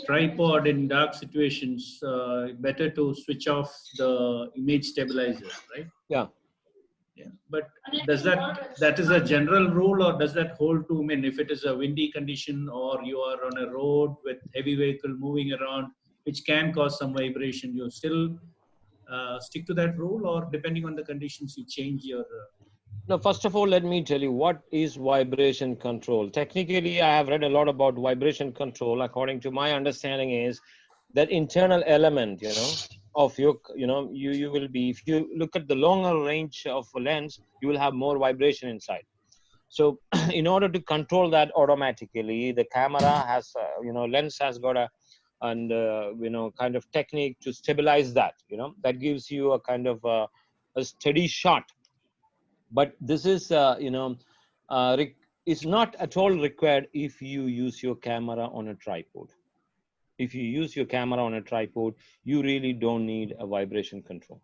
tripod in dark situations, better to switch off the image stabilizer, right? Yeah. Yeah. But does that is a general rule, or does that hold to? I mean, if it is a windy condition or you are on a road with heavy vehicle moving around, which can cause some vibration, you still stick to that rule, or depending on the conditions, you change your. Now, first of all, let me tell you what is vibration control. Technically, I have read a lot about vibration control. According to my understanding is that internal element, of your, you will be, if you look at the longer range of a lens, you will have more vibration inside. So in order to control that automatically, the camera has, lens has got a, and, kind of technique to stabilize that, that gives you a kind of a steady shot. But this is, it's not at all required if you use your camera on a tripod. If you use your camera on a tripod, you really don't need a vibration control.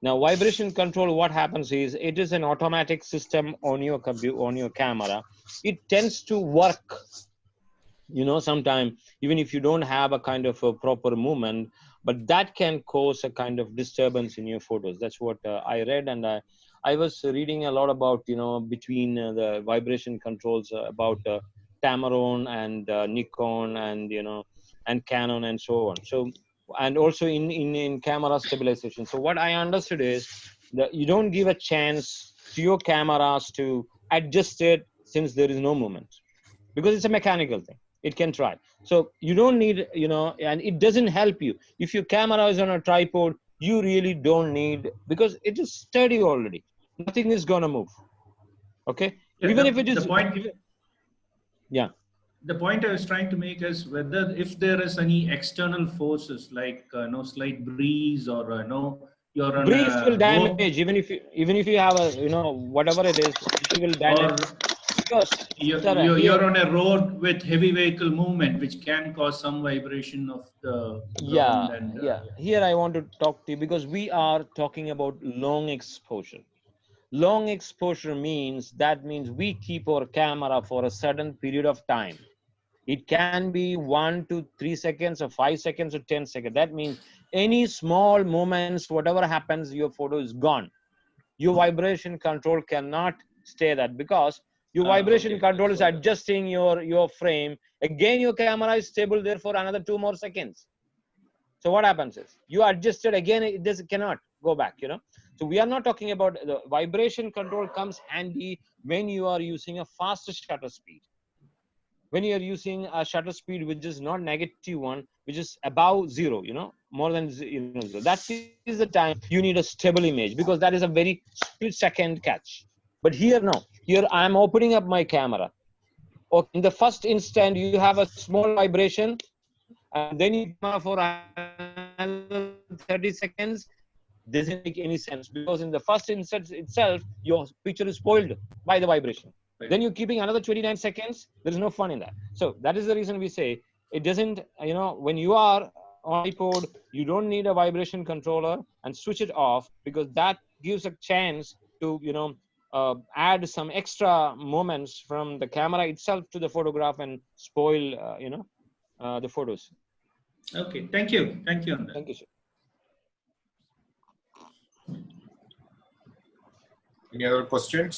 Now, vibration control, what happens is it is an automatic system on your on your camera. It tends to work, sometime even if you don't have a kind of a proper movement, but that can cause a kind of disturbance in your photos. That's what I read, and I was reading a lot about, between the vibration controls about Tamron and Nikon and, and Canon and so on. So, and also in camera stabilization. So what I understood is that you don't give a chance to your cameras to adjust it since there is no movement, because it's a mechanical thing. It can try. So you don't need, and it doesn't help you. If your camera is on a tripod, you really don't need, because it is steady already. Nothing is going to move. Okay. Yeah, Even if it is. The point, yeah. The point I was trying to make is whether if there is any external forces like no slight breeze or no, you're on breeze a will damage even if you have a, whatever it is, it will damage. Because you're on a road with heavy vehicle movement, which can cause some vibration of the ground. Here I want to talk to you, because we are talking about long exposure. Long exposure means we keep our camera for a certain period of time. It can be 1 to 3 seconds or 5 seconds or 10 seconds. That means any small moments, whatever happens, your photo is gone. Your vibration control cannot stay that, because your vibration control is adjusting your frame. Again, your camera is stable there for another 2 more seconds. So what happens is you adjust it again, it cannot go back, So we are not talking about the vibration control. Comes handy when you are using a faster shutter speed. When you are using a shutter speed which is not -1, which is above 0, more than 0, that is the time you need a stable image, because that is a very split-second catch. But here, no. Here I am opening up my camera. Okay, in the first instant, you have a small vibration, and then you come for another 30 seconds. Doesn't make any sense, because in the first instant itself, your picture is spoiled by the vibration. Then you're keeping another 29 seconds. There is no fun in that. So that is the reason we say it doesn't, when you are on iPod, you don't need a vibration controller, and switch it off, because that gives a chance to, add some extra moments from the camera itself to the photograph and spoil, the photos. Okay. Thank you. Thank you on that. Thank you, sir. Any other questions?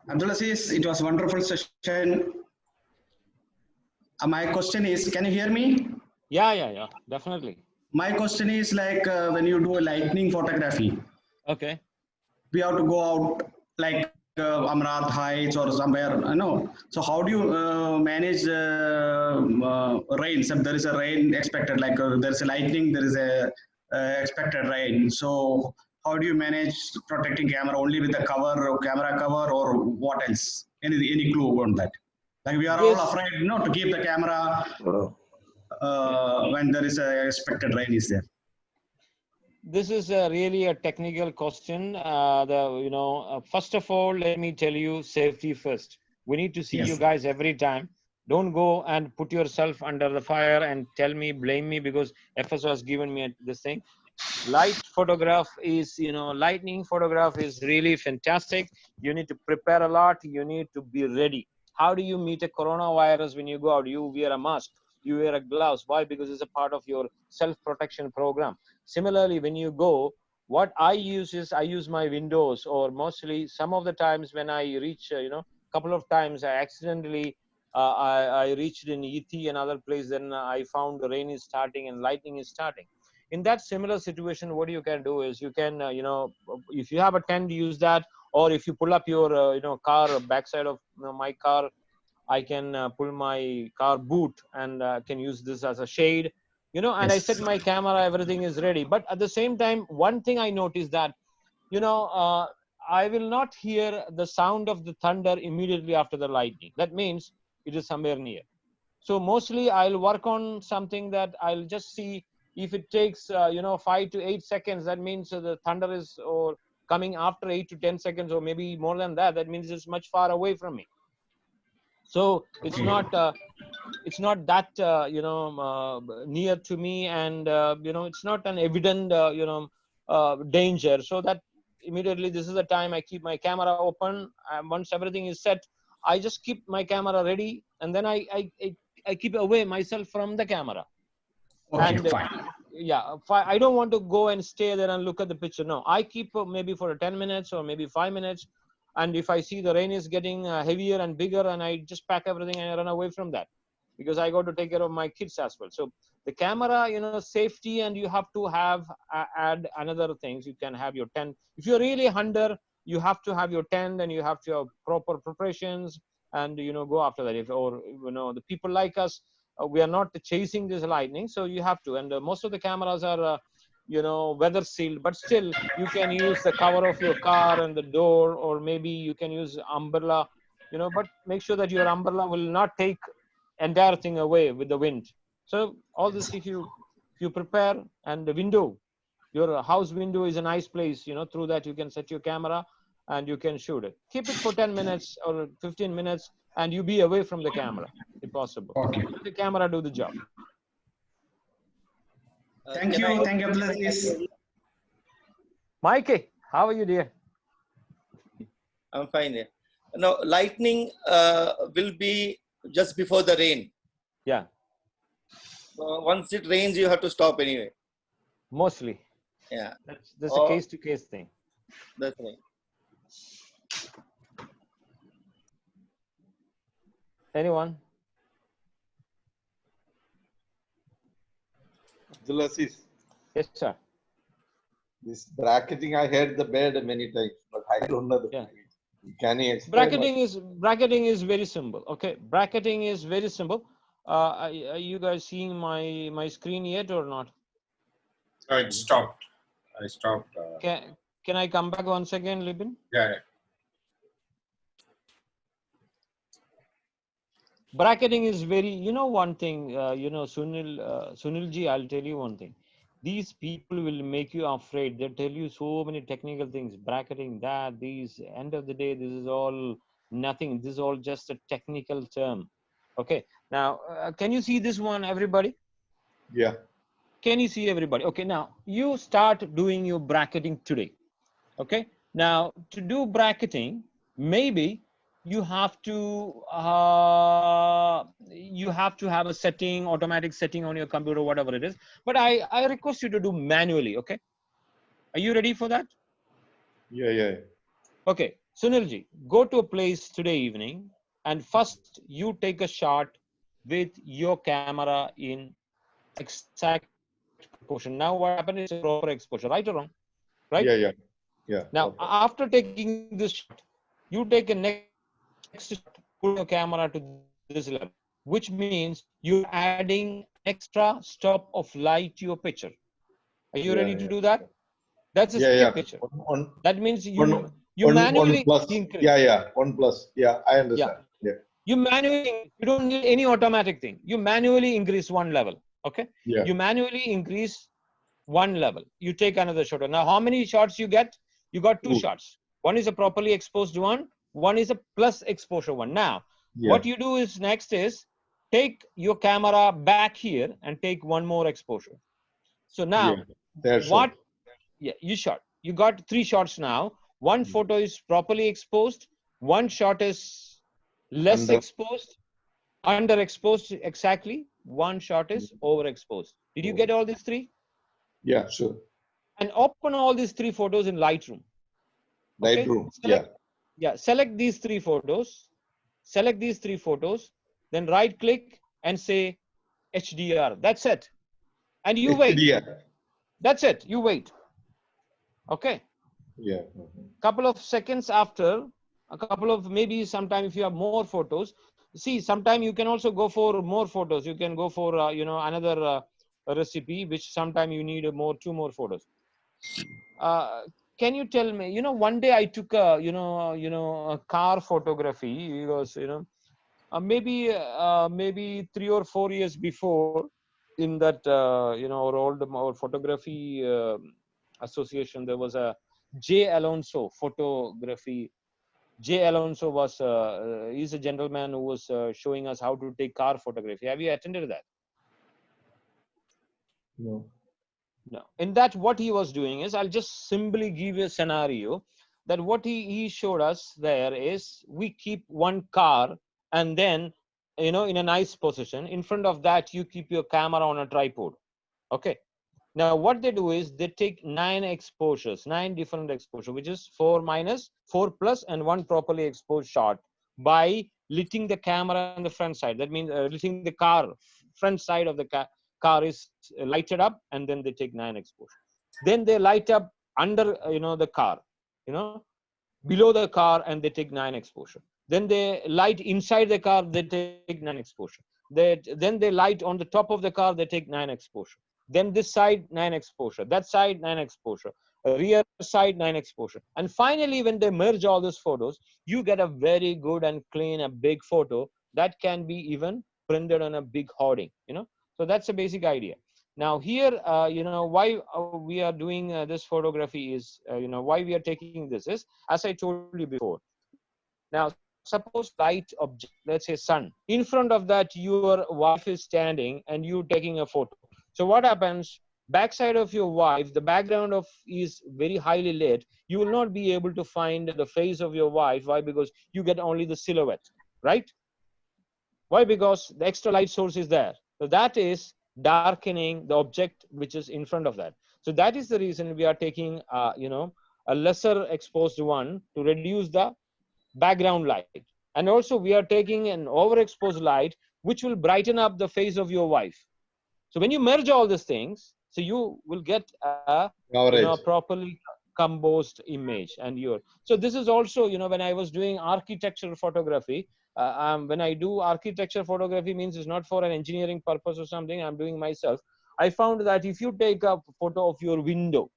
Abdul Azeez, it was a wonderful session. My question is, can you hear me? Yeah, definitely. My question is like when you do a lightning photography. Okay. We have to go out like Amrat Heights or somewhere, So how do you manage rain? So there is a rain expected, like there is a lightning, there is a expected rain. So how do you manage protecting camera only with the cover or camera cover, or what else? Any clue on that? Like we are all afraid, to keep the camera when there is a expected rain is there. this is really a technical question. First of all, let me tell you safety first. We need to see you guys every time. Don't go and put yourself under the fire and tell me, blame me because FSO has given me this thing. Lightning photograph is really fantastic. You need to prepare a lot. You need to be ready. How do you meet a coronavirus when you go out? You wear a mask, you wear a gloves. Why? Because it's a part of your self-protection program. Similarly, when you go, what I use is I use my windows, or mostly some of the times when I reach, couple of times I accidentally I reached in ET, another place, then I found the rain is starting and lightning is starting. In that similar situation, what you can do is you can, if you have a tent, use that, or if you pull up your, car backside of my car, I can pull my car boot and can use this as a shade, and I set my camera, everything is ready. But at the same time, one thing I noticed that, I will not hear the sound of the thunder immediately after the lightning. That means it is somewhere near. So mostly I'll work on something that I'll just see if it takes, 5 to 8 seconds, that means the thunder is or coming after 8 to 10 seconds, or maybe more than that. That means it's much far away from me. So it's not that, near to me, and, it's not an evident, danger. So that immediately, this is the time I keep my camera open. Once everything is set, I just keep my camera ready, and then I keep away myself from the camera. Okay, And fine. I don't want to go and stay there and look at the picture. No, I keep maybe for 10 minutes or maybe 5 minutes. And if I see the rain is getting heavier and bigger, and I just pack everything and I run away from that, because I got to take care of my kids as well. So the camera, safety, and you have to have add another things. You can have your tent. If you're really hunter, you have to have your tent, and you have to have proper preparations, and go after that. The people like us, we are not chasing this lightning, so you have to. And most of the cameras are weather sealed, but still you can use the cover of your car and the door, or maybe you can use umbrella, but make sure that your umbrella will not take entire thing away with the wind. So all this, if you prepare. And the window, your house window is a nice place, through that you can set your camera and you can shoot it. Keep it for 10 minutes or 15 minutes, and you be away from the camera if possible. Okay. Let the camera do the job. Thank you, Abdul. Mikey, how are you, dear? I'm fine. Yeah. Now, lightning will be just before the rain. Yeah. Once it rains, you have to stop anyway. Mostly. Yeah. That's a case-to-case thing. That's right. Anyone? Abdul Azeez. Yes, sir. This bracketing, I heard the bed many times, but I don't know the. Yeah. Can you explain? Bracketing is very simple. Okay, bracketing is very simple. Are you guys seeing my screen yet or not? It stopped. I stopped. Can I come back once again, Libin? Yeah. Bracketing is very, one thing, Sunilji, I'll tell you one thing. These people will make you afraid. They'll tell you so many technical things, bracketing, that, these. End of the day, this is all nothing. This is all just a technical term. Okay. Now, can you see this one, everybody? Yeah. Can you see everybody? Okay. Now, you start doing your bracketing today. Okay. Now, to do bracketing, maybe you have to have a setting, automatic setting on your computer, whatever it is. But I request you to do manually. Okay. Are you ready for that? Yeah. Okay. Sunilji, go to a place today evening, and first you take a shot with your camera in exact proportion. Now what happened is a proper exposure, right or wrong? Right? Yeah. Now, okay. After taking this shot, you take a next shot, put your camera to this level, which means you're adding extra stop of light to your picture. Are you ready to do that? That's a skip picture. That means you manually increase. Yeah. 1+. Yeah, I understand. Yeah. You don't need any automatic thing. You manually increase one level. Okay. Yeah. You manually increase one level. You take another shot. Now, how many shots you get? You got two shots. One is a properly exposed one. One is a plus exposure one. Now, what you do is next is take your camera back here and take one more exposure. So now, what? Yeah, you shot. You got 3 shots now. One photo is properly exposed. One shot is less exposed, underexposed exactly. One shot is overexposed. Did you get all these 3? Yeah, sure. And open all these 3 photos in Lightroom. Okay? Lightroom, Select these 3 photos. Select these 3 photos. Then right click and say HDR. That's it. And you wait. That's it. You wait. Okay. Yeah. Couple of seconds after, a couple of maybe sometime if you have more photos, see sometime you can also go for more photos. You can go for another recipe which sometime you need 2 more photos. Can you tell me, one day I took a car photography. It was maybe 3 or 4 years before, in that our photography association, there was a J. Alonso photography. J. Alonso was he's a gentleman who was showing us how to take car photography. Have you attended that? No. No. In that, what he was doing is, I'll just simply give you a scenario that what he showed us there is, we keep one car and then, in a nice position. In front of that, you keep your camera on a tripod. Okay. Now, what they do is they take 9 exposures, 9 different exposures, which is 4 minus, 4 plus, and 1 properly exposed shot by lighting the camera on the front side. That means lighting the car, front side of the car is lighted up, and then they take 9 exposures. Then they light up under, the car, below the car, and they take 9 exposure. Then they light inside the car, they take 9 exposure. Then they light on the top of the car, they take 9 exposure. Then this side 9 exposure, that side 9 exposure, rear side 9 exposure. And finally, when they merge all those photos, you get a very good and clean, a big photo that can be even printed on a big hoarding, So that's a basic idea. Now here, why we are doing this photography is, why we are taking this is, as I told you before. Now, suppose light object, let's say sun. In front of that, your wife is standing and you taking a photo. So what happens? Backside of your wife, the background is very highly lit. You will not be able to find the face of your wife. Why? Because you get only the silhouette, right? Why? Because the extra light source is there. So that is darkening the object which is in front of that. So that is the reason we are taking, a lesser exposed one to reduce the background light. And also we are taking an overexposed light which will brighten up the face of your wife. So when you merge all these things, so you will get a properly composed image. And so this is also, when I was doing architecture photography, when I do architecture photography, means it's not for an engineering purpose or something, I'm doing myself. I found that if you take a photo of your window,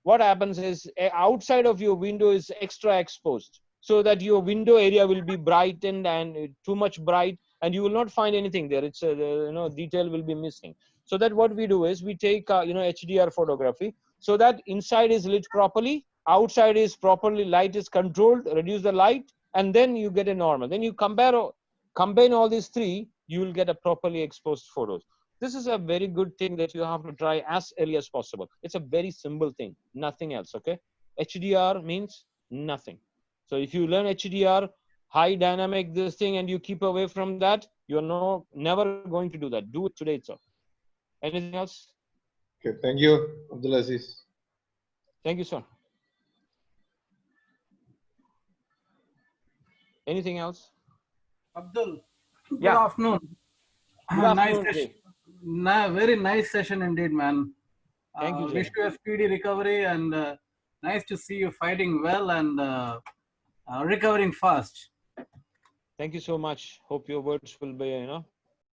what happens is outside of your window is extra exposed, so that your window area will be brightened and too much bright, and you will not find anything there. It's detail will be missing. So that what we do is we take HDR photography, so that inside is lit properly, outside is properly, light is controlled, reduce the light, and then you get a normal. Then you combine all these 3, you will get a properly exposed photos. This is a very good thing that you have to try as early as possible. It's a very simple thing, nothing else. Okay, HDR means nothing. So if you learn HDR, high dynamic this thing, and you keep away from that, you're never going to do that. Do it today itself. Anything else? Okay, thank you, Abdul Azeez. Thank you, sir. Anything else? Abdul, good Yeah. afternoon. Good afternoon, Nice session. Very nice session indeed, man. Thank you, Jay. Wish you a speedy recovery, and nice to see you fighting well and recovering fast. Thank you so much. Hope your words will be,